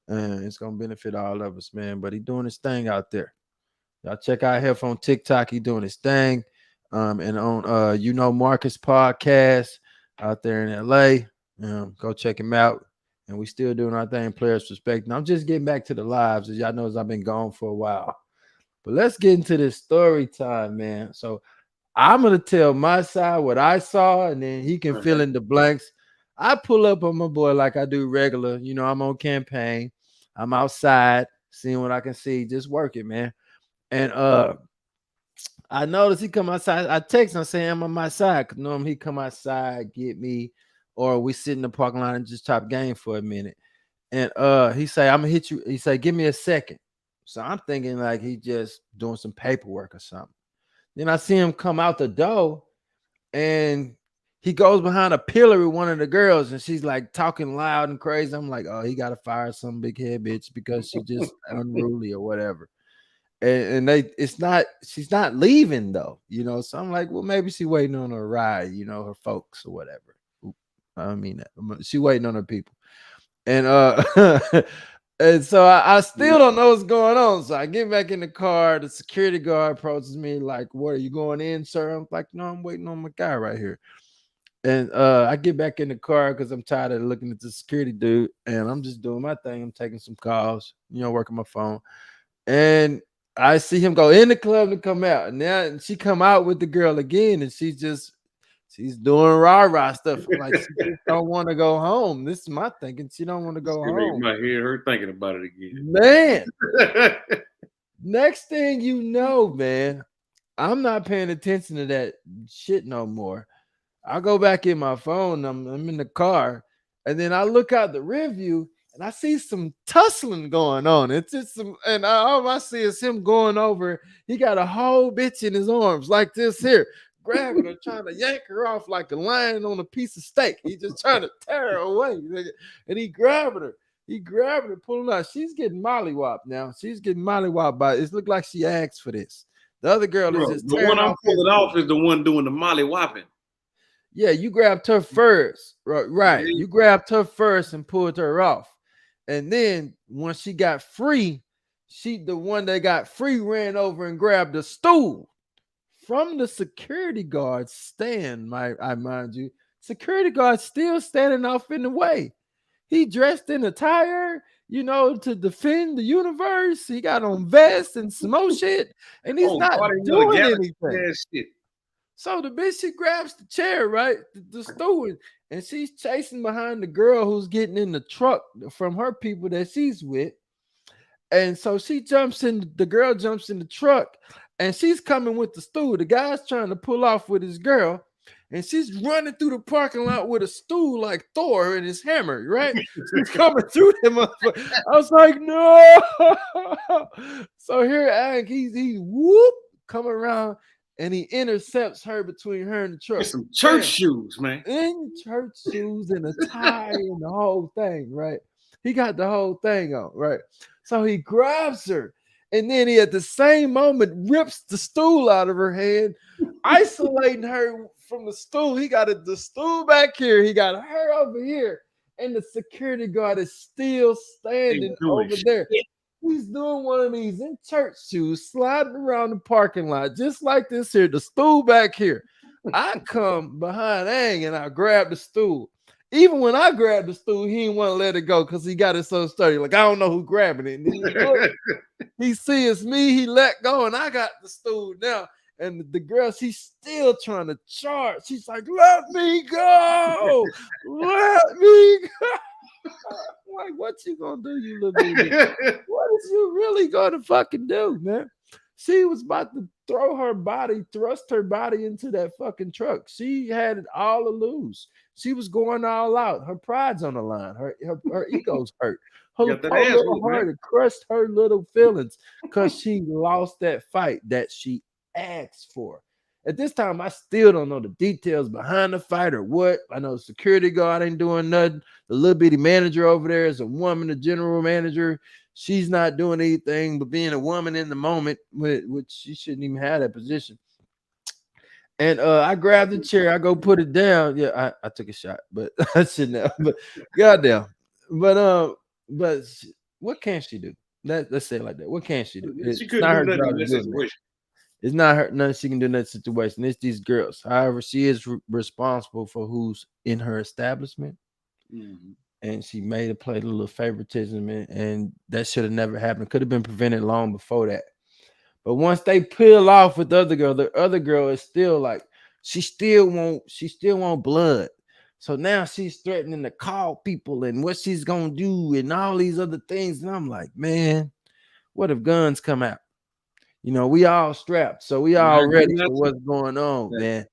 It's going to benefit all of us, man. But he's doing his thing out there. Y'all check out Hef on TikTok. He doing his thing. And on Marcus podcast out there in LA. Go check him out. And we still doing our thing, players' perspective. I'm just getting back to the lives. As y'all know, I've been gone for a while. But let's get into this story time, man. So I'm going to tell my side what I saw, and then he can fill in the blanks. I pull up on my boy like I do regular. You know, I'm on campaign. I'm outside, seeing what I can see, just working, man. And I noticed he come outside. I text him saying I'm on my side, because normally he come outside, get me, or we sit in the parking lot and just top game for a minute. And he say, I'm going to hit you. He say, give me a second. So I'm thinking like he just doing some paperwork or something. Then I see him come out the door, and he goes behind a pillar with one of the girls, and she's like talking loud and crazy. I'm like, oh, he got to fire some big head bitch because she just unruly or whatever. And she's not leaving though, you know. So I'm like, well, maybe she waiting on her ride, you know, her folks or whatever. I mean that she waiting on her people. And and so I still don't know what's going on. So I get back in the car. The security guard approaches me like, what, are you going in, sir? I'm like, no, I'm waiting on my guy right here. And I get back in the car because I'm tired of looking at the security dude. And I'm just doing my thing. I'm taking some calls, you know, working my phone. And I see him go in the club and come out. And now she come out with the girl again. And she's doing rah-rah stuff. I'm like, she just don't want to go home. This is my thinking. She don't want to go home. You might hear her thinking about it again. Man. Next thing you know, man, I'm not paying attention to that shit no more. I go back in my phone. I'm in the car. And then I look out the rear view, and I see some tussling going on. It's just all I see is him going over. He got a whole bitch in his arms like this here, grabbing her, trying to yank her off like a lion on a piece of steak. He just trying to tear her away, nigga. And he grabbing her. He grabbing her, pulling out. She's getting mollywopped now. She's getting mollywopped by it. Look like she asked for this. The other girl is just the one I'm pulling off is the one doing the mollywhopping. Yeah, you grabbed her first. Right. You grabbed her first and pulled her off. And then when she got free, the one that got free ran over and grabbed a stool from the security guard stand. I mind you, security guard still standing off in the way. He dressed in attire, to defend the universe. He got on vests and some more shit, and he's not doing anything. So the bitch, she grabs the chair, right, the stool, and she's chasing behind the girl who's getting in the truck from her people that she's with. And so the girl jumps in the truck, and she's coming with the stool. The guy's trying to pull off with his girl, and she's running through the parking lot with a stool like Thor and his hammer, right? She's coming through them. I was like, no. So here, Ag, he's coming around, and he intercepts her between her and the truck. It's some church shoes, man. In church shoes and a tie and the whole thing, right? He got the whole thing on, right? So he grabs her, and then he at the same moment rips the stool out of her hand, isolating her from the stool. He got the stool back here. He got her over here, and the security guard is still standing over there. He's doing one of these in church shoes, sliding around the parking lot, just like this here, the stool back here. I come behind Ang and I grab the stool. Even when I grabbed the stool, he didn't want to let it go because he got it so sturdy. Like, I don't know who grabbing it. And then he see it's me, he let go, and I got the stool now. And the girl, she's still trying to charge. She's like, let me go. Let me go. Like, what you gonna do, you little baby? What is you really gonna fucking do, man? She was about to thrust her body into that fucking truck. She had it all to lose. She was going all out. Her pride's on the line. Her ego's hurt. Her little heart crushed her little feelings because she lost that fight that she asked for. At this time, I still don't know the details behind the fight or what. I know the security guard ain't doing nothing. The little bitty manager over there is a woman, the general manager. She's not doing anything but being a woman in the moment, which she shouldn't even have that position. And I grabbed the chair. I go put it down. Yeah, I took a shot, but I shouldn't have. But goddamn. But what can she do? Let's say it like that. What can she do? She couldn't do nothing in that situation. It's not her, nothing she can do in that situation. It's these girls. However, she is responsible for who's in her establishment. Mm-hmm. And she made it play a little favoritism, and that should have never happened. Could have been prevented long before that. But once they peel off with the other girl is still like, she still want blood. So now she's threatening to call people and what she's gonna do and all these other things. And I'm like, man, what if guns come out? We all strapped, so we all ready for what's going on, man.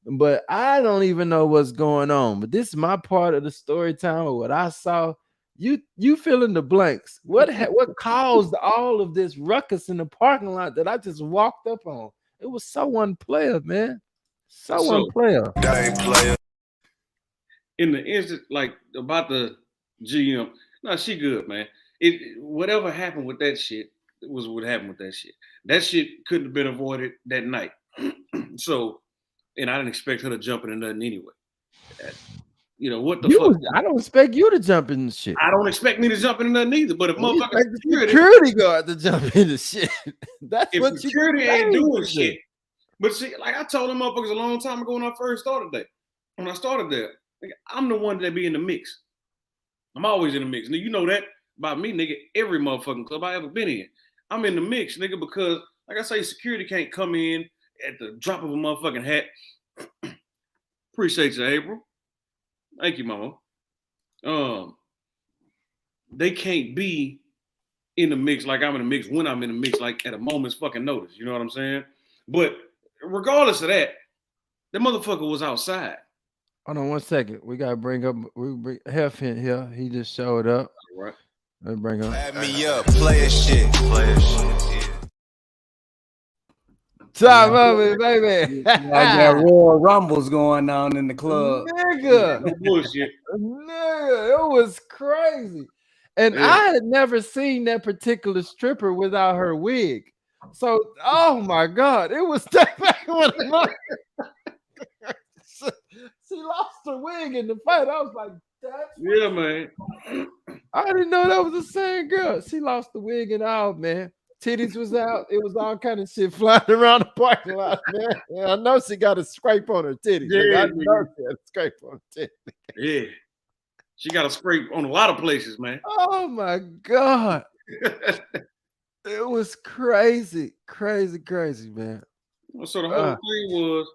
But I don't even know what's going on. But this is my part of the story time of what I saw. You fill in the blanks. What caused all of this ruckus in the parking lot that I just walked up on? It was so unplayer, man. So unplayer. In the instant, like about the GM, no, she good, man. Whatever happened with that shit was what happened with that shit. That shit couldn't have been avoided that night. So, and I didn't expect her to jump into nothing anyway. What the fuck? I don't expect you to jump in the shit. I don't expect me to jump into nothing either. But if motherfucking security guard to jump into shit, that's if what security ain't doing shit. But see, like I told them motherfuckers a long time ago when I first started there. When I started there, I'm the one that be in the mix. I'm always in the mix. Now, you know that about me, nigga. Every motherfucking club I ever been in, I'm in the mix, nigga, because like I say, security can't come in at the drop of a motherfucking hat. Appreciate you, April. Thank you, mama. They can't be in the mix like I'm in the mix when I'm in the mix, like at a moment's fucking notice. You know what I'm saying? But regardless of that, the motherfucker was outside. Hold on 1 second. We gotta bring up Hef in here. He just showed up. All right. Let's bring him. Add me up, player shit. Top of it, baby. Like that Royal Rumbles going on in the club. Nigga. No bullshit. Nigga, it was crazy. And Yeah. I had never seen that particular stripper without her wig. So, oh my God, it was that back when she lost her wig in the fight. I was like, that's Yeah, man. I didn't know that was the same girl. She lost the wig and all, man. Titties was out. It was all kind of shit flying around the parking lot, man. Yeah, I know she got a scrape on her titties. Yeah, I know she had a scrape on her titties. Yeah. She got a scrape on a lot of places, man. Oh my God. It was crazy, man. So the whole thing was,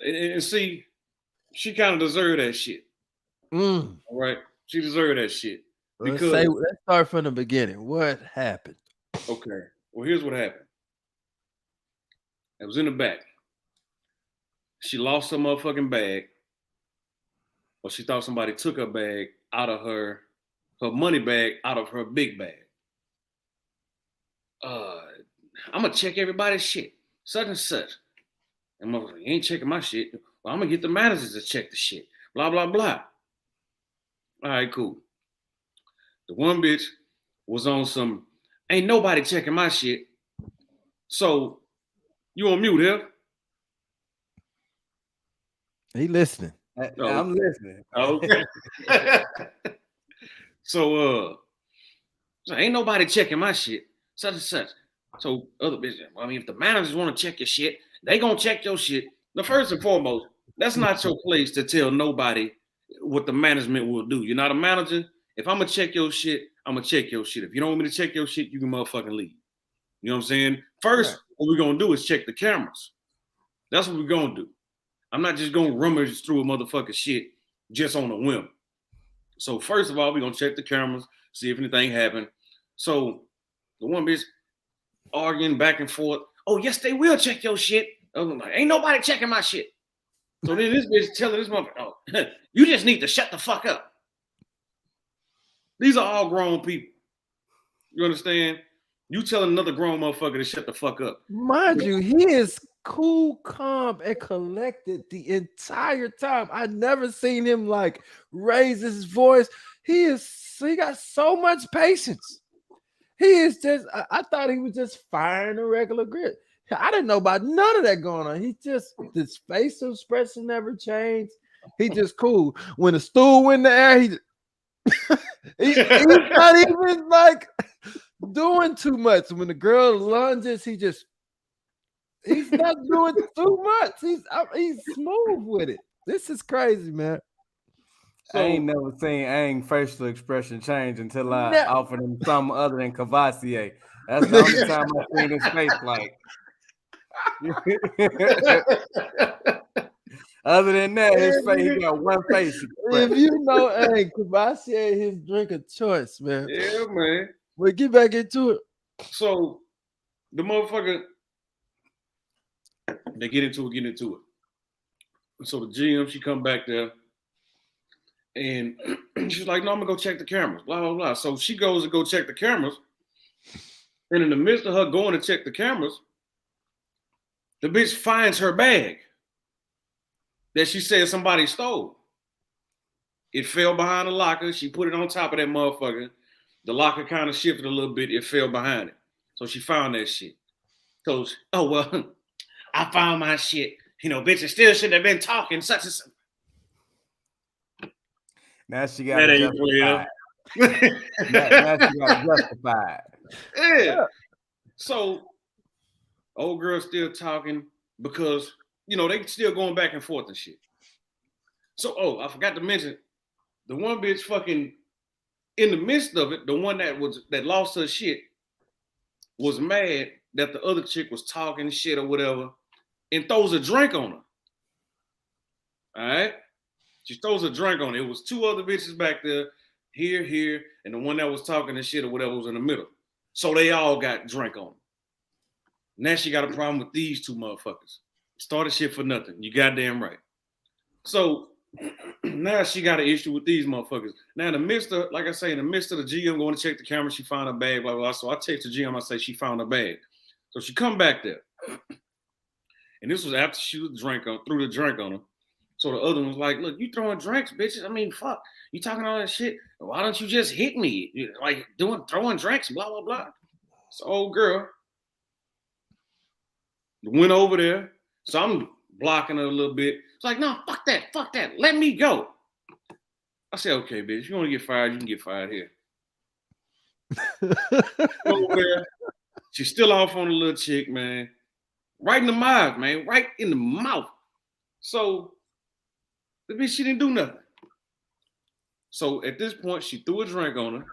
and see, she kind of deserved that shit. All right. She deserved that shit. Let's start from the beginning. What happened? Okay. Well, here's what happened. It was in the back. She lost her motherfucking bag. Or she thought somebody took her bag out of her money bag out of her big bag. I'm gonna check everybody's shit. Such and such. And motherfucker, you ain't checking my shit. Well, I'm gonna get the managers to check the shit. Blah, blah, blah. All right, cool. The one bitch was on some, ain't nobody checking my shit. So you on mute here? He listening. I'm listening. Okay. So ain't nobody checking my shit. Such and such. So other bitches, I mean, if the managers want to check your shit, they gonna check your shit. Now, first and foremost, that's not your place to tell nobody what the management will do. You're not a manager. If I'm gonna check your shit, I'm gonna check your shit. If you don't want me to check your shit, you can motherfucking leave. You know what I'm saying? First, what we're gonna do is check the cameras. That's what we're gonna do. I'm not just gonna rummage through a motherfucking shit just on a whim. So first of all, we're gonna check the cameras, see if anything happened. So the one bitch arguing back and forth. Oh, yes, they will check your shit. I'm like, ain't nobody checking my shit. So then this bitch telling this motherfucker, oh, you just need to shut the fuck up. These are all grown people. You understand? You telling another grown motherfucker to shut the fuck up. Mind you, he is cool, calm, and collected the entire time. I never seen him like raise his voice. He got so much patience. He is just, I thought he was just firing a regular grit. I didn't know about none of that going on. His facial expression never changed. He just cool. When the stool went in the air, he's not even like doing too much. When the girl lunges, he's not doing too much. He's smooth with it. This is crazy, man. So, I ain't never seen Aang facial expression change until I offered him something other than Cavassier. That's the only time I've seen his face like. Other than that, his face, he got one face. If you know Aang, Cavassier his drink of choice, man. Yeah, man. But get back into it. So the motherfucker, they get into it. So the GM, she come back there. And she's like, no, I'm gonna go check the cameras, blah, blah, blah. So she goes to go check the cameras. And in the midst of her going to check the cameras, the bitch finds her bag that she said somebody stole. It fell behind the locker. She put it on top of that motherfucker. The locker kind of shifted a little bit. It fell behind it. So she found that shit. So, oh, well, I found my shit. You know, bitches still shouldn't have been talking such and such. Now she got to justify it. Now she got to justify it. Yeah. So, old girl still talking because, you know, they still going back and forth and shit. So, I forgot to mention, the one bitch fucking, in the midst of it, the one that lost her shit was mad that the other chick was talking shit or whatever and throws a drink on her. All right? She throws a drink on it. It was two other bitches back there, here, and the one that was talking and shit or whatever was in the middle. So they all got drink on them. Now she got a problem with these two motherfuckers. Started shit for nothing. You goddamn right. So now she got an issue with these motherfuckers. Now in the midst of, like I say, in the midst of the GM going to check the camera, she found her bag, blah, blah, blah. So I text the GM, I say she found her bag. So she come back there. And this was after she threw the drink on him. So the other one was like, look, you throwing drinks, bitches. I mean, fuck. You talking all that shit. Why don't you just hit me? Like throwing drinks, blah, blah, blah. So old girl went over there. So I'm blocking her a little bit. It's like, no, fuck that. Let me go. I said, okay, bitch, if you want to get fired, you can get fired here. Over there. She's still off on the little chick, man. Right in the mouth, man. Right in the mouth. So the bitch, she didn't do nothing. So at this point, she threw a drink on her,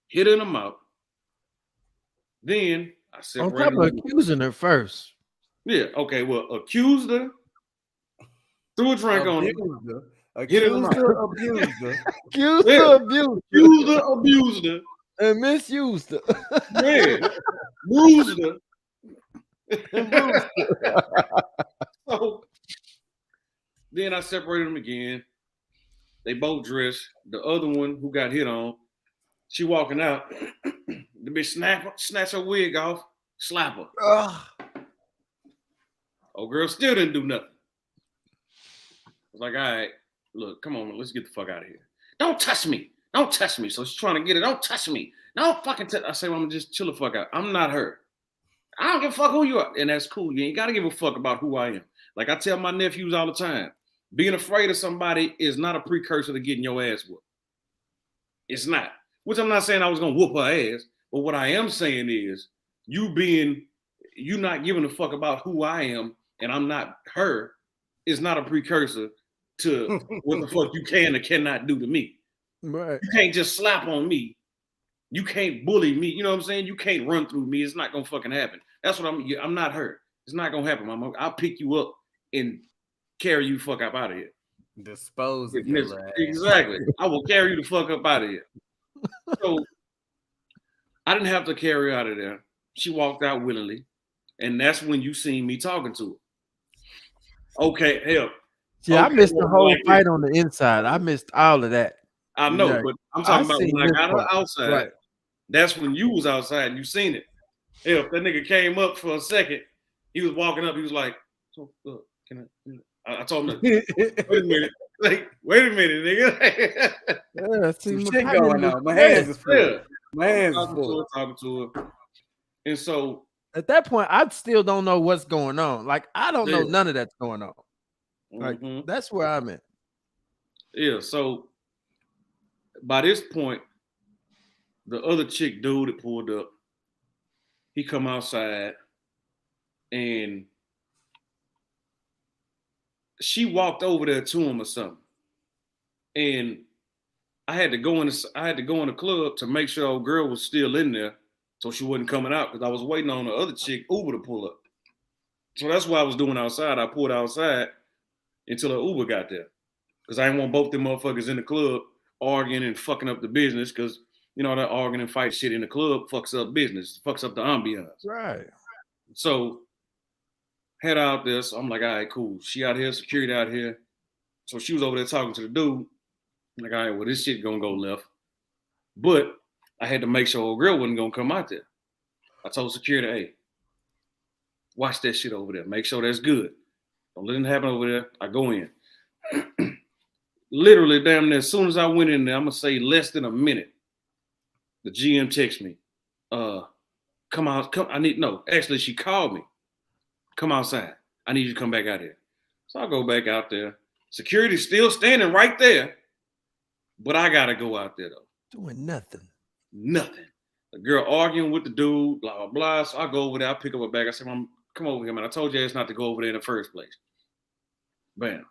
hit her in the mouth. Then I separated her. On top of accusing her first. Yeah, okay, well, accused her, threw a drink on her. Accused her, abused her. Accused her, abused her. And misused her. Man, bruised her. So then I separated them again. They both dressed. The other one who got hit on, she walking out. The bitch snatch her wig off, slap her. Oh, girl still didn't do nothing. I was like, all right, look, come on, let's get the fuck out of here. Don't touch me. So she's trying to get it. Don't touch me. Don't fucking touch. I say, well, I'm gonna just chill the fuck out. I'm not her. I don't give a fuck who you are. And that's cool. You ain't got to give a fuck about who I am. Like I tell my nephews all the time, being afraid of somebody is not a precursor to getting your ass whooped. It's not. Which I'm not saying I was going to whoop her ass. But what I am saying is you not giving a fuck about who I am and I'm not her is not a precursor to what the fuck you can or cannot do to me. Right. You can't just slap on me. You can't bully me. You know what I'm saying? You can't run through me. It's not going to fucking happen. That's what I'm not her. It's not going to happen, mama. I'll pick you up and carry you fuck up out of here. Dispose of your ass. Exactly. I will carry you the fuck up out of here. So I didn't have to carry her out of there. She walked out willingly. And that's when you seen me talking to her. Okay, hell. Yeah, okay, I missed the whole fight on the inside. I missed all of that. I know, but I'm talking about when I got her outside. Right. That's when you was outside and you seen it. Hell, that nigga came up for a second. He was walking up. He was like, so, can I told him, wait a minute. Like, wait a minute, nigga. Yeah, some shit going on. My hands is full. My hands is full. Talking to her. And so at that point, I still don't know what's going on. Like, I don't know none of that's going on. Like, that's where I'm at. Yeah, so by this point, the other chick dude that pulled up, he come outside and she walked over there to him or something. And I had to go in the club to make sure old girl was still in there so she wasn't coming out because I was waiting on the other chick Uber to pull up. So that's what I was doing outside. I pulled outside until the Uber got there because I didn't want both them motherfuckers in the club arguing and fucking up the business because, you know, that arguing and fight shit in the club fucks up business, fucks up the ambiance. Right. So head out there. So I'm like, all right, cool. She out here, security out here. So she was over there talking to the dude. I'm like, all right, well, this shit gonna go left. But I had to make sure old girl wasn't gonna come out there. I told security, hey, watch that shit over there. Make sure that's good. Don't let it happen over there. I go in. Literally, damn near, as soon as I went in there, I'm gonna say less than a minute. The GM texted me, come out, actually she called me. Come outside. I need you to come back out here. So I go back out there. Security's still standing right there, but I gotta go out there though. Doing nothing. Nothing. The girl arguing with the dude, blah, blah, blah. So I go over there, I pick up her bag. I said, Mom, come over here, man. I told you it's not to go over there in the first place. Bam.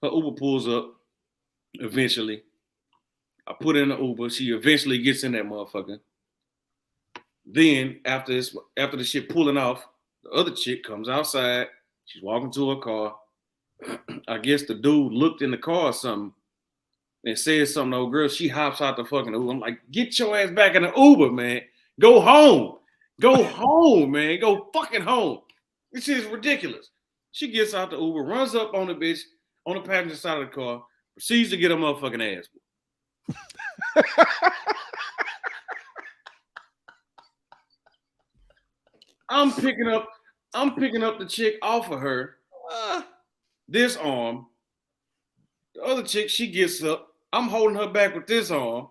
Her Uber pulls up eventually. I put her in the Uber. She eventually gets in that motherfucker. Then after the shit pulling off, the other chick comes outside. She's walking to her car. I guess the dude looked in the car or something and said something to old girl. She hops out the fucking Uber. I'm like, get your ass back in the Uber, man. Go home. Go home, man. Go fucking home. This shit is ridiculous. She gets out the Uber, runs up on the bitch on the passenger side of the car, proceeds to get her motherfucking ass. I'm picking up I'm picking up the chick off of her. This arm. The other chick, she gets up. I'm holding her back with this arm.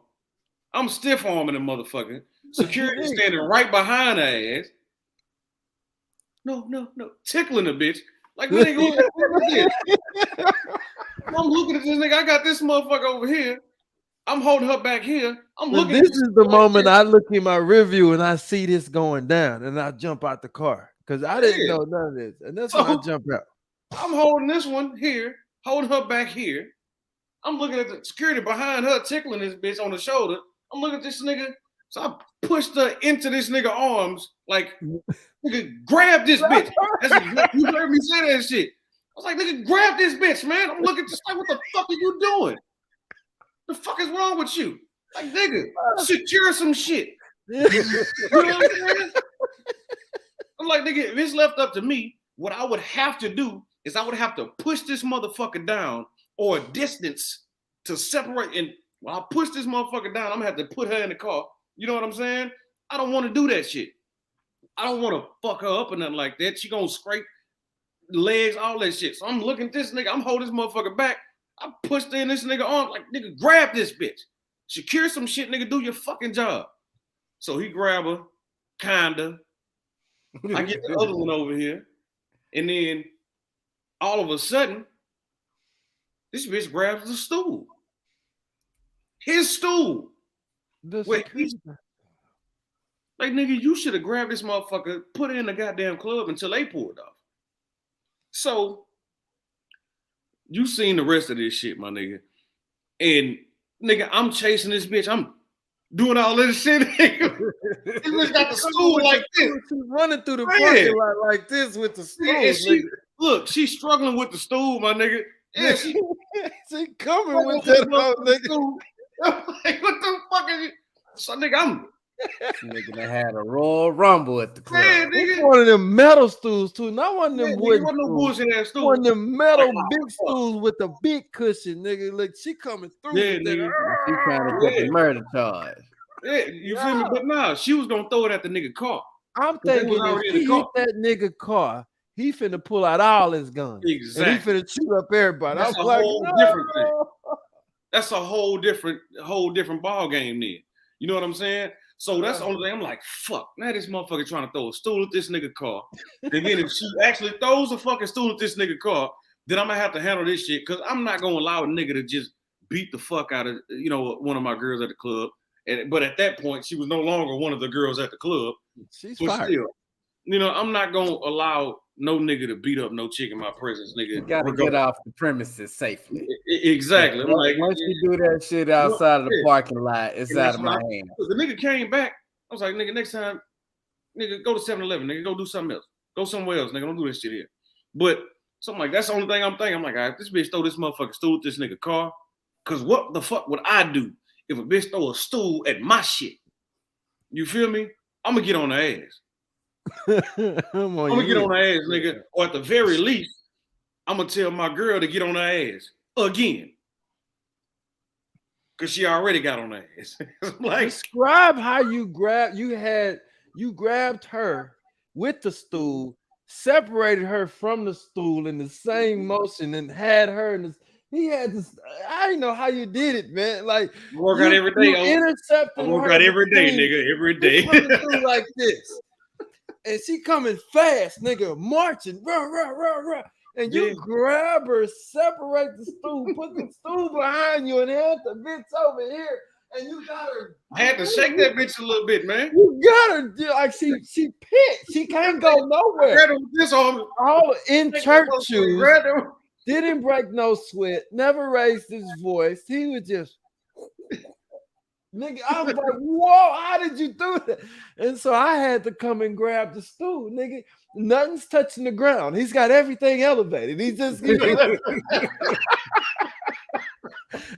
I'm stiff arming the motherfucker. Security standing right behind her ass. No. Tickling the bitch. Like, nigga, what the fuck is this? I'm looking at this nigga. I got this motherfucker over here. I'm holding her back here. I'm looking. This is the moment I look in my review and I see this going down, and I jump out the car because I didn't know none of this, and that's when I jump out. I'm holding this one here, holding her back here. I'm looking at the security behind her, tickling this bitch on the shoulder. I'm looking at this nigga. So I pushed her into this nigga arms, like, nigga, grab this bitch. You heard me say that shit. I was like, nigga, grab this bitch, man. I'm looking just like, what the fuck are you doing? The fuck is wrong with you? Like, nigga, secure some shit. You know what I'm saying? I'm like, nigga, if it's left up to me, what I would have to do is I would have to push this motherfucker down or a distance to separate. And when I push this motherfucker down, I'm gonna have to put her in the car. You know what I'm saying? I don't want to do that shit. I don't want to fuck her up or nothing like that. She gonna scrape legs, all that shit. So I'm looking at this nigga. I'm holding this motherfucker back. I pushed in this nigga arm like, nigga, grab this bitch. Secure some shit, nigga. Do your fucking job. So he grab her, kinda. I get the other one over here, and then all of a sudden, this bitch grabs the stool. His stool. Wait, like, nigga, you should have grabbed this motherfucker, put it in the goddamn club until they pulled off. So, you seen the rest of this shit, my nigga. And, nigga, I'm chasing this bitch. I'm doing all this shit. This bitch got the stool like this. She's running through the parking lot like this with the stool. Look, she's struggling with the stool, my nigga. Yeah, she coming with that nigga. Like, what the fuck is it? So, nigga, nigga that had a Royal Rumble at the club. Man, it's one of them metal stools too, not one of them wooden stools. No bullshit ass stool. One of them metal big stools with a big cushion, nigga. Look, she coming through. Yeah, nigga. She trying to get the murder charge. Yeah, you feel me? But nah, she was gonna throw it at the nigga car. I'm thinking if he hit that nigga car, he finna pull out all his guns. Exactly. And he finna shoot up everybody. That's a whole different thing. That's a whole different ball game then. You know what I'm saying? So that's the only thing. I'm like, fuck. Now this motherfucker trying to throw a stool at this nigga car. And then if she actually throws a fucking stool at this nigga car, then I'm gonna have to handle this shit because I'm not gonna allow a nigga to just beat the fuck out of, you know, one of my girls at the club. But at that point, she was no longer one of the girls at the club. She's fired. Still, you know, I'm not gonna allow no nigga to beat up no chick in my presence, nigga. You gotta get off the premises safely. Exactly. I'm like, once you do that shit outside of the parking lot, it's out of my hands. The nigga came back. I was like, nigga, next time, nigga, go to 7-Eleven, nigga, go do something else. Go somewhere else, nigga. Don't do this shit here. But something like that's the only thing I'm thinking. I'm like, all right, this bitch throw this motherfucking stool at this nigga car. Cause what the fuck would I do if a bitch throw a stool at my shit? You feel me? I'm gonna get on her ass. I'm gonna get on her ass, nigga. Or at the very least, I'm gonna tell my girl to get on her ass again. Cause she already got on her ass. Like, describe how you grabbed her with the stool, separated her from the stool in the same motion, and had her in the. He had this. I didn't know how you did it, man. Like, work out every day. Intercepting. Work out every day, nigga. Every day. Like this. And she coming fast, nigga, marching, rah, rah, rah, rah. And you grab her, separate the stool, put the stool behind you, and hand the bitch over here. And you got her. I had to shake that bitch a little bit, man. You got her like she pit. She can't go nowhere. All in church shoes. Didn't break no sweat. Never raised his voice. He was just. Nigga, I was like, whoa, how did you do that? And so I had to come and grab the stool, nigga. Nothing's touching the ground. He's got everything elevated. He's just, it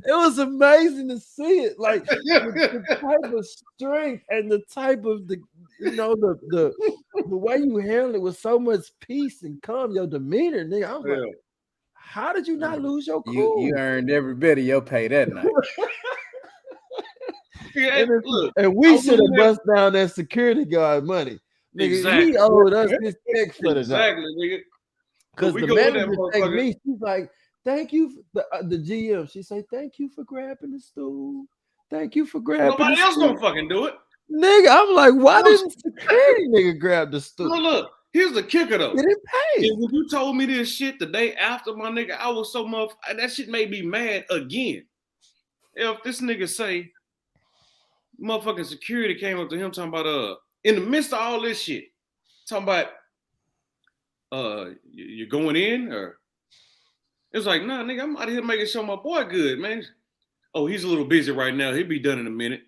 was amazing to see it. Like the type of strength and the type of the way you handle it with so much peace and calm, your demeanor, nigga. I was like, how did you not lose your cool? You earned every bit of your pay that night. And we should have bust down that security guard money. Nigga, Exactly. he owed us this check for the night. Exactly, nigga. Because we the go with that manager take motherfucker. me, she's like, thank you, the GM. She say, thank you for grabbing the stool. Thank you for grabbing Nobody the else stool. gonna fucking do it. Nigga, I'm like, why didn't security nigga grab the stool? Look, here's the kicker though. Didn't pay. And when you told me this shit the day after, my nigga, I was so much, that shit made me mad again. If this nigga say, motherfucking security came up to him talking about, in the midst of all this shit, talking about, you going in, or it's like, nah, nigga, I'm out here making sure my boy good, man. Oh, he's a little busy right now. He'll be done in a minute.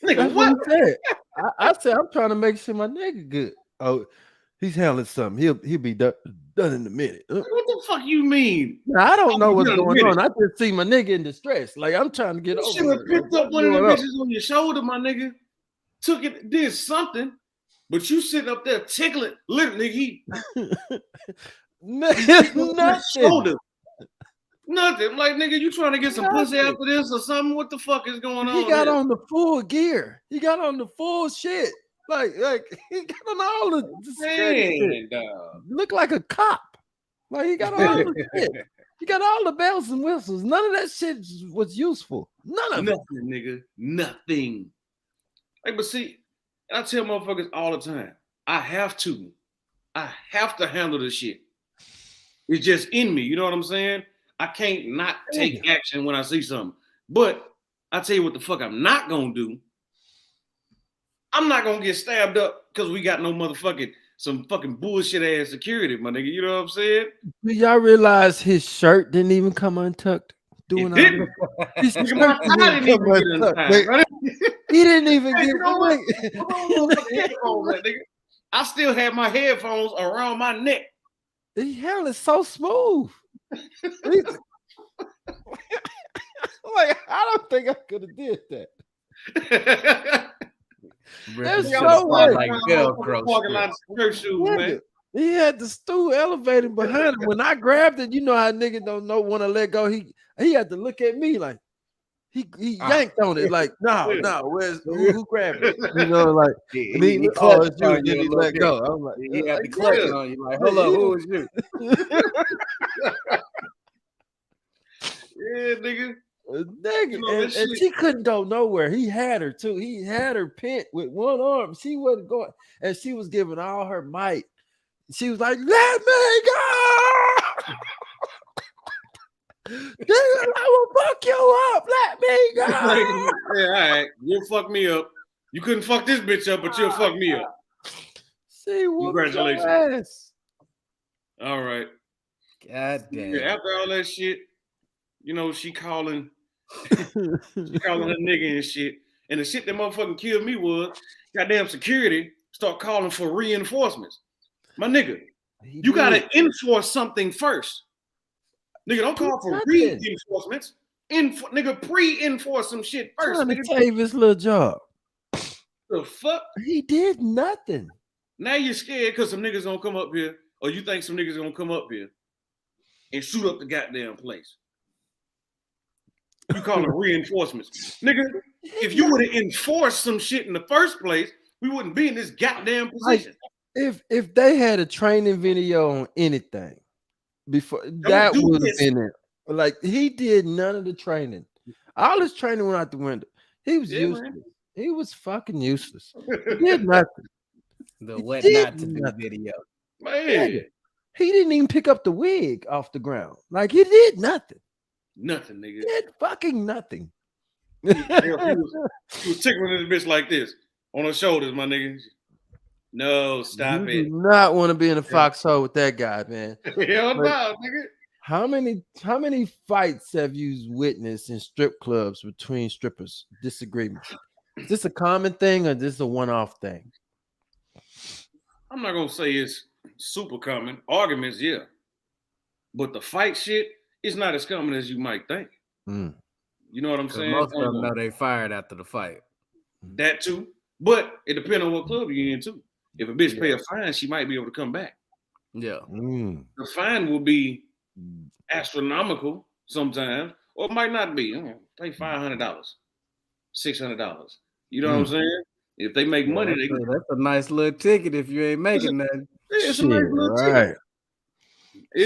Nigga, That's what he said. I said, I'm trying to make sure my nigga good. Oh, he's handling something. He'll be done in a minute. What the fuck you mean? Now, I don't know what's going on. I just see my nigga in distress. Like, I'm trying to get over it. You should have picked up one of the bitches on your shoulder, my nigga. Took it, did something. But you sitting up there tickling, literally, he nothing. Nothing. I'm like, nigga, you trying to get some pussy after this or something? What the fuck is going on? He got on the full gear. He got on the full shit. Like he got on all the shit. Look like a cop. Like he got all the shit. He got all the bells and whistles. None of that shit was useful. None of it. Nothing, nigga. Nothing. Like, but see, I tell motherfuckers all the time, I have to handle this shit. It's just in me. You know what I'm saying? I can't not take action when I see something. But I tell you what the fuck I'm not gonna do. I'm not gonna get stabbed up because we got no motherfucking some fucking bullshit ass security, my nigga. You know what I'm saying? Do y'all realize his shirt didn't even come untucked? Doing all didn't. His shirt didn't even get untucked. He didn't even get it. I still had my headphones around my neck. The hell is so smooth. Like, I don't think I could have did that. That's so like man. He had the stool elevated behind him. When I grabbed it, you know how niggas don't want to let go. He had to look at me like he yanked on it. Like, no, where's who grabbed it? You know, like he clutched on you. He let go. I'm like, he had the clutch on you. Like, hold up, who is you? Yeah, nigga. And she couldn't go nowhere. He had her too. He had her pent with one arm. She wasn't going, and she was giving all her might. She was like, "Let me go! I will fuck you up. Let me go." Yeah, all right. You'll fuck me up. You couldn't fuck this bitch up, but you'll fuck me up. See, congratulations. All right. God damn. Yeah, after all that shit, you know, she calling her nigga and shit. And the shit that motherfucking killed me was goddamn security start calling for reinforcements. My nigga, you gotta enforce something first. Nigga, don't call for reinforcements. Nigga, pre-enforce some shit first. Trying to save his little job. The fuck? He did nothing. Now you're scared because some niggas gonna come up here, or you think some niggas gonna come up here and shoot up the goddamn place. You call it reinforcements. Nigga, if you would have enforced some shit in the first place, we wouldn't be in this goddamn position. Like, if they had a training video on anything before, that would have been it. Like, he did none of the training. All his training went out the window. He was useless. Man. He was fucking useless. He did nothing. The what not to do video. Man. He didn't even pick up the wig off the ground. Like, he did nothing. Nothing, nigga. He did fucking nothing. He was tickling this bitch like this on her shoulders, my nigga. No, stop it. You do not want to be in a foxhole with that guy, man. Hell no, nigga. How many fights have you witnessed in strip clubs between strippers? Disagreements. Is this a common thing or is this a one-off thing? I'm not gonna say it's super common. Arguments, yeah. But the fight shit is not as common as you might think. Mm. You know what I'm saying? Most of them know they fired after the fight. That too. But it depends on what club you're in too. If a bitch pay a fine, she might be able to come back. Yeah. Mm. The fine will be astronomical sometimes, or it might not be. Pay $500, $600. You know what I'm saying? If they make money, that's a nice little ticket. If you ain't making nothing, it's a nice little ticket.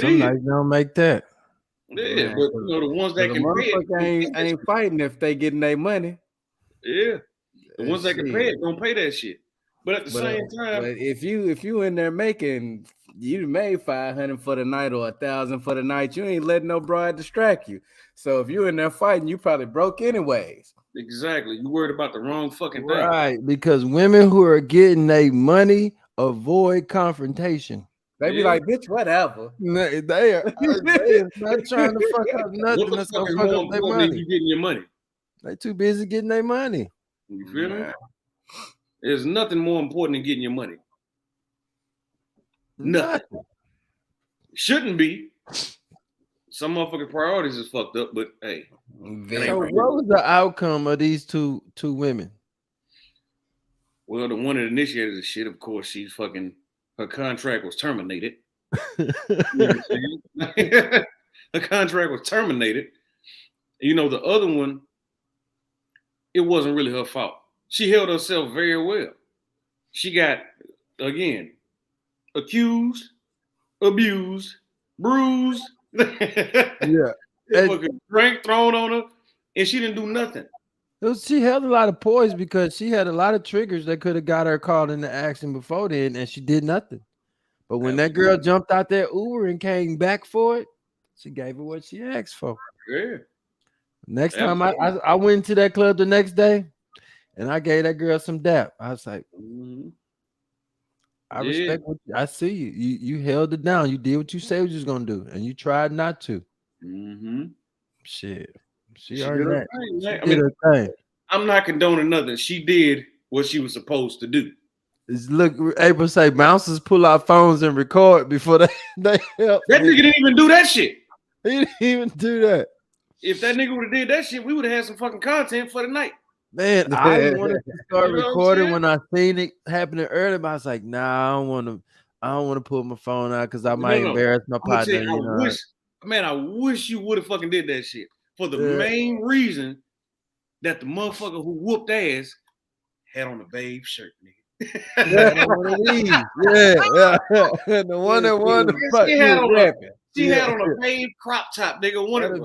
Some nights don't make that. Yeah, but you know the ones that can pay it ain't fighting if they getting their money. Yeah, the ones that can pay it don't pay that shit. But at the same time, but if you in there making, you made 500 for the night or 1,000 for the night, you ain't letting no broad distract you. So if you in there fighting, you probably broke anyways. Exactly, you worried about the wrong fucking thing, right? Because women who are getting their money avoid confrontation. They be like, bitch, whatever. No, they are not trying to fuck up nothing. That's gonna fuck up their money. You getting your money. They too busy getting their money. You feel me? There's nothing more important than getting your money. Nothing. Shouldn't be. Some motherfucking priorities is fucked up, but hey. So what was the outcome of these two women? Well, the one that initiated the shit, of course, her contract was terminated. Her contract was terminated. You know, the other one, it wasn't really her fault. She held herself very well. She got, again, accused, abused, bruised. Yeah. Fucking drink thrown on her, and she didn't do nothing. She held a lot of poise because she had a lot of triggers that could have got her called into action before then, and she did nothing. But when that girl jumped out that Uber and came back for it, she gave her what she asked for. Yeah. Next time I went to that club the next day, and I gave that girl some dap. I was like, I respect what I see you. You held it down. You did what you said you was gonna do, and you tried not to. Shit. She earned that. I mean, I'm not condoning nothing. She did what she was supposed to do. Look, April say bouncers pull out phones and record before they help. That nigga didn't even do that shit. He didn't even do that. If that nigga would have did that shit, we would have had some fucking content for the night. Man, I wanted to start recording when I seen it happening earlier, but I was like, nah, I don't want to pull my phone out because I might embarrass my partner. I wish you would have fucking did that shit. For the main reason that the motherfucker who whooped ass had on a babe shirt, nigga. The one that won the fuck. She had on a babe crop top, nigga. One of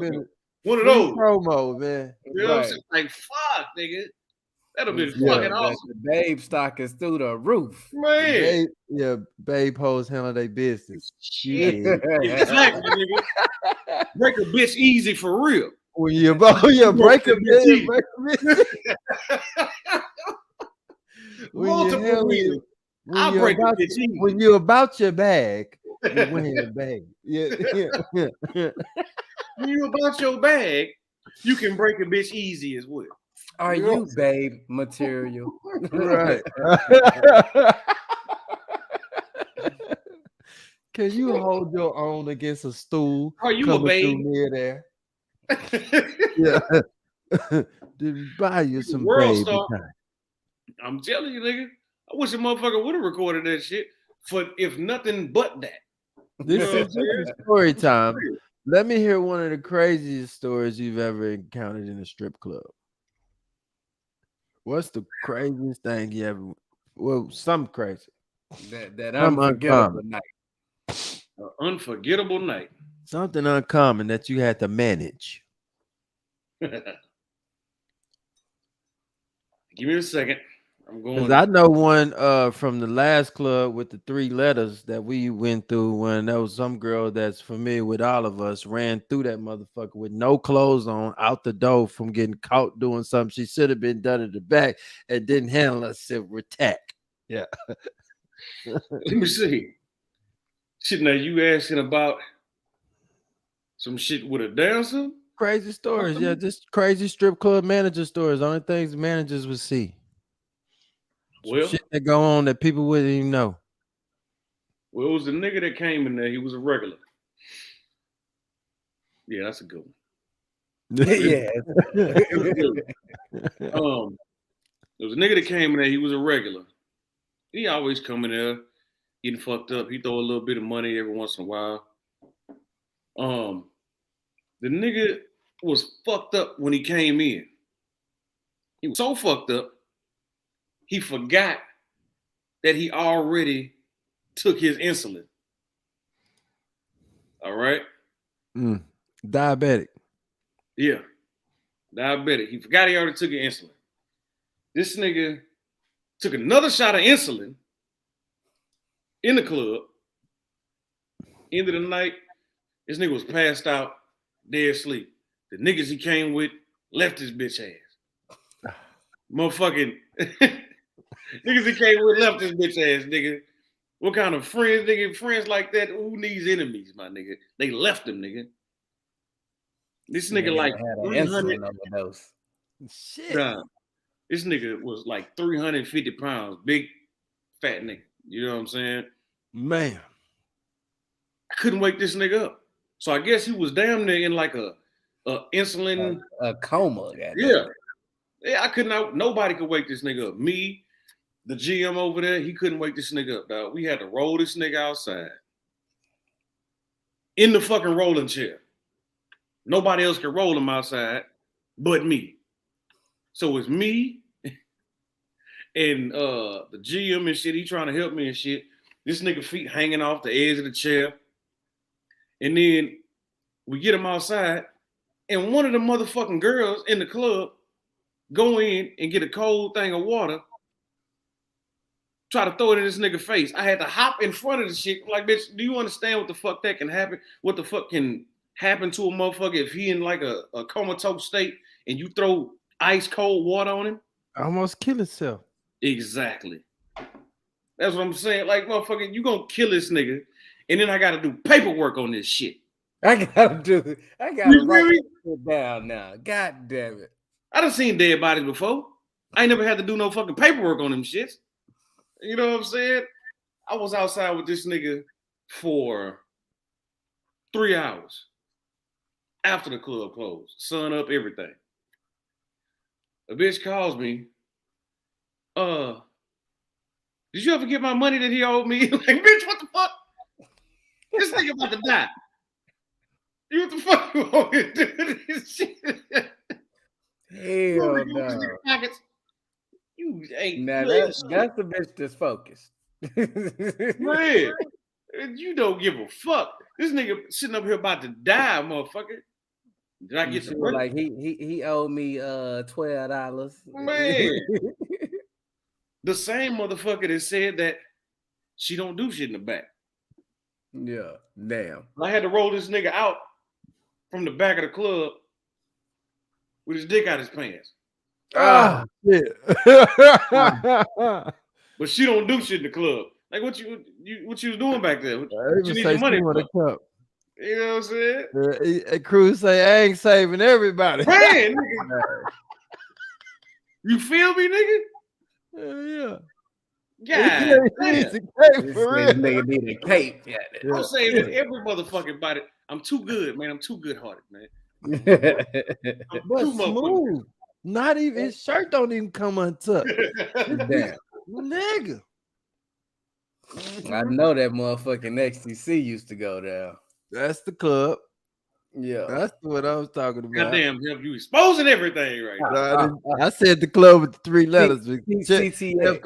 those promo, man. You know what I'm saying? Like, fuck, nigga. That'd have been fucking awesome. The babe stock is through the roof. Man. Babe hoes handle their business. Shit. Exactly, nigga. Break a bitch easy for real. When you break a bitch. Multiple reasons. When you're about your bag, you win the bag. Yeah. When you're about your bag, you can break a bitch easy as well. Are you babe material? Right. Can you hold your own against a stool? Are you a babe? Near there? Yeah. Did buy you some baby time. I'm telling you, nigga. I wish a motherfucker would have recorded that shit for if nothing but that. This is story time. Let me hear one of the craziest stories you've ever encountered in a strip club. What's the craziest thing you ever? Well, something crazy. That unforgettable night. An unforgettable night. Something uncommon that you had to manage. Give me a second. I'm going. Because I know one from the last club with the 3 letters that we went through when there was some girl that's familiar with all of us ran through that motherfucker with no clothes on out the door from getting caught doing something she should have been done at the back and didn't handle a silver tack. Yeah. Let me see. Shit, now you asking about some shit with a dancer? Crazy stories. Yeah, just crazy strip club manager stories. Only things managers would see. Well, shit that go on that people wouldn't even know. Well, it was the nigga that came in there. He was a regular. Yeah, that's a good one. Yeah. It was a nigga that came in there. He was a regular. He always come in there getting fucked up. He throw a little bit of money every once in a while. The nigga was fucked up when he came in. He was so fucked up. he forgot that he already took his insulin. All right? Diabetic. Yeah. Diabetic. He forgot he already took his insulin. This nigga took another shot of insulin in the club. End of the night, this nigga was passed out, dead asleep. The niggas he came with left his bitch ass. Motherfucking niggas he came with left his bitch ass, nigga. What kind of friends, nigga? Friends like that? Who needs enemies, my nigga? They left him, nigga. This nigga like had an insulin overdose. Shit. Nah, this nigga was like 350 pounds, big fat nigga. You know what I'm saying? Man. I couldn't wake this nigga up. So I guess he was damn near in like a insulin a coma. Yeah. I couldn't. Nobody could wake this nigga up. Me, the GM over there, he couldn't wake this nigga up, dog. We had to roll this nigga outside in the fucking rolling chair. Nobody else could roll him outside but me. So it's me and the GM and shit. He trying to help me and shit. This nigga feet hanging off the edge of the chair. And then we get him outside, and one of the motherfucking girls in the club go in and get a cold thing of water, try to throw it in this nigga face. I had to hop in front of the shit. Like, bitch, do you understand what the fuck that can happen? What the fuck can happen to a motherfucker if he in like a comatose state and you throw ice cold water on him? Almost kill himself. Exactly. That's what I'm saying. Like, motherfucker, you gonna kill this nigga, and then I gotta do paperwork on this shit. I gotta write it down now. God damn it. I done seen dead bodies before. I ain't never had to do no fucking paperwork on them shits. You know what I'm saying? I was outside with this nigga for 3 hours after the club closed. Sun up, everything. A bitch calls me. Did you ever get my money that he owed me? Like, bitch, what the fuck? This nigga about to die. You what the fuck you want me to do this shit? Hell no. You ain't now that's the bitch that's focused. Man, you don't give a fuck. This nigga sitting up here about to die, motherfucker. Did I get some money? Like he owed me $12. Man. The same motherfucker that said that she don't do shit in the back. Yeah, damn. I had to roll this nigga out from the back of the club with his dick out his pants. Ah, shit. But she don't do shit in the club. Like, what you was doing back there? What you need your money for? You know what I'm saying? Cruz say, I ain't saving everybody. Man, nigga. You feel me, nigga? Yeah. Yeah. Nigga need a cape. Yeah. I'm saving every motherfucking body. I'm too good, man. I'm too good-hearted, man. But smooth. Not even his shirt don't even come untucked. Damn. Nigga. I know that motherfucking XTC used to go down. That's the club. Yeah. That's what I was talking about. Goddamn, you exposing everything right now. I said the club with the 3 letters. CTS.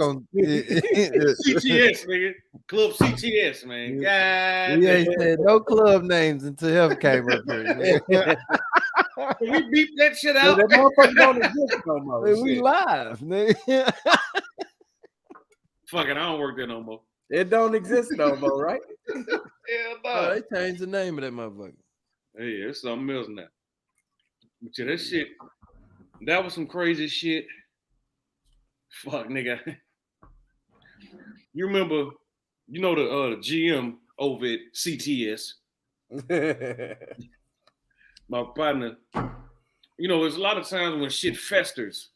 CTS, nigga. Club CTS, man. God we ain't said no club names until Heaven came up here. Can we beep that shit out? That motherfucker don't exist no more. We live, nigga. Fuck it, I don't work there no more. It don't exist no more, right? Hell no. Oh, they changed the name of that motherfucker. Hey, it's something else now. But yeah, that shit, that was some crazy shit. Fuck, nigga. You remember, you know the GM over at CTS. My partner, you know, there's a lot of times when shit festers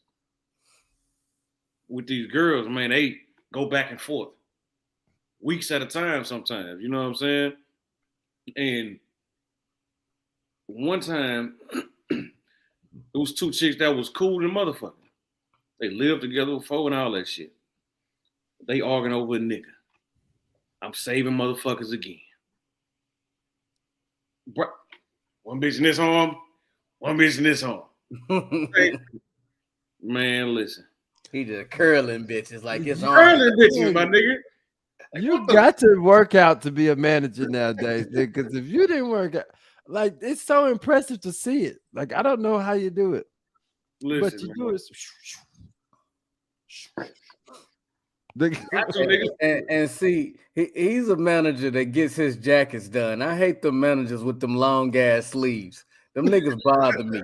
with these girls, man, they go back and forth. Weeks at a time sometimes, you know what I'm saying? And one time, it was 2 chicks that was cool than motherfucker. They lived together before and all that shit. They arguing over a nigga. I'm saving motherfuckers again. Bro, one bitch in this arm, one bitch in this arm. Man, listen. He just curling bitches like it's on. Curling bitches, my nigga. Like, You got to work out to be a manager nowadays, because if you didn't work out, like it's so impressive to see it. Like I don't know how you do it, Listen, but you man. do it. And see, he's a manager that gets his jackets done. I hate the managers with them long ass sleeves. Them niggas bother me.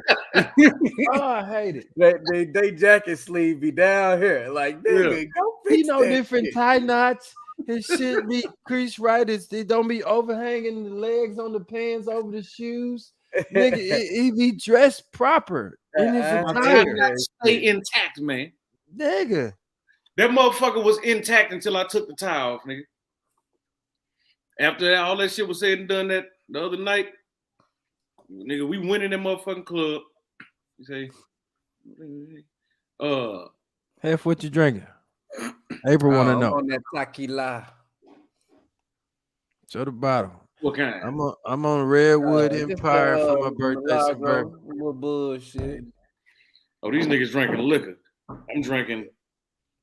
Oh, I hate it. They jacket sleeve be down here. Like, nigga, go fix that different shit. tie knots. His shit be creased right. It don't be overhanging the legs on the pants over the shoes. Nigga, he be dressed proper in his attire. Stay intact, man. Nigga. That motherfucker was intact until I took the tie off, nigga. After that, all that shit was said and done that the other night, nigga, we went in that motherfucking club. You say, Half what you drinking? April want to know. On that tequila. Show the bottle. What kind? I'm on Redwood Empire for my birthday. Suburban. What bullshit? Oh, these niggas drinking liquor. I'm drinking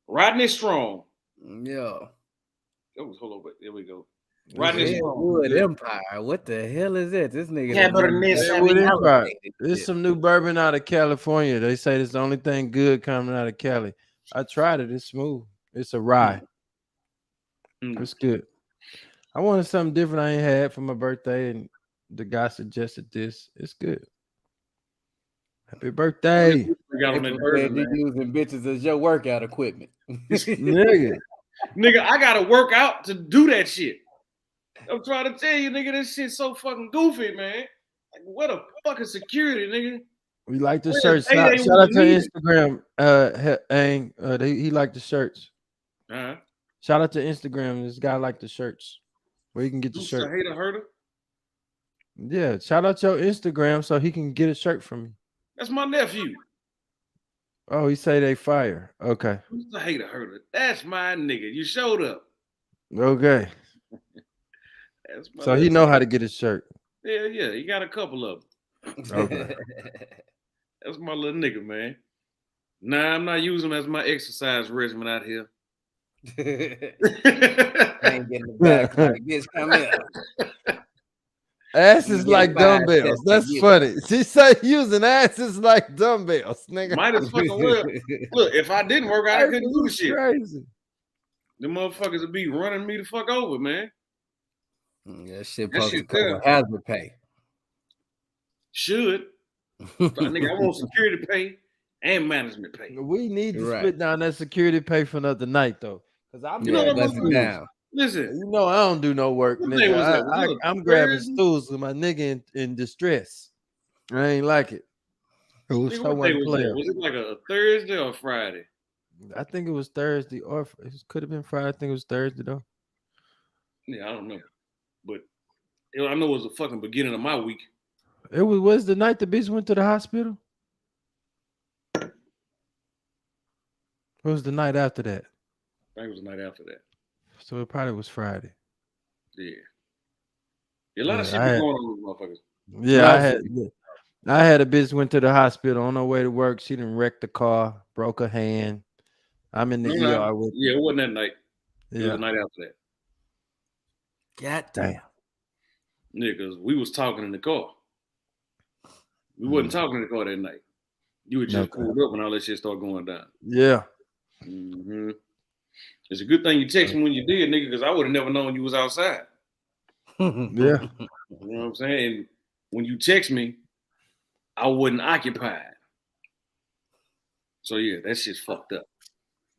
Rodney Strong. Yeah. Hold on, there we go. Rodney Strong. Redwood Empire. What the hell is that? This nigga. Redwood Empire. There's some new bourbon out of California. They say it's the only thing good coming out of Cali. I tried it. It's smooth. It's a rye. It's good. I wanted something different I ain't had for my birthday, and the guy suggested this. It's good. Happy birthday. We got you using bitches as your workout equipment. Nigga, I gotta work out to do that shit. I'm trying to tell you, nigga, this shit's so fucking goofy, man. Like, what a fucking security, nigga. We like the shirts. Shout out to Instagram. He liked the shirts. Shout out to Instagram. This guy liked the shirts. Where you can get the shirt. Hater herder? Yeah, shout out your Instagram so he can get a shirt from me. That's my nephew. Oh, he say they fire. Okay. Who's the hater herder? That's my nigga. You showed up. Okay. So he know how to get his shirt. Yeah. He got a couple of them. Okay. That's my little nigga, man. Nah, I'm not using him as my exercise regimen out here. I ain't getting the back. Bitch, come here. Asses like dumbbells. That's funny. She say using asses like dumbbells, nigga. Might as fucking well. Look, if I didn't work out, I couldn't do the shit. Crazy. The motherfuckers would be running me the fuck over, man. That shit supposed to cover hazard pay. Should. Nigga, I want security pay and management pay. We need to split down that security pay for another night, though. Because I'm down. Listen, you know I don't do no work, nigga. I'm grabbing stools with my nigga in distress. I ain't like it. Was it like a Thursday or Friday? I think it was Thursday, or it could have been Friday. I think it was Thursday though. Yeah, I don't know, but I know it was the fucking beginning of my week. It was the night the bitch went to the hospital. It was the night after that. I think it was the night after that. So it probably was Friday. Yeah. A lot of shit going on with motherfuckers. Yeah, I had a bitch went to the hospital on her way to work. She done wrecked the car, broke her hand. I'm in the ER with. Yeah, it wasn't that night. It was the night after that. God damn. Yeah, because we was talking in the car. We wasn't talking in the car that night. You were just pulled up when all that shit started going down. Yeah. Mm-hmm. It's a good thing you text me when you did, nigga, because I would have never known you was outside. Yeah. You know what I'm saying? And when you text me, I wasn't occupied. So yeah, that shit's fucked up.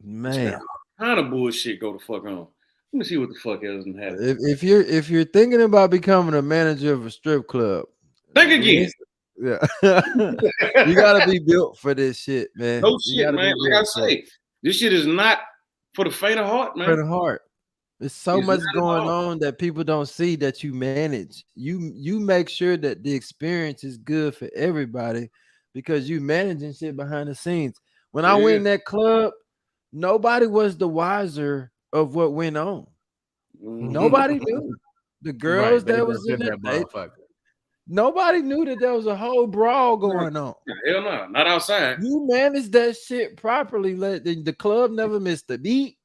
Man. What kind of bullshit go the fuck on? Let me see what the fuck else done happened. If you're thinking about becoming a manager of a strip club, think again. Yeah. You gotta be built for this shit, man. No shit, man. Like I say, this shit is not for the faint of heart, man. For the heart. There's so much going on that people don't see that you manage. You make sure that the experience is good for everybody because you managing shit behind the scenes. When I went in that club, nobody was the wiser of what went on. Nobody knew. The girls that was in there, Nobody knew that there was a whole brawl going on. Hell no, not outside. You managed that shit properly. The club never missed a beat.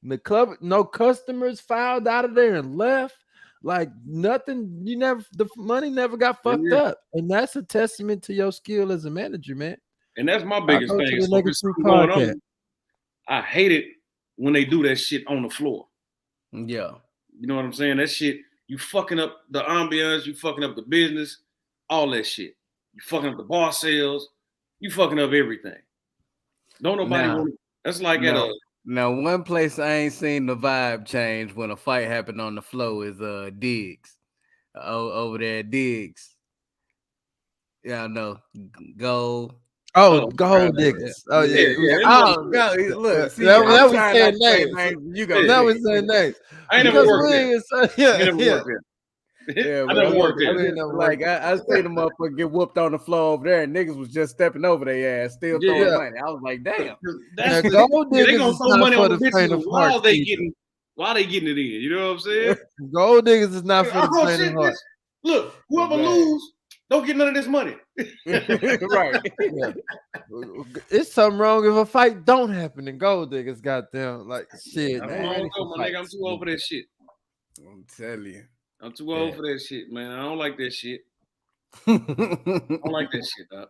The club, no customers filed out of there and left. Like nothing. The money never got fucked up, and that's a testament to your skill as a manager, man. And that's my biggest thing. So if it's something going on, I hate it when they do that shit on the floor. Yeah. You know what I'm saying? That shit, you fucking up the ambiance, you fucking up the business, all that shit. You fucking up the bar sales, you fucking up everything. Don't nobody that's like at a now one place I ain't seen the vibe change when a fight happened on the floor is Diggs. Over there at Diggs. Yeah, I know. Gold. Gold diggers. Oh yeah. Oh God, look, see, that was saying names. You go. That was saying names. I ain't never worked there. Yeah. Yeah, I never worked there. I seen them up and get whooped on the floor over there, and niggas was just stepping over their ass, still throwing money. I was like, damn. Gold diggers they gonna throw money on the bitches while they getting it in. You know what I'm saying? Gold diggers is not for the faint of heart. Look, whoever lose, don't get none of this money. Right. Yeah. It's something wrong if a fight don't happen in gold diggers. Goddamn, like shit. I'm too old for that shit. I'm telling you. I'm too old for that shit, man. I don't like that shit. I don't like that shit, dog.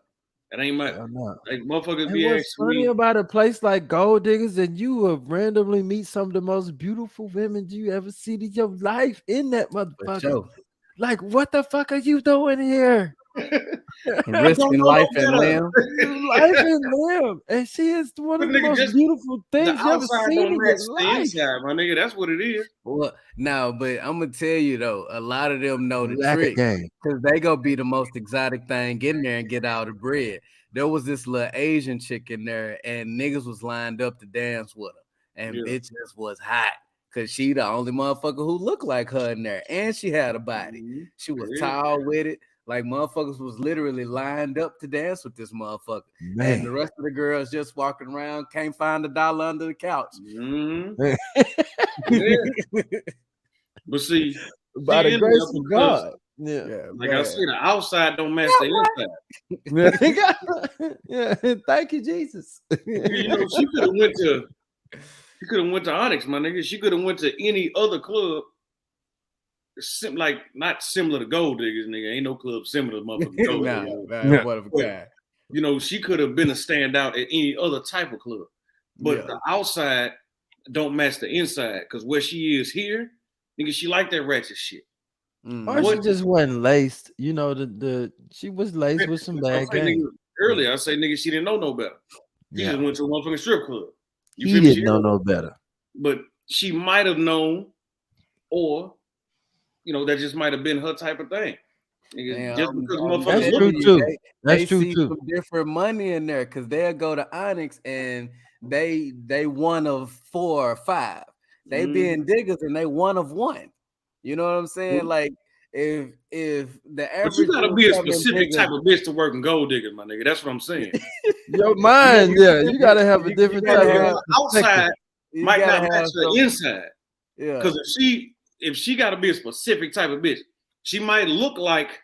That ain't my like motherfuckers be what's funny about a place like Gold Diggers, and you will randomly meet some of the most beautiful women you ever see in your life in that motherfucker. Sure. Like, what the fuck are you doing here? Risking life and limb. Life and limb. And she is one of the most beautiful things you ever seen in your life. Inside, my nigga, that's what it is. Well, no, but I'm gonna tell you though, a lot of them know the trick because they gonna be the most exotic thing in there and get all the bread. There was this little Asian chick in there, and niggas was lined up to dance with her, and bitches was hot. Cause she the only motherfucker who looked like her in there, and she had a body. She was tall with it. Like motherfuckers was literally lined up to dance with this motherfucker. Man. And the rest of the girls just walking around, can't find $1 under the couch. But see, by the grace of God. Like I said, the outside don't match the inside. Thank you, Jesus. You know, she could have went to Onyx, my nigga. She could have went to any other club. Like not similar to Gold Diggers, nigga. Ain't no club similar to motherfucking Gold Diggers. What of a guy. You know, she could have been a standout at any other type of club. But the outside don't match the inside. Because where she is here, nigga, she like that ratchet shit. Or she just wasn't laced. You know, she was laced with some bad game. Earlier, I say, nigga, she didn't know no better. She just went to a motherfucking strip club. He didn't know no better. But she might have known, or you know, that just might have been her type of thing. Just because motherfuckers that's true too. That's true too. Some different money in there because they'll go to Onyx and they one of 4 or 5. They being diggers and they one of 1. You know what I'm saying? Like if the average, but you gotta be a specific type of bitch to work in Gold Diggers, my nigga. That's what I'm saying. Your mind, you gotta have a different type of outside. Might not match the inside. Yeah. Because if she got to be a specific type of bitch, she might look like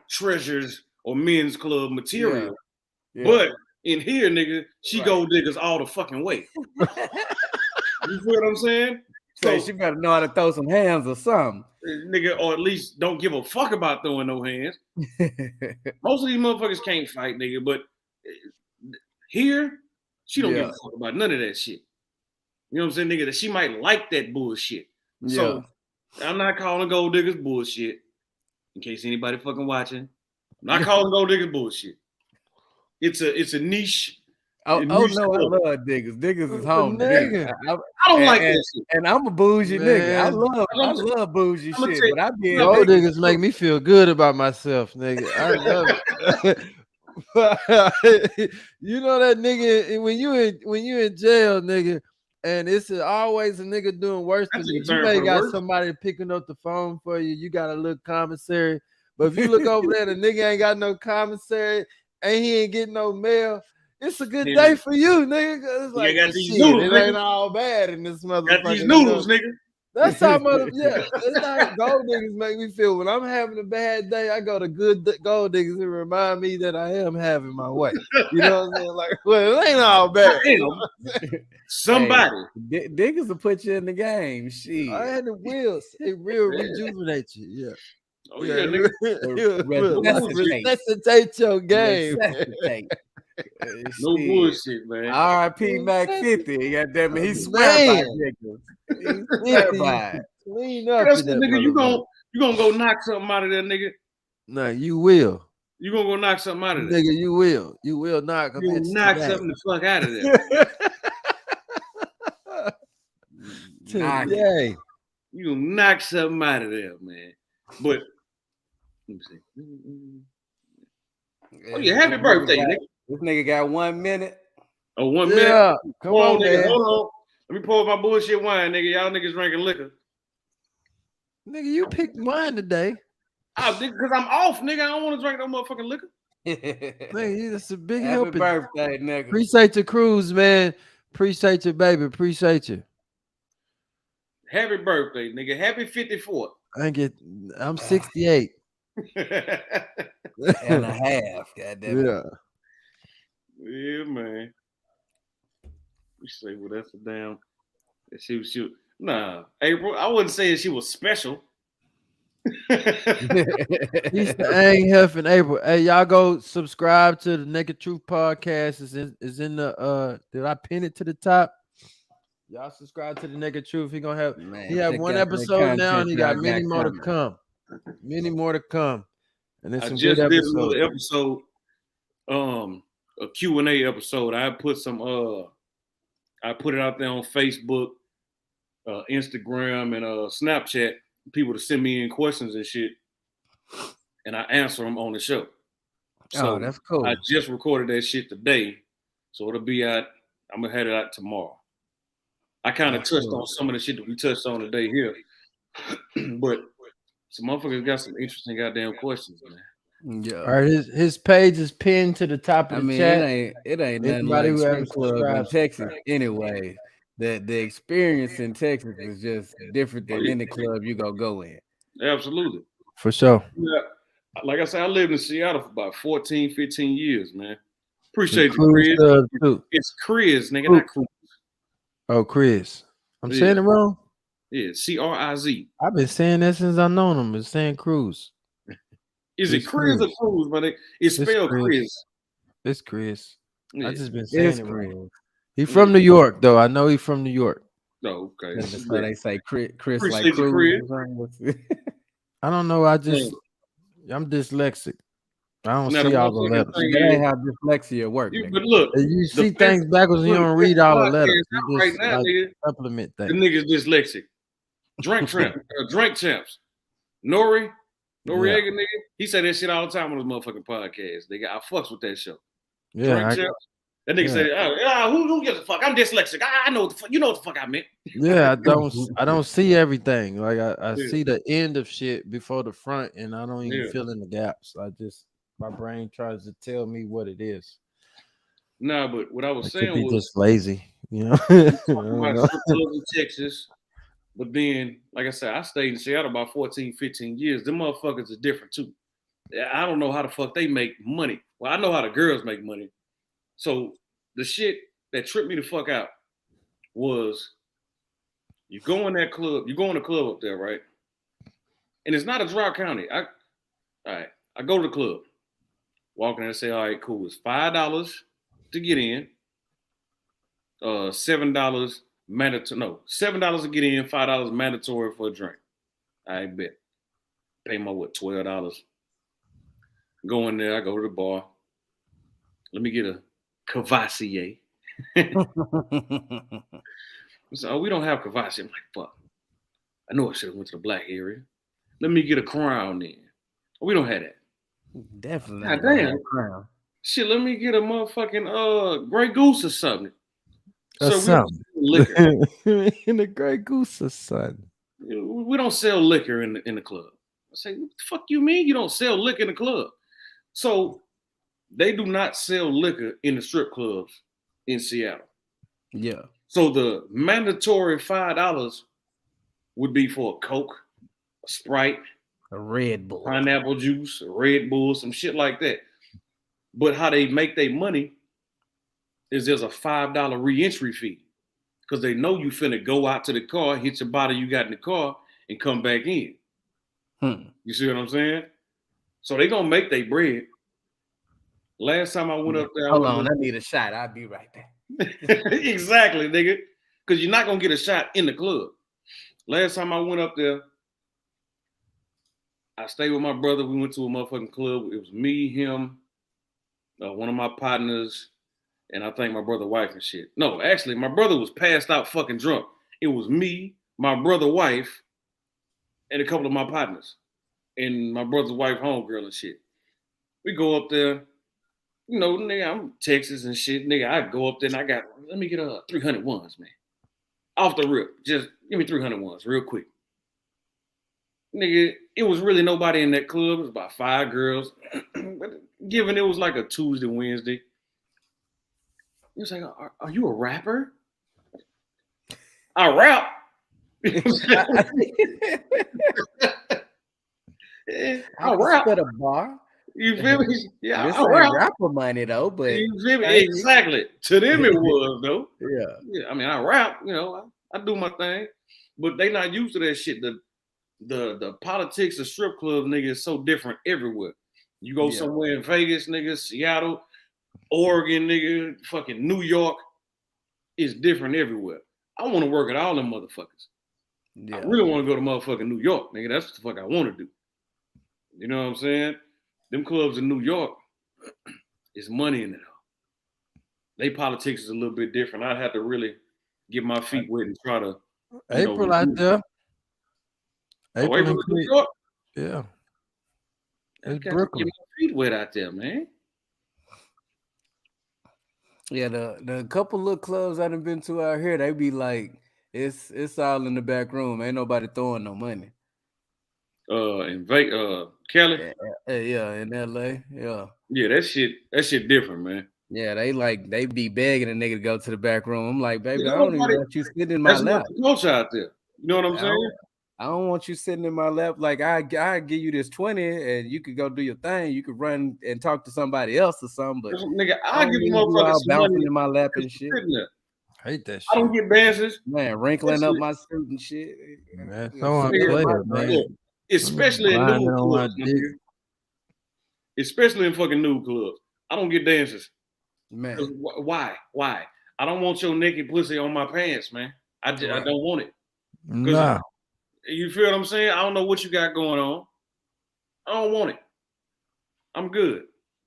Treasures or Men's Club material. Yeah. But in here, nigga, she Gold Diggers all the fucking way. You feel what I'm saying? So she better know how to throw some hands or something. Nigga, or at least don't give a fuck about throwing no hands. Most of these motherfuckers can't fight, nigga, but here, she don't give a fuck about none of that shit. You know what I'm saying, nigga? That she might like that bullshit. So I'm not calling Gold Diggers bullshit. In case anybody fucking watching, I'm not calling Gold Diggers bullshit. It's a niche. Oh no, I love Diggers. Diggers is home. Nigga. I don't like that shit. And I'm a bougie nigga. I love bougie shit. But I be Gold Diggers make me feel good about myself, nigga. I love it. You know that nigga when you in jail, nigga. And it's always a nigga doing worse than you. You may got somebody picking up the phone for you. You got a little commissary. But if you look over there, the nigga ain't got no commissary and he ain't getting no mail, it's a good day for you, nigga. It's like, got these noodles, it ain't all bad in this motherfucker. Got these noodles, nigga. That's how much. Yeah, it's how gold diggers make me feel. When I'm having a bad day, I go to good gold diggers and remind me that I am having my way. You know what I'm saying? Like, well, it ain't all bad. Somebody diggers will put you in the game. Shit, I had the wheels. It real rejuvenate you. Yeah. Oh yeah, nigga. Resuscitate your game. No bullshit, man. R.I.P. Mac 50. Goddamn it, he swear by niggas. He swear by it. Clean up. Nigga, you gonna go knock something out of there, nigga. No, you will. You gonna go knock something out of there, nigga. You will. You will knock. You knock something the fuck out of there. Today. You knock something out of there, man. But let me see. Oh yeah, happy birthday, nigga. This nigga got 1 minute. Oh, 1 minute. Come on, nigga. Man. Hold on. Let me pour my bullshit wine, nigga. Y'all niggas drinking liquor. Nigga, you picked wine today. Because I'm off, nigga. I don't want to drink no motherfucking liquor. Nigga, that's a big Happy help. birthday, nigga. Appreciate your cruise, man. Appreciate you, baby. Appreciate you. Happy birthday, nigga. Happy 54th. I'm 68. And a half, goddamn. Yeah. Yeah, man. You say, well, that's a damn. She was. Nah, April. I wouldn't say she was special. He's the ain't huffing April. Hey, y'all go subscribe to the Naked Truth podcast. Is in the did I pin it to the top? Y'all subscribe to the Naked Truth. He gonna have he have one episode now, and he got many more to come. Many more to come. And it's some just good did episodes. another episode, a Q&A episode. I put I put it out there on Facebook, Instagram, and Snapchat. People to send me in questions and shit, and I answer them on the show. So that's cool. I just recorded that shit today, so it'll be out. I'm gonna have it out tomorrow. I kind of touched on some of the shit that we touched on today here, but some motherfuckers got some interesting goddamn questions, man. Yeah. All right, his page is pinned to the top of the chat. It ain't nothing like strip club in Texas anyway. The experience in Texas is just different than any club you go in. Absolutely. For sure. Yeah. Like I said, I lived in Seattle for about 14, 15 years, man. Appreciate you, Chris. It's Chris, nigga, not Cruz. Oh, Chris. I'm saying it wrong? Yeah, C-R-I-Z. I've been saying that since I've known him. It's saying Cruz. Is it Chris or Cruz, but it's spelled Chris. It's Chris. Yeah. I just been saying it wrong. He's from New York, though. I know he's from New York. Oh, okay. That's why they say Chris Appreciate like Cruz. I don't know. I'm dyslexic. I don't see all the letters. That ain't how dyslexia works. But look, you see things backwards and you don't read all the letters. You right just now, nigga, supplement things. The nigga's dyslexic. Drink champs. Noriega, nigga. He said that shit all the time on his motherfucking podcast. Nigga, I fucks with that show. Yeah, Drink champs. That nigga said, who gives a fuck? I'm dyslexic. I know what the fuck. You know what the fuck I meant. Yeah, I don't see everything. Like I see the end of shit before the front, and I don't even fill in the gaps. My brain tries to tell me what it is. No, but what I was saying was just lazy, you know. in Texas, but then, like I said, I stayed in Seattle about 14, 15 years. Them motherfuckers are different too. I don't know how the fuck they make money. Well, I know how the girls make money. So the shit that tripped me the fuck out was you go in that club, you go in the club up there, right? And it's not a dry county. I go to the club, walk in and say, all right, cool. It's $5 to get in, $7 mandatory. No, $7 to get in, $5 mandatory for a drink. I bet. Pay my $12. Go in there, I go to the bar. Let me get a Cavassier. So we don't have Cavassier. I'm like, fuck. I know I should have went to the black area. Let me get a Crown then. We don't have that. Definitely. God damn. Crown. Shit, let me get a motherfucking Grey Goose or something. Liquor. In a Grey Goose or something. We don't sell liquor in the club. I say, what the fuck you mean you don't sell liquor in the club? So they do not sell liquor in the strip clubs in Seattle. Yeah. So the mandatory $5 would be for a Coke, a Sprite, a Red Bull, pineapple juice, a Red Bull, some shit like that. But how they make their money is there's a $5 re-entry fee because they know you finna go out to the car, hit your bottle you got in the car, and come back in. You see what I'm saying? So they gonna make their bread. Last time I went up there, hold on, I need a shot. I'll be right back. Exactly, nigga. Because you're not gonna get a shot in the club. Last time I went up there, I stayed with my brother. We went to a motherfucking club. It was me, him, one of my partners, and I think my brother's wife and shit. No, actually, my brother was passed out fucking drunk. It was me, my brother's wife, and a couple of my partners, and my brother's wife, homegirl and shit. We go up there. You know, nigga, I'm Texas and shit. Nigga, I go up there and let me get 300 ones, man. Off the rip. Just give me 300 ones real quick. Nigga, it was really nobody in that club. It was about 5 girls. But given it was like a Tuesday, Wednesday. He was like, are you a rapper? I rap. I rap at a bar. You feel me? Yeah, this ain't rapper money though, but you feel me? Exactly. To them it was though. Yeah. I mean, I rap, you know, I do my thing, but they not used to that shit. The politics of strip clubs, nigga, is so different everywhere. You go somewhere in Vegas, nigga, Seattle, Oregon, nigga, fucking New York, it's different everywhere. I want to work at all them motherfuckers. Yeah. I really want to go to motherfucking New York, nigga. That's what the fuck I want to do. You know what I'm saying? Them clubs in New York, it's money in it. They politics is a little bit different. I'd have to really get my feet wet and try to. April out there. April in New York? Yeah. It's Brooklyn. Get my feet wet out there, man. Yeah, the couple little clubs I done been to out here, they be like, it's all in the back room. Ain't nobody throwing no money. In Vegas, Cali? Yeah, in LA. Yeah. Yeah, that shit different, man. Yeah, they be begging a nigga to go to the back room. I'm like, baby, I don't even want you sitting in my lap. That's culture out there. You know what I'm saying? I don't want you sitting in my lap. Like I give you this 20 and you could go do your thing. You could run and talk to somebody else or something. But nigga, I give you motherfuckers bouncing in my lap and shit. I hate that shit. I don't get dances. Man, wrinkling up my suit and shit. Man, so unplayable, man. Especially in new clubs. Especially in fucking new clubs. I don't get dances. Man. Why? I don't want your naked pussy on my pants, man. I don't want it. Nah. You feel what I'm saying? I don't know what you got going on. I don't want it. I'm good.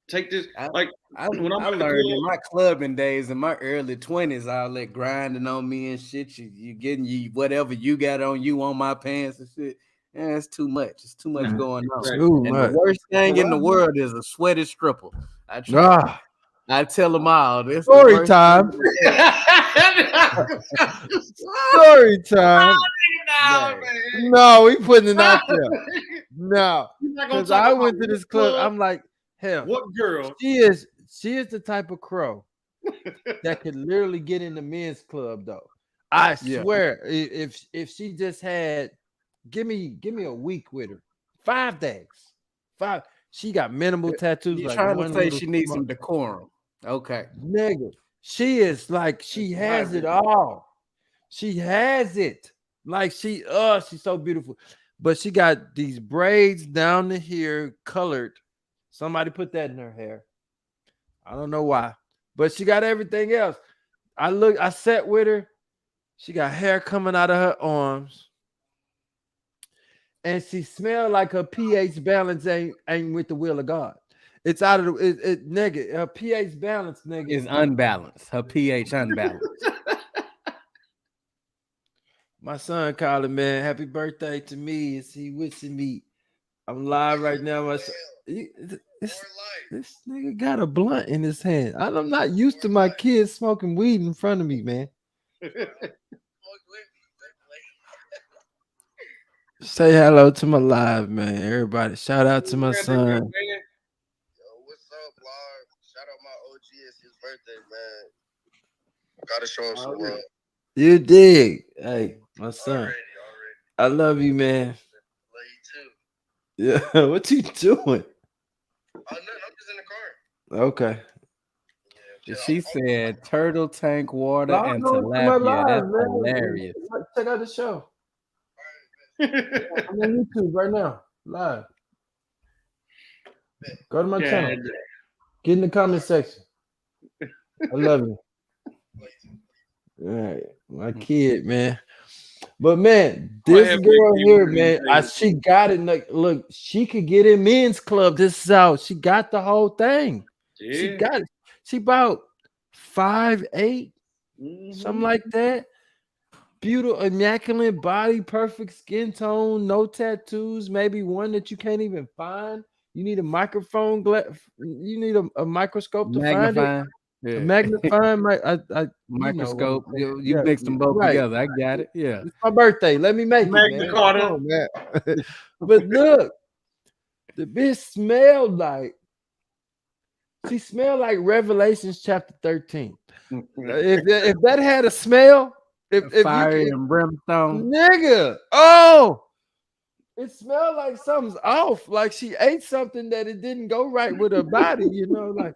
Take this. I learned in my clubbing days in my early 20s, all that grinding on me and shit. You getting whatever you got on you on my pants and shit. Yeah, it's too much. It's too much going on. The worst thing in the world is a sweaty stripper. I tell them all. This story time. Story time. No, we putting it out there. No, because I went to this club. I'm like, hell, what girl? She is the type of crow that could literally get in the men's club, though. I swear, if she just had, give me a week with her, 5 days, 5. She got minimal tattoos. You're trying to say she needs some decorum. Okay, nigga, she is like she has it all. She has it. Like she's so beautiful, but she got these braids down to here, colored. Somebody put that in her hair. I don't know why, but she got everything else. I sat with her. She got hair coming out of her arms, and she smelled like her pH balance ain't with the will of God. It's out of the nigga. Her pH balance, nigga, is unbalanced. Her pH unbalanced. My son calling, man. Happy birthday to me. Is he wishing me? I'm live right now. This nigga got a blunt in his hand. I'm not used to my kids smoking weed in front of me, man. Say hello to my live, man. Everybody, shout out to my son. Yo, what's up, Lord? Shout out my OG. It's his birthday, man. Gotta show him some love. You dig? Hey, my son. I love you, man. Love you too. Yeah. What you doing? Oh, no, I'm just in the car. Okay. Yeah, She said turtle tank water Log and on to my tilapia. live, That's man. hilarious. Check out the show. I'm on YouTube right now, live. Go to my channel. Get in the comment section. I love you. All right, my kid, man. But man, this girl here, man, she got it. Like, look, she could get in men's club. This is out. She got the whole thing. Yeah. She got it. She about 5'8", something like that. Beautiful, immaculate body, perfect skin tone, no tattoos, maybe one that you can't even find. You need a microphone, you need a microscope to find it. Yeah. A magnifying microscope. You yeah, mixed them both right. together. I got it. Yeah. It's my birthday. Let me make it, man. Come on, man. But look, the bitch smelled like, she smelled like Revelations chapter 13. If that had a smell, if fire and brimstone, nigga, oh, it smelled like something's off. Like she ate something that it didn't go right with her body. You know, like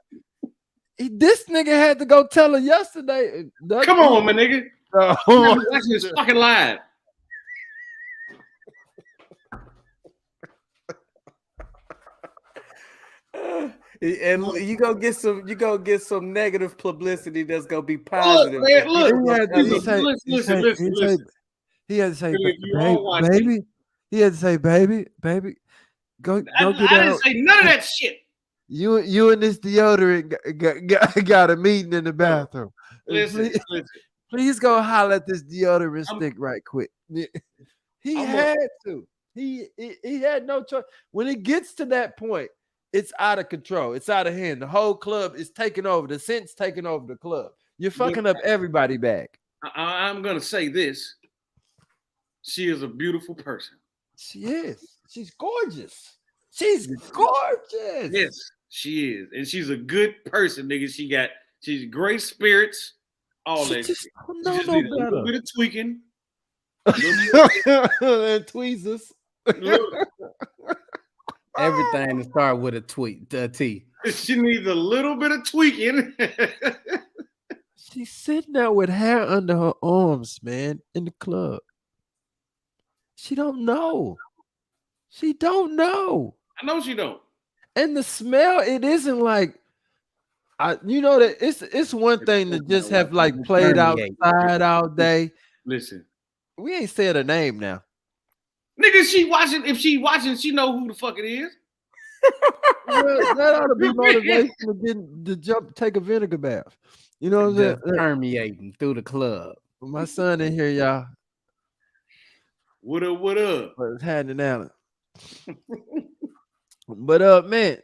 this nigga had to go tell her yesterday. Come on, my nigga. Watching this fucking live. and you gonna get some negative publicity that's gonna be positive. Listen. He had to say, baby. He had to say, baby, go get out. I didn't say none of that shit. You and this deodorant got a meeting in the bathroom. Listen. Please go holler at this deodorant stick right quick. He had to. He had no choice. When it gets to that point, it's out of control. It's out of hand. The whole club is taking over. The scent's taking over the club. You're fucking up everybody back. I'm gonna say this. She is a beautiful person. She is. She's gorgeous. She's gorgeous. Yes, she is. And she's a good person, nigga. She's great spirits. All that. She just need a little bit of tweaking. And tweezers. Everything to start with a T. She needs a little bit of tweaking. She's sitting there with hair under her arms, man, in the club. She don't know. She don't know. I know she don't. And the smell, it isn't like, you know that it's one thing to just have like played outside all day. Listen, we ain't said her name now. Nigga, if she watching, she know who the fuck it is. Well, that ought to be motivation to take a vinegar bath. You know what I'm saying? Permeating through the club. My son in here, y'all. What up? What's happening now? But man,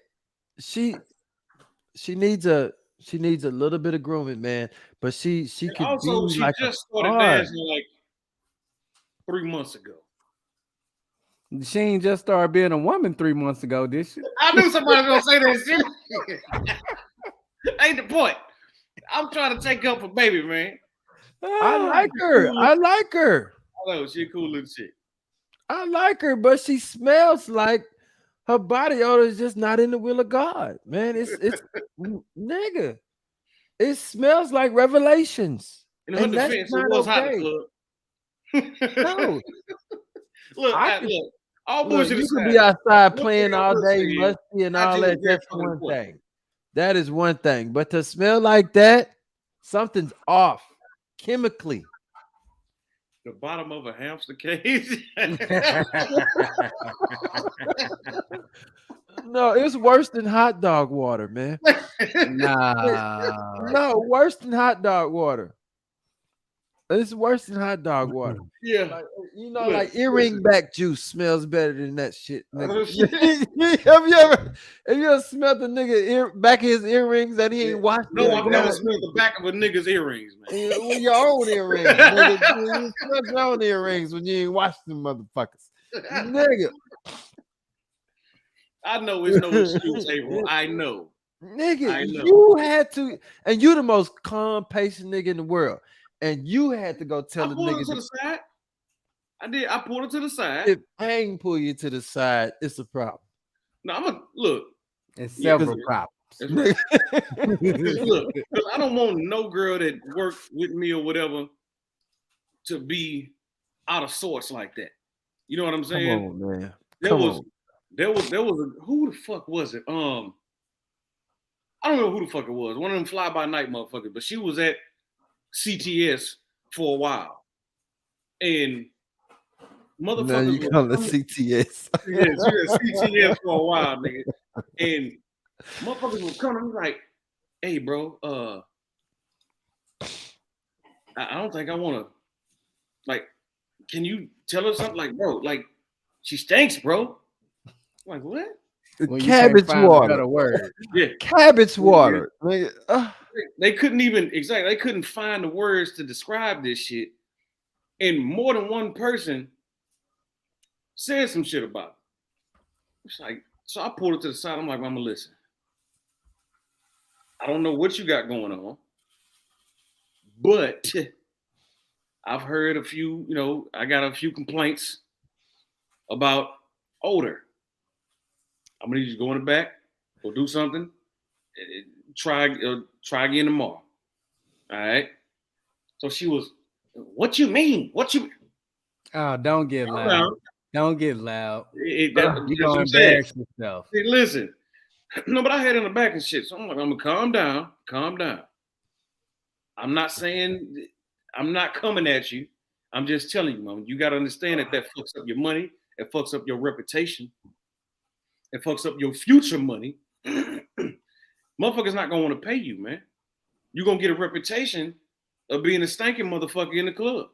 she needs a little bit of grooming, man. But she could also be she like just started dancing like 3 months ago. She ain't just started being a woman 3 months ago, did she? I knew somebody was gonna say that shit. Ain't the point. I'm trying to take up for baby, man. I like her. I know she a cool little shit. I like her, but she smells like her body odor is just not in the will of God, man. It's nigga. It smells like Revelations. In her defense, it was hot in the club. No. Look, all bullshit you aside, could be outside playing all day, musty and all that. That's one thing. That is one thing. But to smell like that, something's off chemically. The bottom of a hamster cage. No, it's worse than hot dog water, man. No, worse than hot dog water. It's worse than hot dog water. Yeah. Like, you know, like earring back juice smells better than that shit. Have you ever smelled the nigga back of his earrings that he ain't washed? No, I've never smelled the back of a nigga's earrings, man. Well, your own earrings. Nigga. You smell your own earrings when you ain't washed them motherfuckers. Nigga. I know it's no excuse, April. I know. Nigga, you had to, and you the most calm, patient nigga in the world. And you had to go tell the nigga. To the side. I did. I pulled her to the side. If Hang pull you to the side, it's a problem. No, I'm gonna look. It's several problems. That's right. Look, because I don't want no girl that worked with me or whatever to be out of sorts like that. You know what I'm saying? Come on, man. There was who the fuck was it? I don't know who the fuck it was. One of them fly by night motherfuckers, but she was at CTS for a while. And motherfuckers. Now you call it CTS. Yeah, she was at CTS for a while, nigga. And motherfuckers were coming like, hey, bro, I don't think I want to, like, can you tell her something? Like, bro, like, she stinks, bro. I'm like, what? Cabbage water. Word. Yeah. Cabbage water. They couldn't even, they couldn't find the words to describe this shit. And more than one person said some shit about it. It's like, so I pulled it to the side. I'm like, Mama, listen. I don't know what you got going on, but I've heard a few, I got a few complaints about odor. I'm gonna need you to go in the back, go do something, try again tomorrow. All right. So she was, what you mean? Oh, don't get loud. Don't get loud. You're gonna embarrass yourself. Hey, listen. No, but I had in the back and shit. So I'm like, I'm gonna calm down. I'm not saying, I'm not coming at you. I'm just telling you, Mom, you gotta understand that fucks up your money, it fucks up your reputation, it fucks up your future money. Motherfucker's not gonna want to pay you, man. You're gonna get a reputation of being a stinking motherfucker in the club.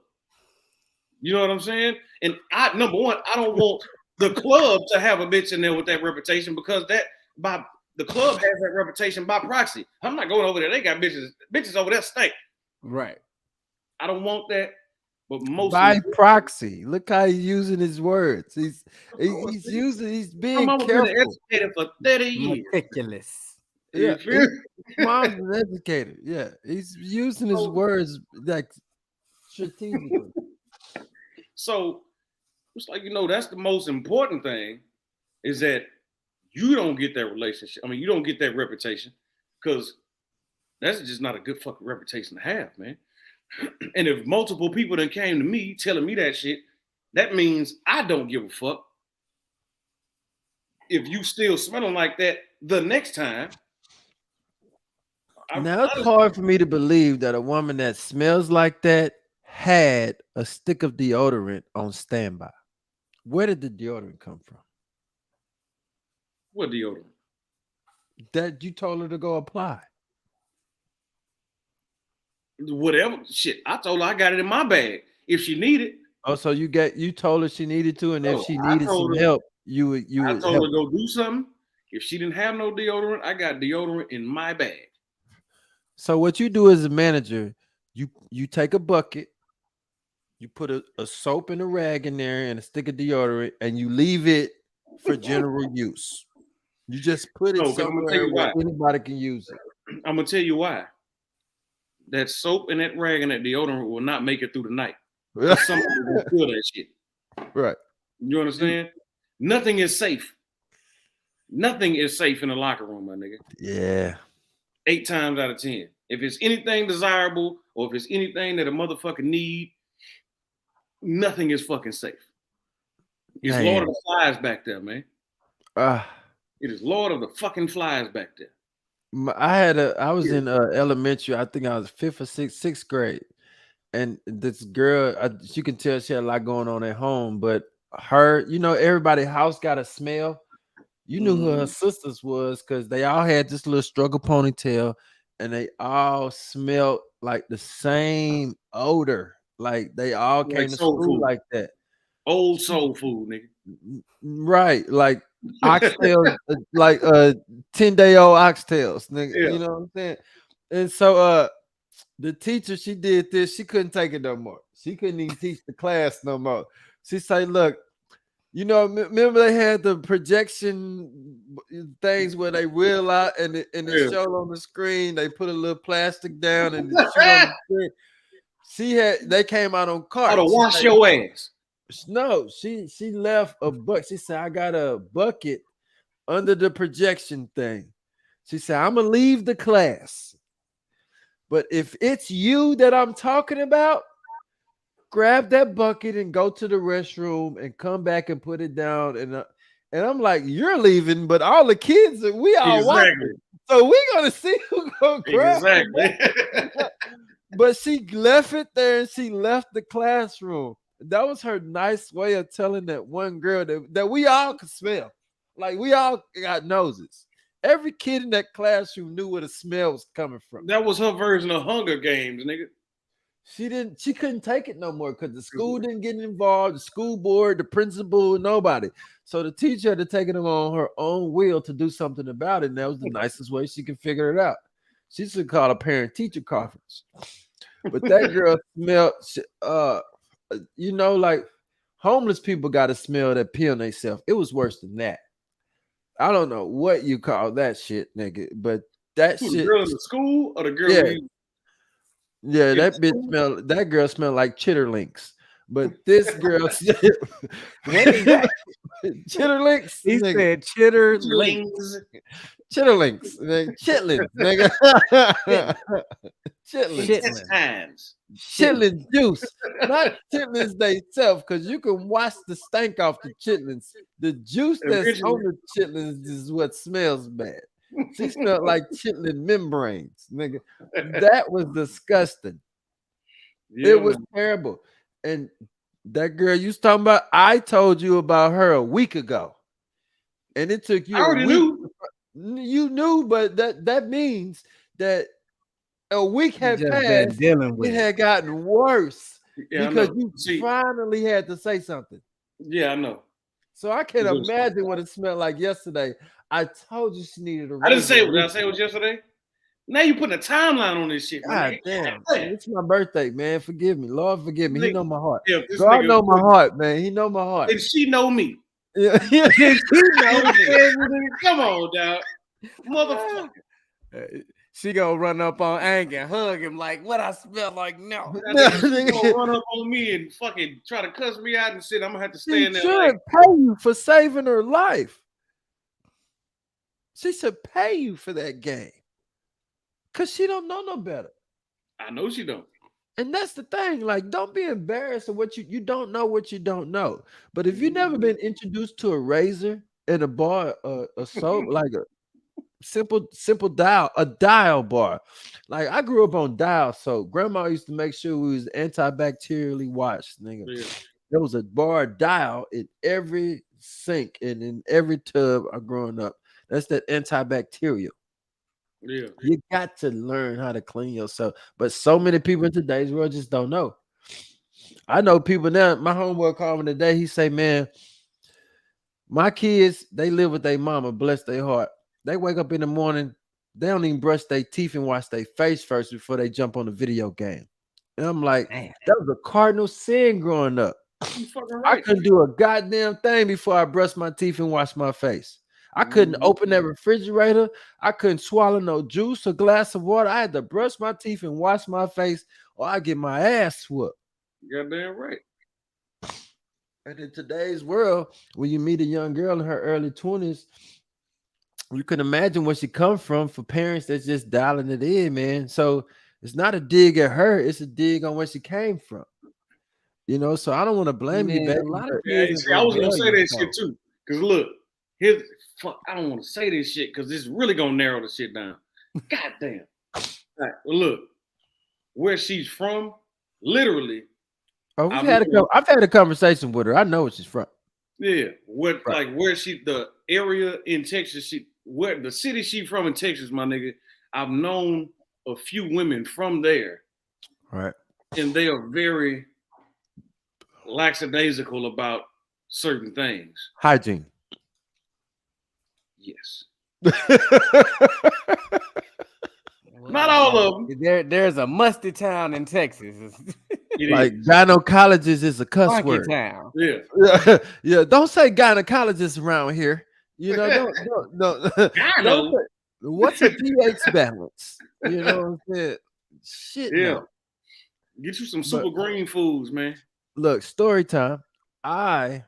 You know what I'm saying? And number one, I don't want the club to have a bitch in there with that reputation, because the club has that reputation by proxy. I'm not going over there. They got bitches over there stink. Right. I don't want that. But most by proxy. Look how he's using his words. He's being careful. Educated for 30 years. Ridiculous. Yeah. Mom's an educator. Yeah. He's using his words like strategically. So it's like, that's the most important thing, is that you don't get that relationship. I mean, you don't get that reputation, because that's just not a good fucking reputation to have, man. And if multiple people that came to me telling me that shit, that means I don't give a fuck if you still smelling like that the next time. Now it's hard for me to believe that a woman that smells like that had a stick of deodorant on standby. Where did the deodorant come from? What deodorant? That you told her to go apply. Whatever shit. I told her I got it in my bag if she needed. Oh, so you told her she needed to, and if she needed some help, you would I told her to go do something. If she didn't have no deodorant, I got deodorant in my bag. So what you do as a manager, you take a bucket, you put a soap and a rag in there and a stick of deodorant, and you leave it for general use. You just put it somewhere where anybody can use it. I'm gonna tell you why. That soap and that rag and that deodorant will not make it through the night. Somebody will feel that shit. Right. You understand? Nothing is safe. Nothing is safe in the locker room, my nigga. Yeah. 8 times out of 10. If it's anything desirable, or if it's anything that a motherfucker need, nothing is fucking safe. It's Lord of the Flies back there, man. It is Lord of the fucking Flies back there. I was in elementary. I think I was 5th or 6th grade, and this girl, you can tell she had a lot going on at home. But her, everybody's house got a smell. You knew who her sisters was, because they all had this little struggle ponytail, and they all smelled like the same odor. Like they all came to school like that. Old soul food, nigga. Right, like oxtails, like 10-day-old oxtails, nigga. Yeah. You know what I'm saying? And so the teacher, she did this, she couldn't take it no more. She couldn't even teach the class no more. She said, look, remember they had the projection things where they reel out and it showed on the screen, they put a little plastic down and it showed on the screen. They came out on carts. How to wash your ass. No, she left a bucket. She said, I got a bucket under the projection thing. She said, I'm gonna leave the class. But if it's you that I'm talking about, grab that bucket and go to the restroom and come back and put it down. And I'm like, you're leaving, but all the kids, we all watching. So we're gonna see who gonna grab it. But she left it there and she left the classroom. That was her nice way of telling that one girl that we all could smell. Like we all got noses. Every kid in that classroom knew where the smell was coming from. That was her version of Hunger Games, nigga. She couldn't take it no more because the school didn't get involved, the school board, the principal, nobody. So the teacher had to take it on her own will to do something about it. And that was the nicest way she could figure it out. She should call a parent-teacher conference. But that girl smelled, like homeless people got to smell that pee on themselves. It was worse than that. I don't know what you call that shit, nigga. But that shit. The girl in the school or the girl? Yeah, that bitch smelled. That girl smelled like chitterlings. But this girl, what is that? Chitterlings. He said chitterlings. Chitterlings, chitlins, nigga. Chitlins. Chitlins juice, not chitlins themselves, because you can wash the stank off the chitlins. The juice that's on the chitlins is what smells bad. She smelled like chitlin membranes, nigga. That was disgusting. Yeah, it was terrible. And that girl you was talking about, I told you about her a week ago. And it took you I already knew. You knew, but that means that a week had passed. It had gotten worse because you finally had to say something. Yeah, I know. So I can't imagine what it smelled like yesterday. I told you she needed a. I didn't say it. Did I say it was yesterday? Now you putting a timeline on this shit. God damn. It's my birthday, man. Forgive me. Lord, forgive me. He know my heart. Yeah, God know my heart, man. He know my heart. And she know me. Yeah. She know me. Come on, dog. Motherfucker. She gonna run up on Ang and hug him like, what I smell like now. She gonna run up on me and fucking try to cuss me out and shit. I'm gonna have to stand there. She should pay you for saving her life. She should pay you for that game. Cause she don't know no better. I know she don't. And that's the thing. Like, don't be embarrassed of what you don't know what you don't know. But if you've never been introduced to a razor in a bar, a soap, like a simple dial bar. Like I grew up on dial soap. Grandma used to make sure we was antibacterially washed, nigga. Yeah. There was a bar dial in every sink and in every tub growing up. That's that antibacterial. Yeah, you got to learn how to clean yourself. But so many people in today's world just don't know. I know people now. My homeboy called me today. He say, "Man, my kids, they live with their mama. Bless their heart. They wake up in the morning. They don't even brush their teeth and wash their face first before they jump on the video game." And I'm like, man, that was a cardinal sin growing up. Right. I couldn't do a goddamn thing before I brushed my teeth and washed my face. I couldn't open that refrigerator. I couldn't swallow no juice or glass of water. I had to brush my teeth and wash my face, or I get my ass whooped. Goddamn right. And in today's world, when you meet a young girl in her early 20s, you can imagine where she come from for parents that's just dialing it in, man. So it's not a dig at her; it's a dig on where she came from. You know, so I don't want to blame you, baby. A lot of kids. I was gonna say that shit too, because look, I don't want to say this shit because this is really gonna narrow the shit down. God damn. All right, well, look, where she's from, literally. Oh, I've had a conversation with her. I know where she's from. Yeah, like where the area in Texas, where the city she's from in Texas, my nigga. I've known a few women from there. Right. And they are very lackadaisical about certain things. Hygiene. Yes. Not all of them. There's a musty town in Texas. Like gynecologist is a cuss Funky word. Town. Yeah. Yeah. Don't say gynecologist around here. You know, don't say, what's a pH balance? You know what I'm saying? Shit. Yeah. No. Get you some super green foods, man. Look, story time. I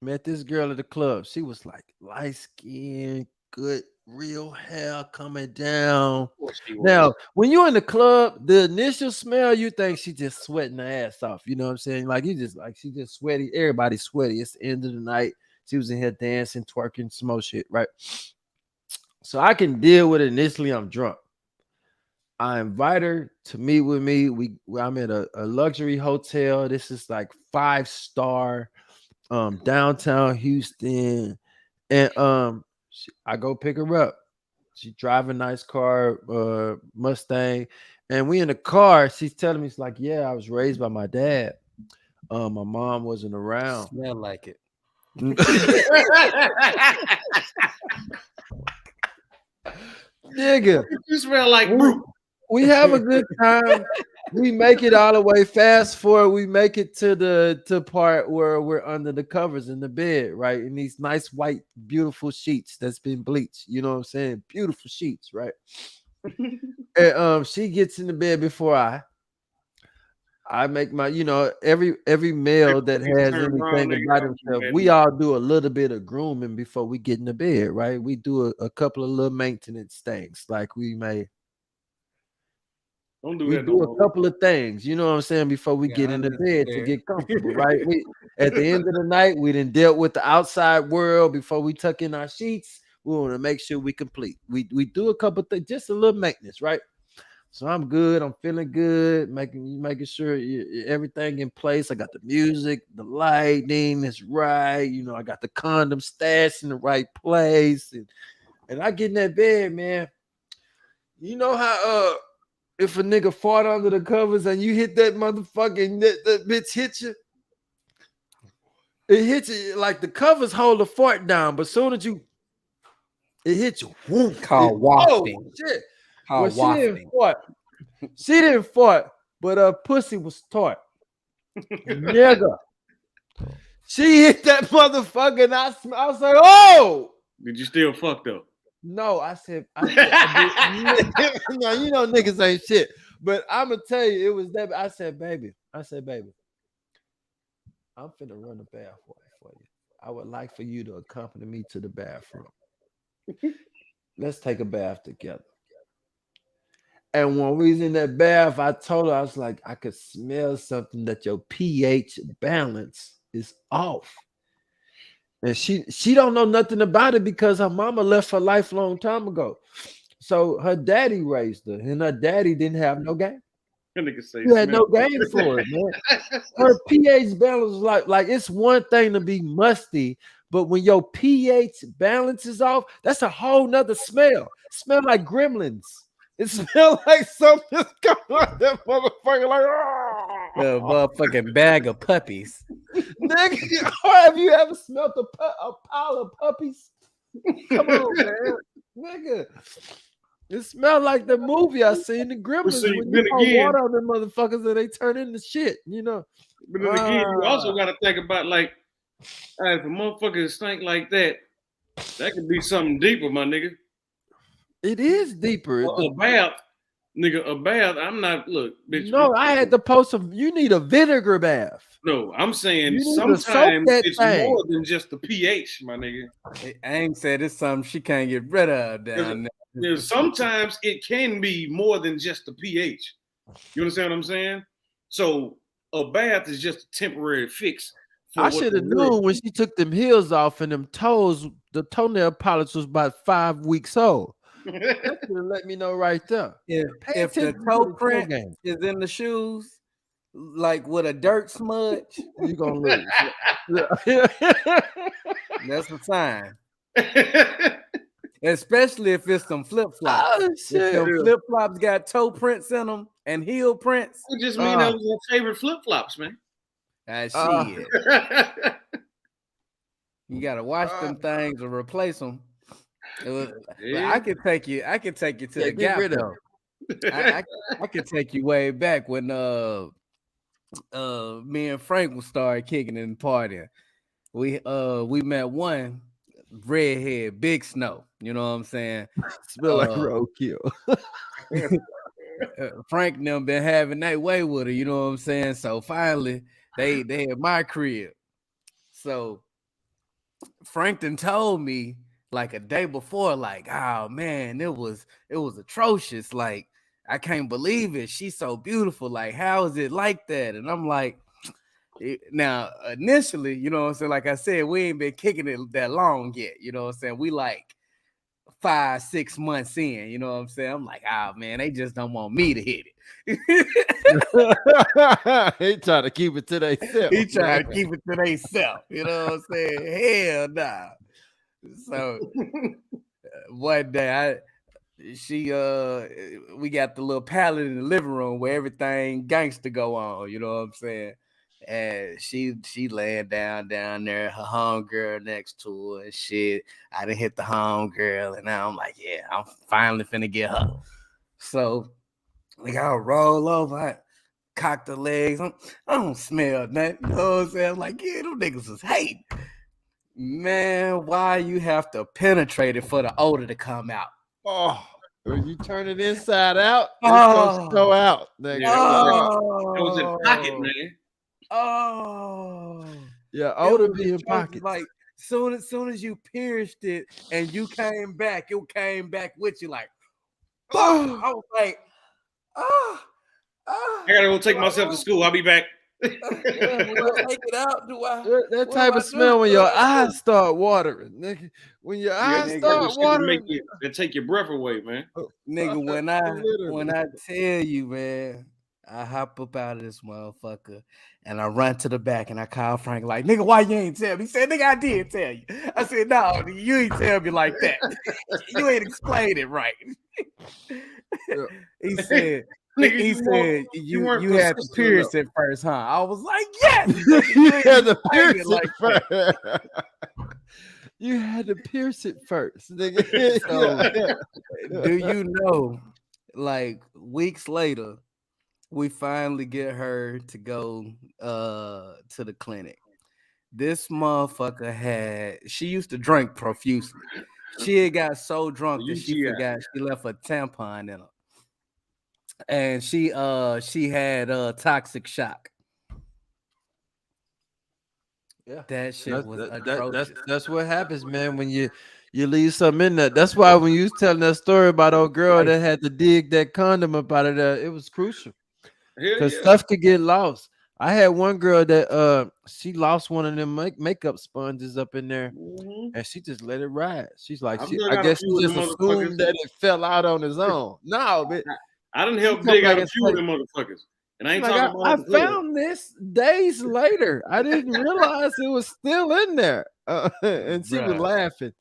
met this girl at the club. She was like light skin, good, real hair coming down. Now, when you're in the club, the initial smell, you think she just sweating her ass off. You know what I'm saying? Like you just like she just sweaty. Everybody's sweaty. It's the end of the night. She was in here dancing, twerking, some more shit, right? So I can deal with it initially. I'm drunk. I invite her to meet with me. I'm at a luxury hotel. This is like 5-star downtown Houston. And I go pick her up. She drive a nice car, Mustang. And we in the car. She's telling me, it's like, yeah, I was raised by my dad. My mom wasn't around. Smell like it. Nigga. You smell like we have a good time. We make it all the way. Fast forward, we make it to the part where we're under the covers in the bed, right? In these nice white, beautiful sheets that's been bleached. You know what I'm saying? Beautiful sheets, right? And she gets in the bed before I make my, every male that has anything about himself, we all do a little bit of grooming before we get in the bed, right? We do a couple of little maintenance things, like we do a couple of things, you know what I'm saying, before we get in the bed to get comfortable, right? At the end of the night, we done dealt with the outside world before we tuck in our sheets. We want to make sure we complete. We do a couple of things, just a little maintenance, right? So I'm good. I'm feeling good, making sure everything in place. I got the music, the lighting is right. I got the condom stashed in the right place, and I get in that bed, man. You know how if a nigga fart under the covers and you hit that motherfucking that bitch hit you, it hits you like the covers hold the fart down, but soon as it hits you, whoop, called wafting. Oh shit! Well, she didn't fart, but her pussy was tart. Nigga. She hit that motherfucker and I was like, oh! Did you still fuck though? No, I said now, niggas ain't shit. But I'm gonna tell you, it was that. I said, baby, I'm finna run the bath for you. I would like for you to accompany me to the bathroom. Let's take a bath together. And when we was in that bath, I told her, I was like, I could smell something that your pH balance is off. And she don't know nothing about it because her mama left her life a long time ago. So her daddy raised her, and her daddy didn't have no game. He had no game for it, man. Her pH balance is like it's one thing to be musty, but when your pH balance is off, that's a whole nother smell. Smell like gremlins. It smells like something's coming out that motherfucker, like a motherfucking bag of puppies. Nigga, have you ever smelled a pile of puppies? Come on, man. Nigga. It smelled like the movie I seen, the Gremlins, when you pour water on them motherfuckers and they turn into shit, But then again, you also got to think about, like, if a motherfucker stink like that, that could be something deeper, my nigga. It is deeper. A bath, nigga, a bath. I'm not, look, bitch. No, I had to post you need a vinegar bath. No, I'm saying sometimes it's more than just the pH, my nigga. Aang said it's something she can't get rid of down there. Sometimes it can be more than just the pH. You understand what I'm saying? So a bath is just a temporary fix. I should have known when she took them heels off and them toes, the toenail polish was about 5 weeks old. That should have let me know right there. If the toe print is in the shoes, like with a dirt smudge, you're gonna lose. That's a sign. Especially if it's some flip-flops. Oh, shit. If flip-flops got toe prints in them and heel prints. It just mean that was your favorite flip-flops, man. Shit. You gotta wash them things or replace them. I can take you to the Gap. I can take you way back when me and Frank would start kicking and partying. We met one redhead, big snow. You know what I'm saying? Smell like roadkill. Frank and them been having that way with her. You know what I'm saying? So finally, they at my crib. So Frankton told me like a day before, like, oh man, it was atrocious. Like, I can't believe it. She's so beautiful. Like, how is it like that? And I'm like, now initially, you know what I'm saying? Like I said, we ain't been kicking it that long yet. You know what I'm saying? We like 5-6 months in, you know what I'm saying? I'm like, oh man, they just don't want me to hit it. He trying to keep it to themselves. He trying to keep it to themselves. You know what I'm saying? Hell nah. So one day we got the little pallet in the living room where everything gangster go on, you know what I'm saying? And she laying down there, her homegirl next to her and shit. I done hit the homegirl, and now I'm like, yeah, I'm finally finna get her. So like I'll roll over, I cock the legs. I don't smell nothing. You know what I'm saying? I'm like, yeah, them niggas is hating. Man, why you have to penetrate it for the odor to come out? Oh, when you turn it inside out, it's gonna go out. Nigga. It was in pocket, man. Oh, yeah, odor be in pockets. Like soon as you pierced it and you came back, it came back with you. Like, oh, I was like, I gotta go take myself to school. I'll be back. Take it out. That type of smell when your eyes start watering, nigga. When your eyes start watering, it take your breath away, man. Nigga, when I tell you, man, I hop up out of this motherfucker and I run to the back and I call Frank like, nigga, why you ain't tell me? He said, nigga, I did tell you. I said, no, you ain't tell me like that. You ain't explained it right. He said, nigga, you had to pierce it first, huh? I was like, yes. You had to pierce it like first. You had to pierce it first, nigga. So, do you know, like weeks later, we finally get her to go to the clinic. This motherfucker she used to drink profusely. She had got so drunk that she forgot she left a tampon in her. And she had toxic shock. Yeah, that shit was atrocious. That's what happens, man, when you leave something in there. That's why when you was telling that story about old girl that had to dig that condom up out of there, it was crucial. Because stuff could get lost. I had one girl that she lost one of them makeup sponges up in there, and she just let it ride. She's like, I guess she just assumed that it fell out on its own. No, but I didn't help dig out a few of them motherfuckers. And I ain't talking about I found this days later. I didn't realize it was still in there. And she was laughing.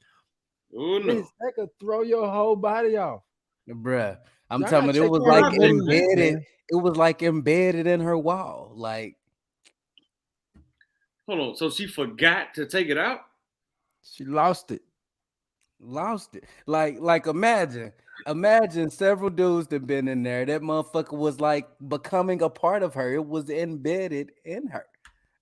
Oh no. That could throw your whole body off. Bruh. I'm telling you, it was like embedded. It was like embedded in her wall. Like, hold on. So she forgot to take it out? She lost it. Like imagine several dudes that been in there. That motherfucker was like becoming a part of her. It was embedded in her.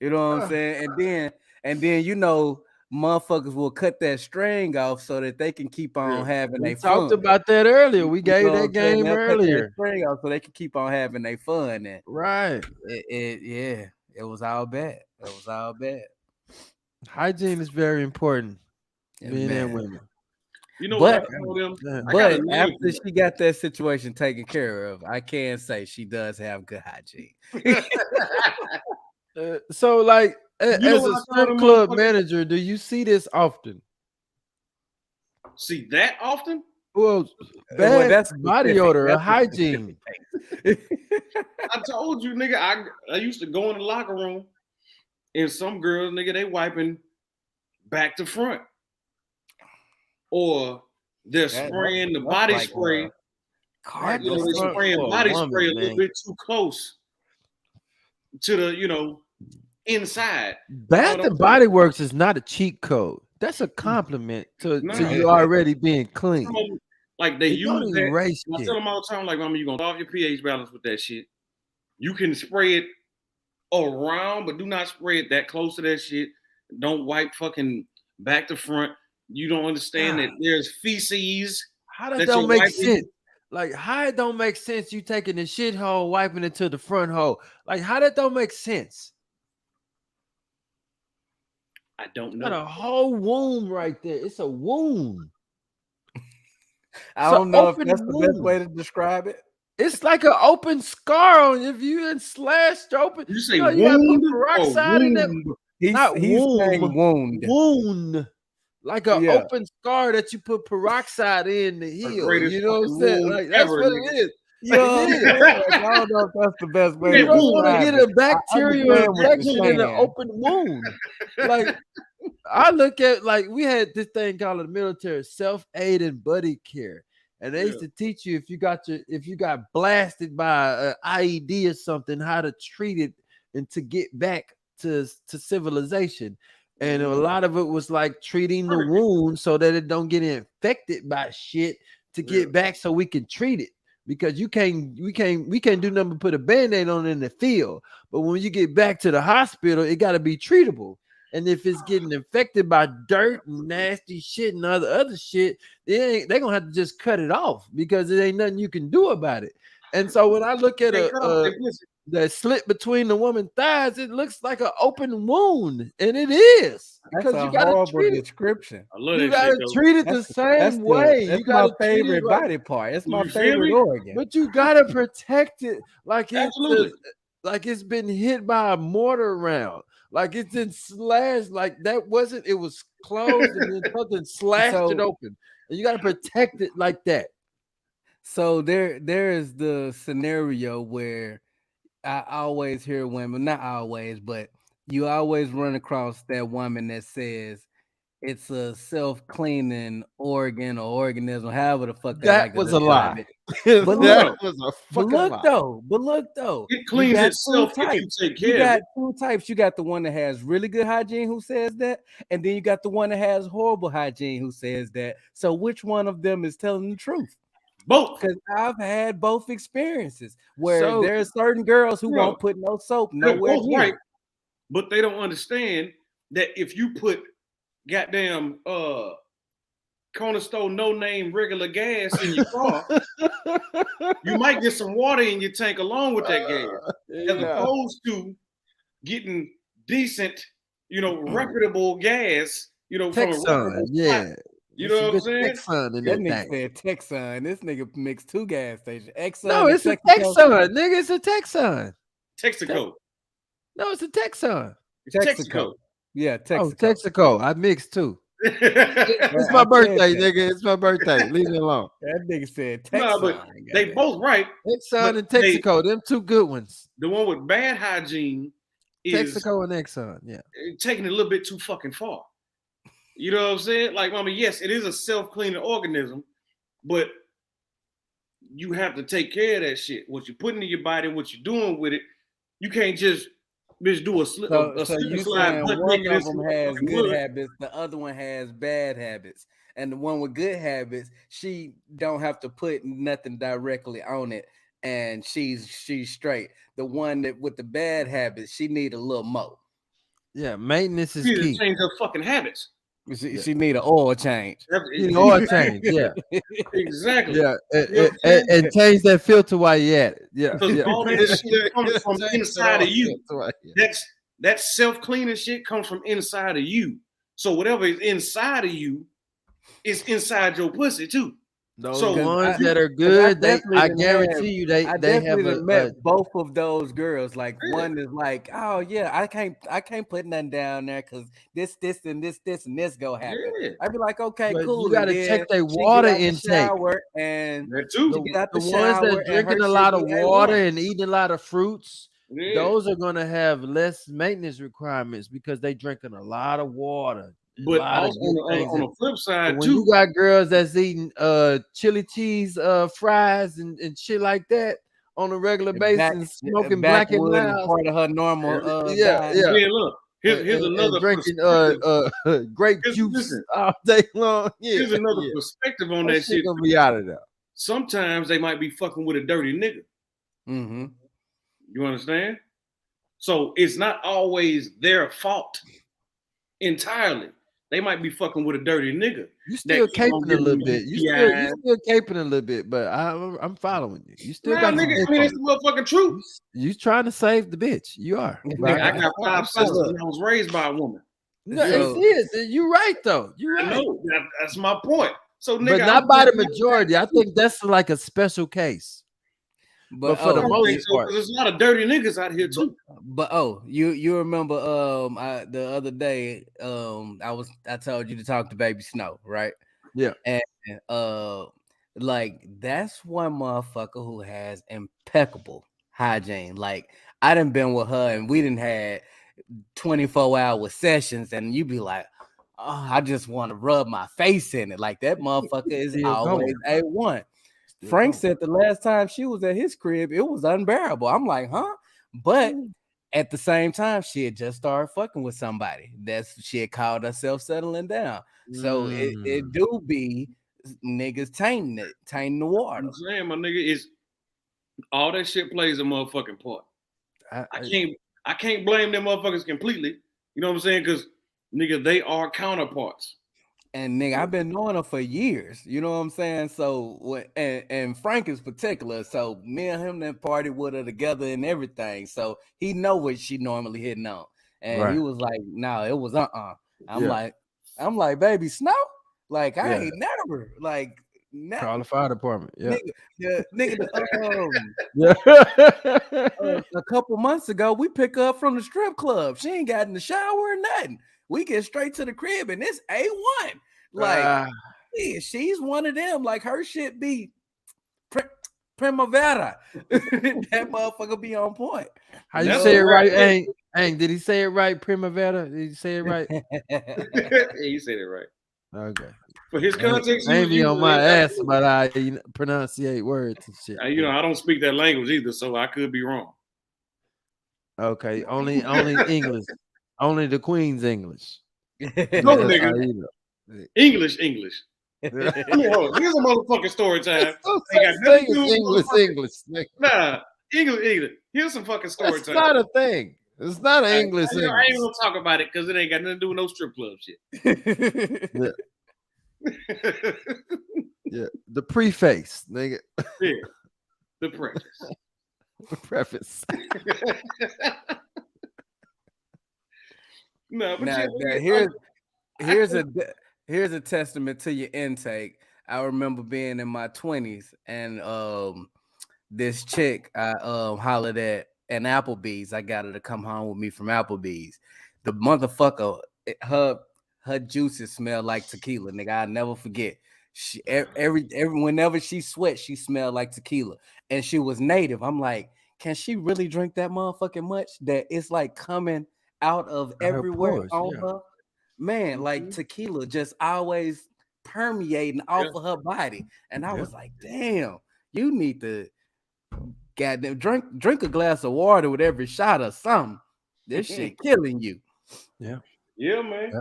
You know what I'm saying? And then you know, motherfuckers will cut that string off so that they can keep on having their fun. We talked about that earlier. We gave that game earlier. Cut that string off so they can keep on having their fun. And right. It was all bad. It was all bad. Hygiene is very important, men and women. You know but after she got that situation taken care of, I can say she does have good hygiene. So, like, as a strip club manager, do you see this often? See that often? Well, that's body odor, hygiene. I told you, nigga, I used to go in the locker room and some girls, nigga, they wiping back to front. Or they're spraying the body spray. They're spraying body spray a little bit too close to the, inside. Bath and Body Works is not a cheat code. That's a compliment to you already being clean. Like they use that. I tell them all the time, like, mama, you gonna off your pH balance with that shit. You can spray it around, but do not spray it that close to that shit. Don't wipe fucking back to front. You don't understand that there's feces. How that don't make sense? Like, how it don't make sense you taking the shit hole, wiping it to the front hole. Like, how that don't make sense? I don't Got know. a whole womb right there. It's a womb. I don't know if that's the best way to describe it. It's like an open scar on if you done slashed open. You say You know, you gotta put wound or peroxide in that. wound? Not He's saying womb. wound. Wound. Like an Yeah. open scar that you put peroxide in to heal. You know what I'm saying? wound Like that's ever, what nigga. it is. Yeah, Yeah. I don't know if that's the best way You to don't want to describe get it. a bacterial understand what you're infection in an saying. open wound. Like I look at, like, we had this thing called the military self-aid and buddy care. And they used to teach you if you got blasted by an IED or something, how to treat it and to get back to civilization. And a lot of it was like treating the wound so that it don't get infected by shit to get back so we can treat it. Because we can't do nothing but put a band-aid on it in the field. But when you get back to the hospital, it got to be treatable. And if it's getting infected by dirt and nasty shit and other shit, they're gonna have to just cut it off because it ain't nothing you can do about it. And so when I look at that slit between the woman's thighs, it looks like an open wound, and it is because That's you a got to horrible treat it. description. I love You that got shit, to though. treat it the same way. That's You my got to treat favorite it like, body part. It's my You feel favorite me? organ. but you got to protect it like it's Absolutely. like it's been hit by a mortar round. Like it's been slashed, like that wasn't, it was closed and then something slashed it open. And you got to protect it like that. So there is the scenario where I always hear women, not always, but you always run across that woman that says it's a self-cleaning organ or organism, however the fuck they like to was a describe lie. it. But That look, was a but fucking look lie. though, It cleans got itself two if you types. take You care of got it. two types. You got the one that has really good hygiene who says that, and then you got the one that has horrible hygiene who says that. So which one of them is telling the truth? Both. Because I've had both experiences where So- there are certain girls who Bro, won't put no soap They're nowhere both near. right, but they don't understand that if you put goddamn corner store no name regular gas in your car, you might get some water in your tank along with that gas, as opposed to getting decent, reputable gas, from a reputable spot. You know what I'm saying? That nigga said Texan. This nigga mixed two gas stations. Exxon. No, it's a Texan, nigga. It's a Texan. Texaco. No, it's a Texan. It's Texaco. Yeah, Texaco. Oh, Texaco. I mixed too. It's my birthday, nigga. It's my birthday. Leave me alone. That nigga said Texan. No, but they both right. Exxon and Texaco, them two good ones. The one with bad hygiene is Texaco and Exxon, yeah. Taking it a little bit too fucking far. You know what I'm saying? Like, I mean, yes, it is a self-cleaning organism, but you have to take care of that shit. What you're putting in your body, what you're doing with it, you can't just do a slip. So slip you slide. saying one of them has good habits, the other one has bad habits, and the one with good habits, she don't have to put nothing directly on it, and she's straight. The one that with the bad habits, she need a little more. Yeah, maintenance is She key. change her fucking habits. She need an oil change. Oil change, yeah. Exactly. Yeah, and change that filter while you at it. Yeah. Because all this shit comes from inside of you. That self-cleaning shit comes from inside of you. So whatever is inside of you is inside your pussy too. Those ones that are good, I guarantee you they have met both of those girls. Like one is like, oh yeah, I can't put nothing down there because this and this go happen. Yeah. I'd be like, okay, but cool. You gotta check their water intake. And that too. The ones that drinking a lot of water and eating a lot of fruits, those are gonna have less maintenance requirements because they drinking a lot of water. But also on the flip side, when you got girls that's eating chili cheese fries and shit like that on a regular basis, smoking black and mild, part of her normal diet. Look, here's another drinking grape juice all day long. Yeah, here's another perspective on that shit. Gonna be out of there. Sometimes they might be fucking with a dirty nigga. Mm-hmm. You understand? So it's not always their fault entirely. They might be fucking with a dirty nigga. You still caping a little bit. You still caping a little bit, but I'm following you. You still got nigga. I mean, it's the motherfucking truth. You trying to save the bitch. You are. Nigga, I got 5 sisters and I was raised by a woman. No, it is. You're right though. You're right. I know that's my point. So, nigga, but not by the majority. I think that's like a special case. But for the most part, there's a lot of dirty niggas out here too. But you remember the other day I told you to talk to Baby Snow, right? Yeah. And like that's one motherfucker who has impeccable hygiene. Like I done been with her and we didn't had 24-hour sessions, and you be like, oh, I just want to rub my face in it. Like that motherfucker is always A1. Frank said the last time she was at his crib, it was unbearable. I'm like, huh? But at the same time, she had just started fucking with somebody. She had called herself settling down. So it do be niggas tainting the water. I'm saying, my nigga, is all that shit plays a motherfucking part. I can't blame them motherfuckers completely. You know what I'm saying? Because nigga, they are counterparts. And nigga, I've been knowing her for years. You know what I'm saying? So and Frank is particular. So me and him that party with her together and everything. So he know what she normally hitting on. And he was like, no, it was I'm like, Baby Snow? Like I ain't never like call the fire department. Yeah. Nigga, a couple months ago, we pick her up from the strip club. She ain't got in the shower or nothing. We get straight to the crib and it's A1. Like, she's one of them. Like, her shit be primavera. That motherfucker be on point. How you say it right? Ang, did he say it right? Primavera? Did he say it right? Yeah, you said it right. Okay. For his context, ain't be on my ass about how you pronunciate words and shit. You know, I don't speak that language either, so I could be wrong. Okay, only English. Only the Queen's English. No, nigga. English. Yeah. Here's a motherfucking story time. English. Nah, English. Here's some fucking story time. It's not a thing. It's not an English. I ain't gonna talk about it because it ain't got nothing to do with no strip club shit. Yeah. The preface, nigga. Yeah. The preface. The preface. No, but here's a testament to your intake. I remember being in my 20s and this chick I hollered at an Applebee's. I got her to come home with me from Applebee's. The motherfucker, her juices smell like tequila, nigga. I'll never forget. She whenever she sweat, she smelled like tequila, and she was native. I'm like, can she really drink that motherfucking much that it's like coming out of everywhere on her? Man, like tequila just always permeating off of her body. And I was like, damn, you need to goddamn drink a glass of water with every shot or something. This shit killing you. Yeah. Yeah, man.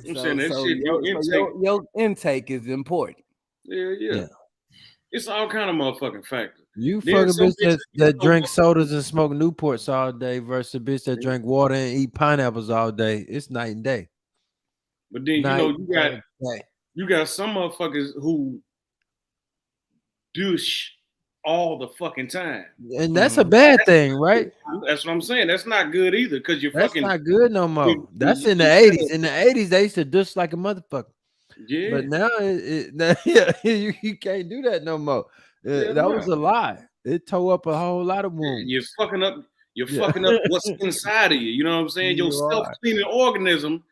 Your intake is important. Yeah. It's all kind of motherfucking factors. You fucking bitch that drink sodas and smoke Newports all day versus a bitch that drink water and eat pineapples all day. It's night and day. But then you got some motherfuckers who douche all the fucking time, and that's a bad thing, right? That's what I'm saying. That's not good either, because that's not good no more. That's in the 80s. In the 80s, they used to douche like a motherfucker. Yeah, but now you can't do that no more. That was a lie. It tore up a whole lot of wounds. You're fucking up what's inside of you. You know what I'm saying? Your self-cleaning organism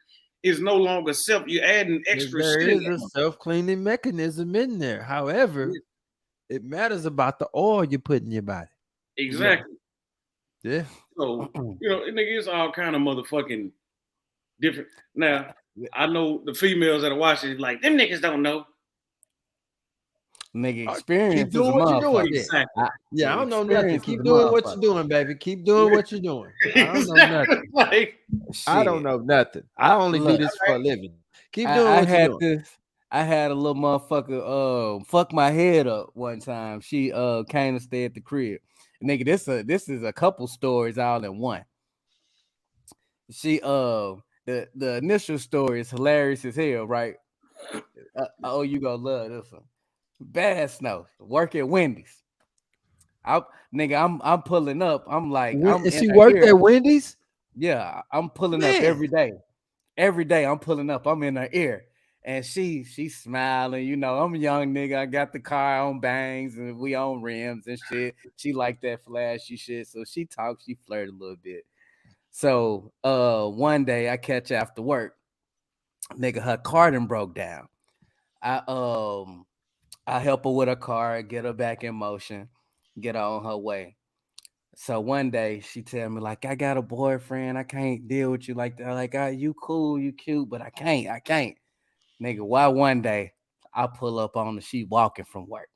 is no longer you're adding extra shit. There is a self-cleaning mechanism in there. However, it matters about the oil you put in your body. Exactly. Yeah. So, nigga, it's all kind of motherfucking different. Now, I know the females that are watching is like, them niggas don't know. Nigga, experience. Keep doing what you're doing. Exactly. I don't know nothing. Keep doing what you're doing, baby. Keep doing what you're doing. I don't know nothing. I don't know nothing. I only do this for a living. Keep doing what you're doing. I had a little motherfucker fuck my head up one time. She came to stay at the crib. Nigga, this is a couple stories all in one. She the initial story is hilarious as hell, right? You gonna love this one. Bad Snow, work at Wendy's. I'm pulling up. I'm like, she worked at Wendy's? Yeah, I'm pulling up every day. Every day I'm pulling up, I'm in her ear. And she's smiling, you know. I'm a young nigga. I got the car on bangs and we on rims and shit. She like that flashy shit. So she talks, she flirt a little bit. So one day I catch her after work. Nigga, her car done broke down. I I help her with her car, get her back in motion, get her on her way. So one day she tell me like, I got a boyfriend. I can't deal with you like that. Like, you cool, you cute, but I can't. Nigga, why one day I pull up on her, she walking from work.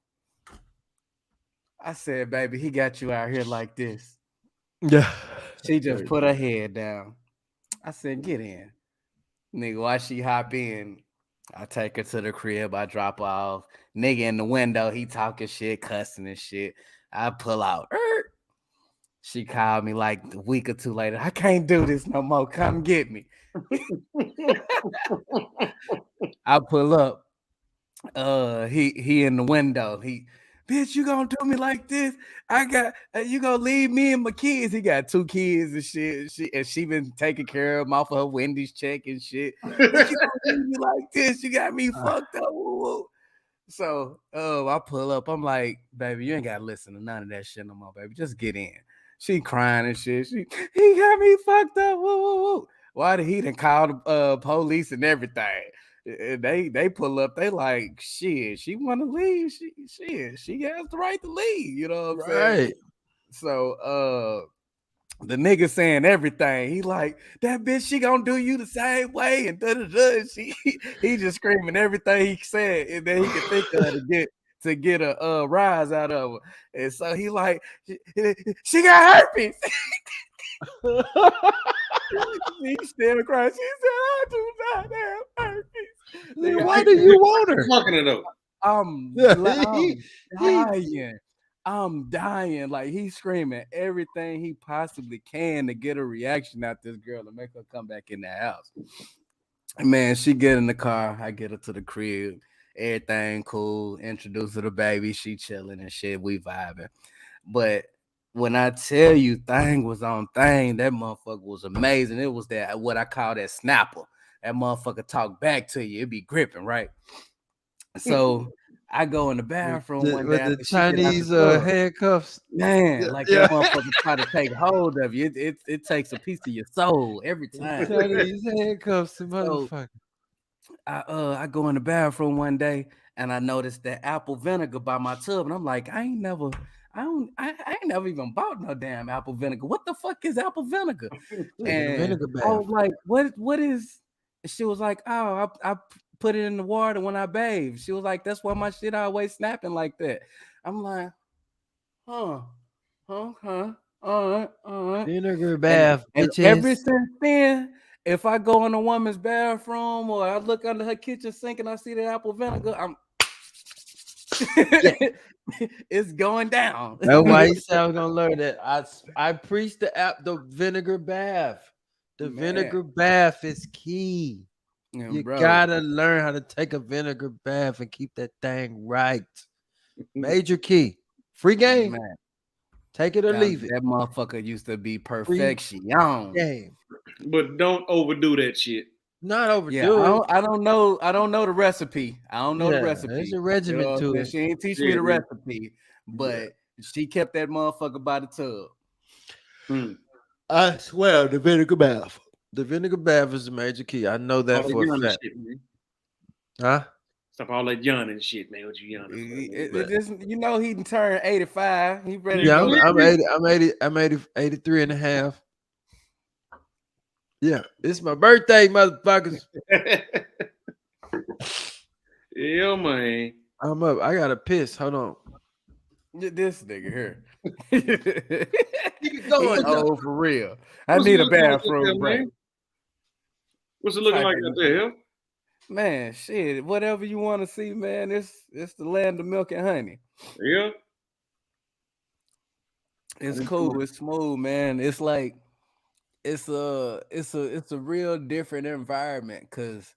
I said, baby, he got you out here like this. Yeah. She just put her head down. I said, get in. Nigga, why she hop in? I take her to the crib. I drop her off. Nigga in the window, he talking shit, cussing and shit. I pull out. She called me like a week or two later. I can't do this no more. Come get me. I pull up. He in the window. Bitch, you gonna do me like this? I got you gonna leave me and my kids. He got 2 kids and shit. She been taking care of them off of her Wendy's check and shit. Bitch, you gonna leave me like this? You got me fucked up. Woo-woo. So I pull up. I'm like, baby, you ain't gotta listen to none of that shit no more, baby. Just get in. She crying and shit. He got me fucked up. Woo-woo-woo. Why did he done call the police and everything? They pull up, they like, shit, she want to leave. She has the right to leave. You know what I'm saying? So the nigga saying everything. He like, that bitch, she gonna do you the same way, and da-da-da. He just screaming everything he said, and then he could think of to get a rise out of her. And so he like, she got herpes. She still crying. She said, I do not have herpes. Nigga, why do you want her? Fucking it up. I'm dying. I'm dying. Like, he's screaming everything he possibly can to get a reaction out this girl to make her come back in the house. Man, she get in the car. I get her to the crib. Everything cool. Introduce her to baby. She chilling and shit. We vibing. But when I tell you thing was on thing, that motherfucker was amazing. It was that what I call that snapper. That motherfucker talk back to you. It be gripping, right? So I go in the bathroom one day with the Chinese handcuffs. Man, like that motherfucker try to take hold of you. It takes a piece of your soul every time. Chinese handcuffs, motherfucker. I go in the bathroom one day and I noticed that apple vinegar by my tub, and I'm like, I ain't never even bought no damn apple vinegar. What the fuck is apple vinegar? And vinegar bath. I was like, what is? She was like, oh, I put it in the water when I bathe. She was like, that's why my shit always snapping like that. I'm like, huh. Vinegar bath. And ever since then, if I go in a woman's bathroom or I look under her kitchen sink and I see the apple vinegar, it's going down. That's why he said I was gonna learn that. I preach the vinegar bath. The vinegar bath is key. Yeah, you gotta learn how to take a vinegar bath and keep that thing right. Major key. Free game. Man. Take it or leave it. That motherfucker used to be perfection. Game. But don't overdo that shit. Not overdo it. I don't know the recipe. I don't know the recipe. There's a regimen to it. She ain't teach me the recipe, but she kept that motherfucker by the tub. I swear, the vinegar bath. The vinegar bath is a major key. I know that for a fact. Shit, man. Huh? Stop all that yawning and shit, man. What you yawning? You know he turned 85. He ready. Yeah, I'm 83 and a half. Yeah, it's my birthday, motherfuckers. Yeah, man. I'm up. I gotta piss. Hold on. This nigga here. Keep going. Oh, for real. I need a bathroom break. What's it looking like out there? Man, shit. Whatever you want to see, man. It's the land of milk and honey. Yeah. It's cool. It's smooth, man. It's like it's a real different environment because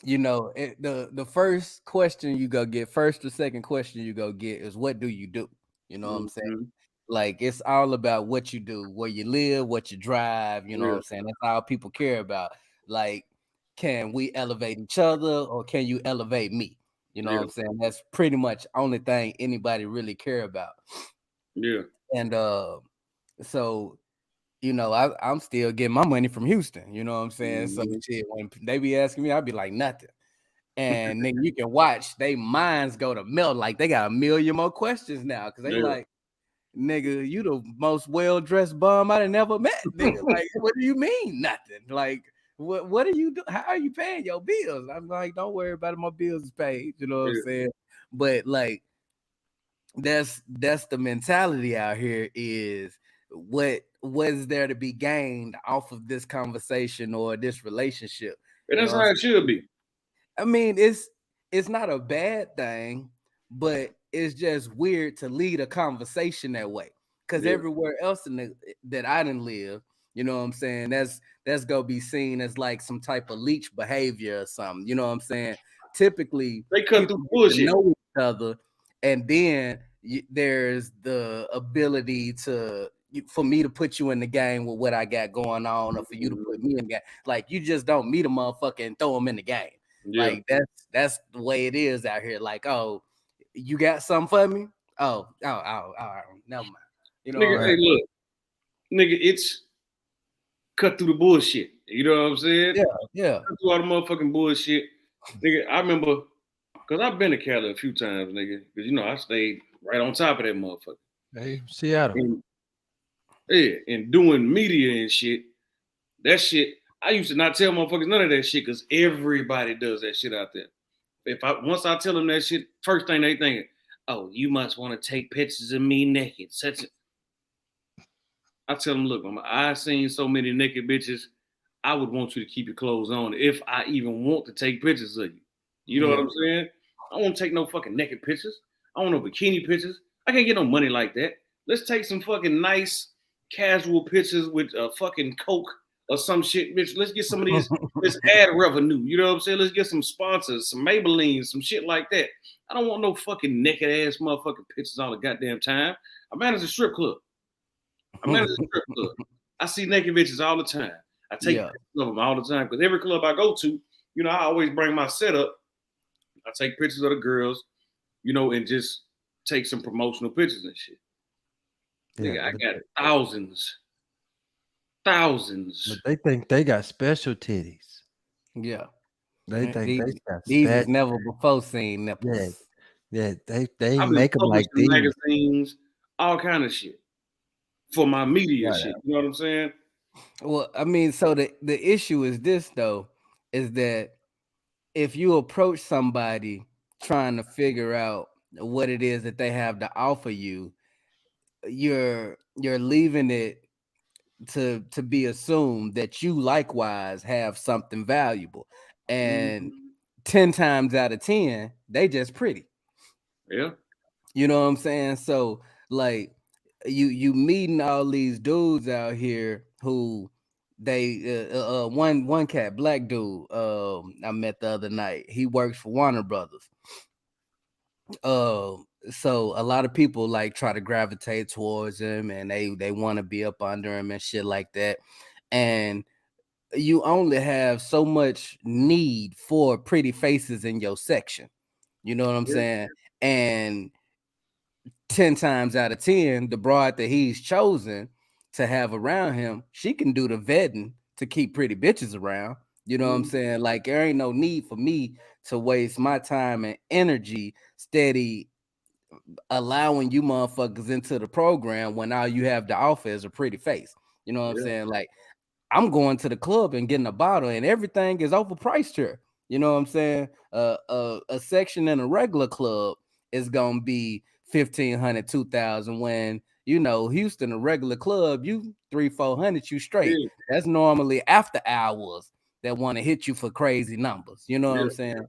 you know the first question you go get, first or second question you go get is what do you do? You know what I'm saying? Like it's all about what you do, where you live, what you drive, you know what I'm saying? That's all people care about. Like, can we elevate each other or can you elevate me? You know what I'm saying? That's pretty much only thing anybody really care about. Yeah. And so you know, I'm still getting my money from Houston. You know what I'm saying? So shit, when they be asking me, I'd be like nothing. And then you can watch they minds go to melt, like they got a million more questions now because they like, nigga, you the most well-dressed bum I done never met, nigga. Like, what do you mean nothing? Like, what do you do? How are you paying your bills? I'm like, don't worry about it, my bills is paid. You know what I'm saying? But like, that's the mentality out here is what is there to be gained off of this conversation or this relationship? And that's how it should be. I mean, it's not a bad thing, but it's just weird to lead a conversation that way. Because everywhere else that I didn't live, you know what I'm saying, that's gonna be seen as like some type of leech behavior or something. You know what I'm saying? Typically, they cut through bullshit. Know each other, and then there's the ability for me to put you in the game with what I got going on, or for you to put me in the game. Like, you just don't meet a motherfucker and throw him in the game. Like, that's the way it is out here. Like, oh, you got something for me? Oh, never mind. You know, nigga, hey, look, nigga, it's cut through the bullshit. You know what I'm saying? Yeah. Cut through all the motherfucking bullshit. Nigga, I remember, because I've been to Cali a few times, nigga. Because, you know, I stayed right on top of that motherfucker. Hey, Seattle. And doing media and shit. That shit, I used to not tell motherfuckers none of that shit because everybody does that shit out there. Once I tell them that shit, first thing they think, oh, you must want to take pictures of me naked. I tell them, look, I've seen so many naked bitches, I would want you to keep your clothes on if I even want to take pictures of you. You know what I'm saying? I don't want to take no fucking naked pictures. I don't want no bikini pictures. I can't get no money like that. Let's take some fucking nice casual pictures with a fucking Coke or some shit, bitch. Let's get some of these this ad revenue. You know what I'm saying? Let's get some sponsors, some Maybelline, some shit like that. I don't want no fucking naked ass motherfucking pictures all the goddamn time. I manage a strip club. I see naked bitches all the time. I take pictures of them all the time because every club I go to, you know, I always bring my setup. I take pictures of the girls, you know, and just take some promotional pictures and shit. Nigga, I got thousands. But they think they got special titties. Yeah. They think they got these is never before seen nipples. Yeah, they make them like these. Magazines, all kind of shit for my media shit. You know what I'm saying? Well, I mean, so the issue is this though, is that if you approach somebody trying to figure out what it is that they have to offer you, you're leaving it to be assumed that you likewise have something valuable. And 10 times out of 10, they just pretty. Yeah. You know what I'm saying? So like you meeting all these dudes out here who they one cat, black dude, I met the other night. He works for Warner Brothers. So a lot of people like try to gravitate towards him and they want to be up under him and shit like that. And you only have so much need for pretty faces in your section. You know what I'm saying? And 10 times out of 10, the broad that he's chosen to have around him, she can do the vetting to keep pretty bitches around. You know what I'm saying? Like, there ain't no need for me to waste my time and energy steady allowing you motherfuckers into the program when all you have to offer is a pretty face. You know what I'm saying? Like, I'm going to the club and getting a bottle and everything is overpriced here. You know what I'm saying? A section in a regular club is gonna be $1,500, $2,000. When, you know, Houston, a regular club, you $300-$400, you straight. That's normally after hours that want to hit you for crazy numbers. You know what I'm saying?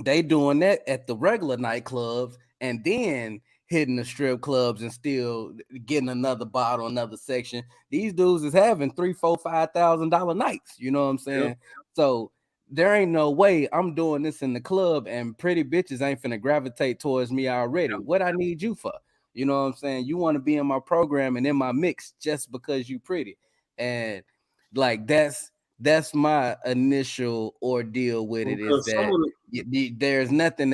They doing that at the regular nightclubs and then hitting the strip clubs and still getting another bottle, another section. These dudes is having $3,000, $4,000, $5,000 nights. You know what I'm saying? So there ain't no way I'm doing this in the club and pretty bitches ain't finna gravitate towards me already. What I need you for? You know what I'm saying? You want to be in my program and in my mix just because you pretty. And like that's that's my initial ordeal with it, is that there's nothing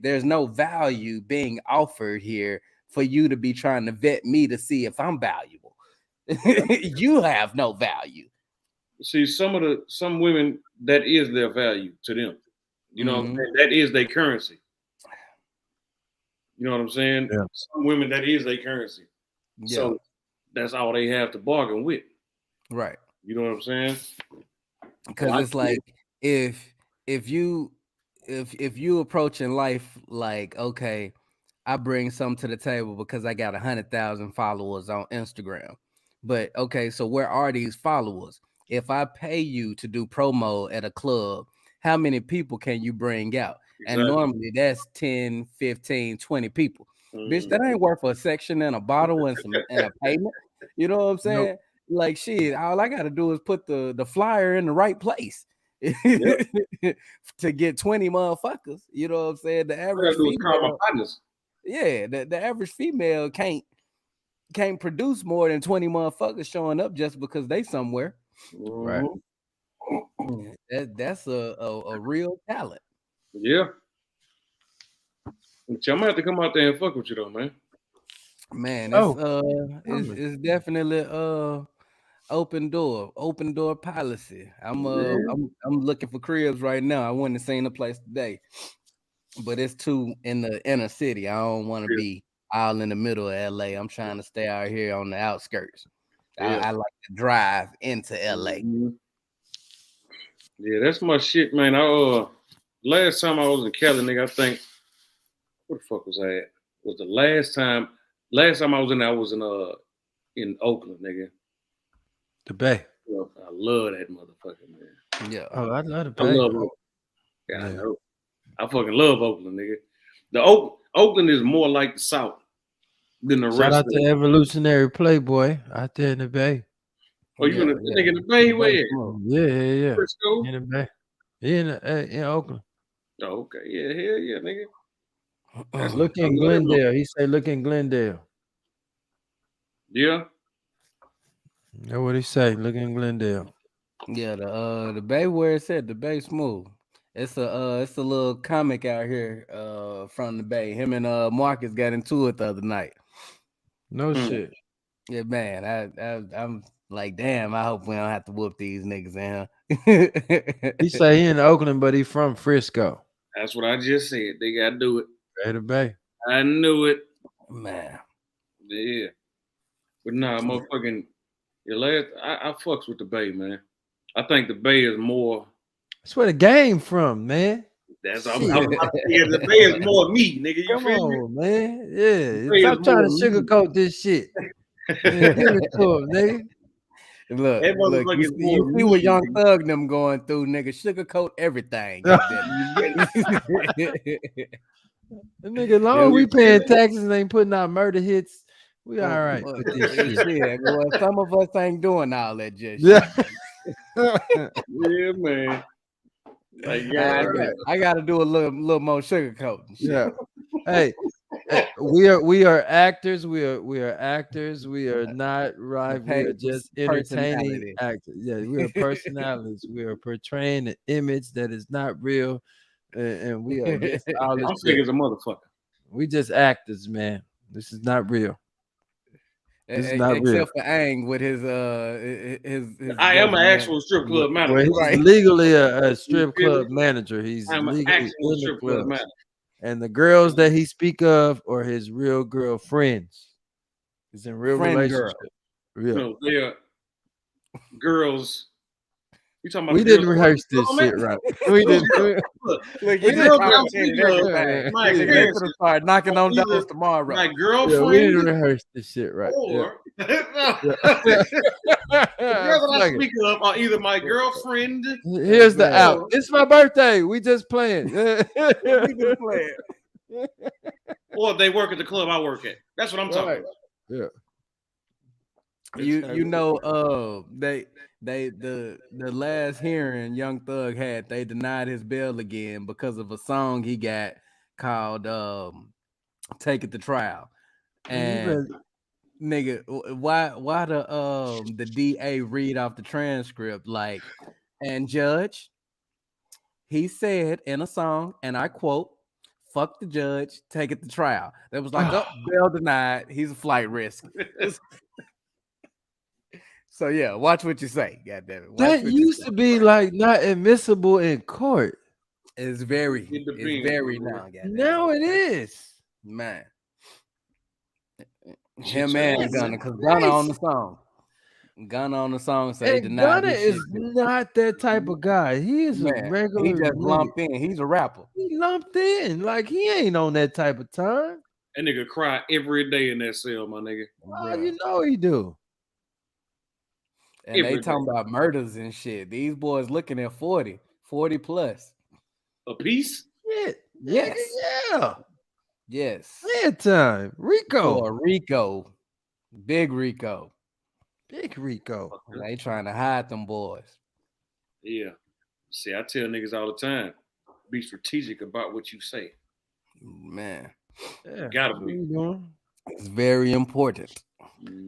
there's no value being offered here for you to be trying to vet me to see if I'm valuable. You have no value. See, some women, that is their value to them. You know, that is their currency. You know what I'm saying? Yeah. Some women, that is their currency. Yeah. So that's all they have to bargain with. Right. You know what I'm saying? Because it's like if you approaching life like, okay, I bring something to the table because I got 100,000 followers on Instagram. But okay, so where are these followers? If I pay you to do promo at a club, how many people can you bring out? Exactly. And normally that's 10, 15, 20 people. Bitch, that ain't worth a section and a bottle and a payment. You know what I'm saying? Nope. Like, shit, all I got to do is put the flyer in the right place. Yep. To get 20 motherfuckers. You know what I'm saying? The average female, the average female can't produce more than 20 motherfuckers showing up just because they somewhere. Right. That's a real talent. Yeah. I'm gonna have to come out there and fuck with you though, man. Man, it's definitely open door policy. I'm looking for cribs right now. I went and seen a place today, but it's too in the inner city. I don't want to be all in the middle of LA. I'm trying to stay out here on the outskirts. Yeah. I like to drive into LA. Yeah, that's my shit, man. Last time I was in Cali, nigga, I think, what the fuck was I at? Was the last time I was in there, I was in Oakland, nigga. The Bay. I love that motherfucker, man. Yeah. Oh, I love the Bay. I love Oakland. Yeah, I know. I fucking love Oakland, nigga. The Oakland is more like the South than the rest. Shout out to Evolutionary Playboy out there in the Bay. Oh, you in the Bay? Where? Yeah. In the Bay. In Oakland. Oh, okay. Yeah, hell yeah, nigga. Look in Glendale. He said, look in Glendale. Yeah. That's what he say. Look in Glendale. Yeah, the Bay, where it said the Bay smooth. It's a little comic out here from the Bay. Him and Marcus got into it the other night. No shit. Yeah, man. I'm like, damn, I hope we don't have to whoop these niggas in here. He say he in Oakland, but he from Frisco. That's what I just said. They gotta do it. Bay to Bay. I knew it. Man. Yeah. But nah, motherfucking I fucks with the Bay, man. I think the Bay is more. That's where the game from, man. That's the Bay is more me, nigga. You feel me, man? Yeah. Stop trying to sugarcoat this shit. Man, give it to him, nigga. Look, you see what Young Thug them going through, nigga. Sugarcoat everything. The nigga, long we paying taxes and ain't putting out murder hits. We all right with this shit. Yeah, well, some of us ain't doing all that just shit. Yeah, man. Like, I gotta do a little more sugarcoating. Yeah. Hey, we are actors. We are actors. We are not right. We are just entertaining actors. Yeah, we are personalities. We are portraying an image that is not real, and we are just all this. I'm sick as a motherfucker. We just actors, man. This is not real. This is not real. Except for Ang with his I am an actual strip club manager. Well, he's legally a strip club manager. He's legally in the club. And the girls that he speak of are his real girlfriends. He's in real relationship. Real. No, they are girls. You talking about? We didn't rehearse this shit right. We didn't. Look, you didn't my experience. Start knocking on doors tomorrow. My girlfriend. Yeah, we didn't rehearse this shit right. Or the girls that I speak of are either my girlfriend. Here's the out. It's my birthday. We just playing. Or they work at the club I work at. That's what I'm talking about. Yeah. You know, the last hearing Young Thug had, they denied his bail again because of a song he got called "Take It to Trial." And nigga, why the DA read off the transcript like And Judge, he said in a song, and I quote, "Fuck the judge, take it to trial." That was like, oh, bail denied. He's a flight risk. So yeah, watch what you say. God damn it. That used to be like not admissible in court. It's very now. Now it is. Man. Him and Gunna, because Gunna on the song. Gunna on the song say denied. Gunna is not that type of guy. He is a regular. He just lumped in. He's a rapper. He lumped in. Like he ain't on that type of time. That nigga cry every day in that cell, my nigga. Oh, you know he do. And they talking about murders and shit. These boys looking at 40 plus. A piece? Shit. Yes. Yeah. Yes. That time. Rico. Rico. Big Rico. Big Rico. They trying to hide them boys. Yeah. See, I tell niggas all the time, be strategic about what you say. Man. Yeah. Gotta be. It's very important.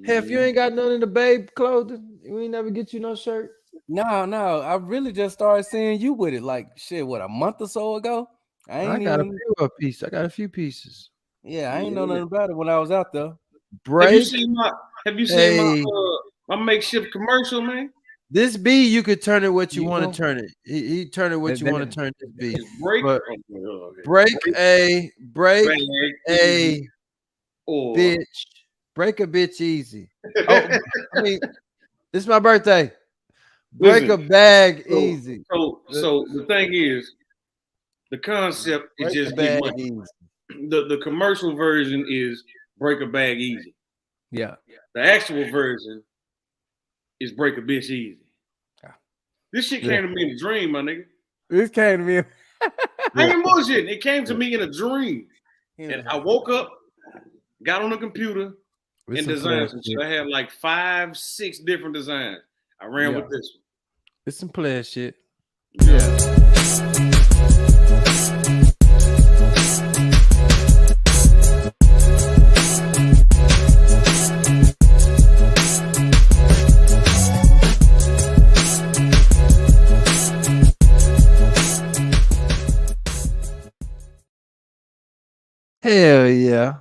Hey, if you ain't got none in the babe clothing, we ain't never get you no shirt. No. I really just started seeing you with it. Like shit, what, a month or so ago? I got a few pieces. Yeah, I ain't know nothing about it when I was out there. Have you seen my makeshift commercial, man? This B, you could turn it what you want to turn it. He turn it what you want to turn this B. Break a bitch. Break a bitch easy. Oh, I mean, this is my birthday. Break a bag easy. So the thing is, the concept is just get money. The commercial version is break a bag easy. Yeah. The actual version is break a bitch easy. This shit came to me in a dream, my nigga. This came to me. I ain't bullshit. It came to me in a dream. And I woke up, got on the computer, and designed some shit. I had like 5-6 different designs. I ran with this one. It's some player shit. Yeah. Hell yeah.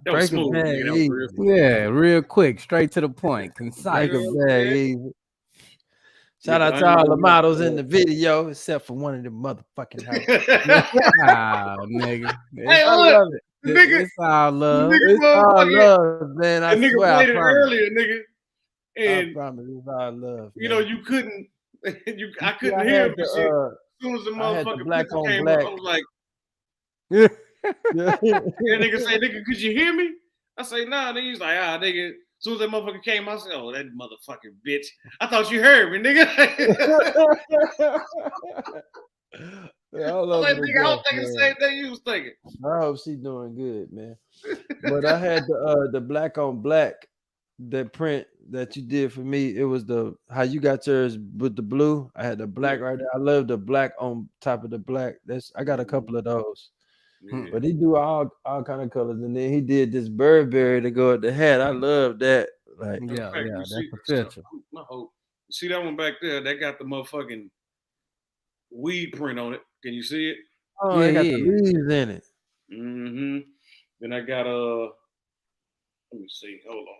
Break a bag easy. Yeah, real quick, straight to the point. Concise. Break a bag easy. Shout out to all the models in the video, except for one of them motherfucking houses. Nigga. Hey, look, it's all love. It's all love, man. I nigga swear, played it earlier, nigga. And I promise, it's all love. You know, you couldn't. I couldn't hear him. As soon as the motherfucking black on came black. Up, I was like, yeah. Nigga say, nigga, could you hear me? I say, nah. Then he's like, nigga. As soon as that motherfucker came, I said, oh, that motherfucking bitch. I thought you heard me, nigga. I was like, nigga, I was thinking the same thing you was thinking. I hope she's doing good, man. But I had the black on black, that print that you did for me. It was how you got yours with the blue. I had the black right there. I love the black on top of the black. I got a couple of those. Yeah. But he do all kind of colors, and then he did this Burberry to go with the hat. I love that. Like, yeah, that's official. See that one back there? That got the motherfucking weed print on it. Can you see it? Oh, I got the leaves in it. Mm-hmm. Then I got let me see. Hold on.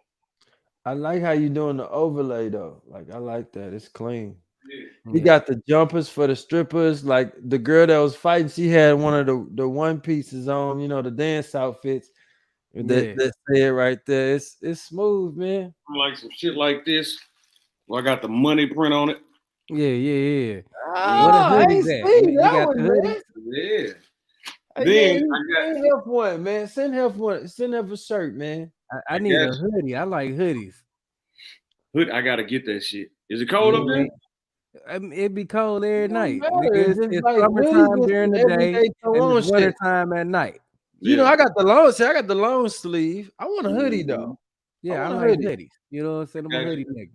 I like how you doing the overlay though. Like I like that. It's clean. Yeah. He got the jumpers for the strippers. Like the girl that was fighting, she had one of the one pieces on, you know, the dance outfits. That said right there. It's smooth, man. I like some shit like this. Well, I got the money print on it. Yeah. I ain't seen that one, man. Yeah. Then send her one, man. Send her one. Send her a shirt, man. I need a hoodie. I like hoodies. I gotta get that shit. Is it cold up there? It'd be cold every night. It's like summertime during the day, and it's wintertime at night. You know, I got the long. I got the long sleeve. I want a hoodie though. Yeah, I like hoodies. You know what I'm saying? I'm a hoodie nigga.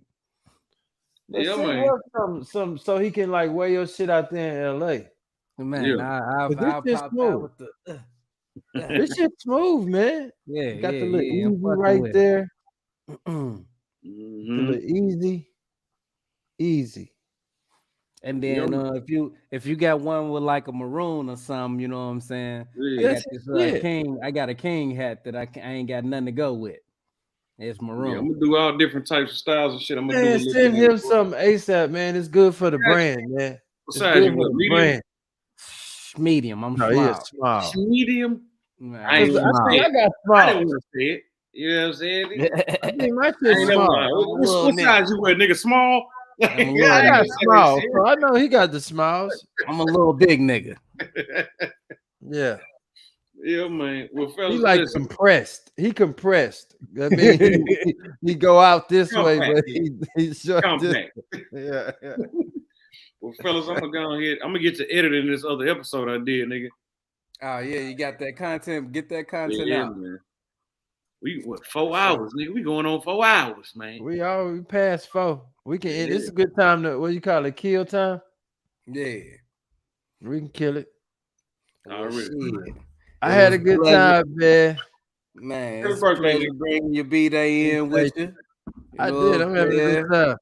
Yeah, man. Some so he can like wear your shit out there in LA. Man, I'll pop out with the. This shit smooth, man. Yeah, got the little easy right there. The little easy. And then if you got one with like a maroon or something, you know what I'm saying? Yeah. I got a king hat that I ain't got nothing to go with. It's maroon. Yeah, I'm gonna do all different types of styles and shit. I'm gonna do a little send him something ASAP, man. It's good for the brand, man. What size you want? Medium? Medium. I'm no, small. He is small. Medium? I got small. I didn't want to say it. You know what I'm saying? I think my shit's small. What size you wear, nigga? Small? I got small. So I know he got the smiles. I'm a little big nigga. Yeah. Yeah, man. Well, fellas, he like compressed. He compressed. I mean, he go out this way, but he's short. Yeah. Well, fellas, I'm gonna go ahead. I'm gonna get to editing this other episode I did, nigga. Oh yeah, you got that content. Get that content out. Man. We 4 hours, nigga. We going on 4 hours, man. We past 4. We can. It's a good time to what you call it, kill time. Yeah, we can kill it. Already. I had a good time, man. Man, it's a pleasure bringing your B-Day in with you. I did. I'm having a good time.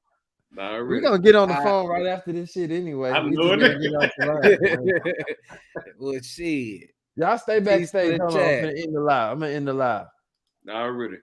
We're gonna get on the phone right after this shit anyway. I'm doing it. Well, shit. Y'all stay backstage. I'm gonna end the live. Already.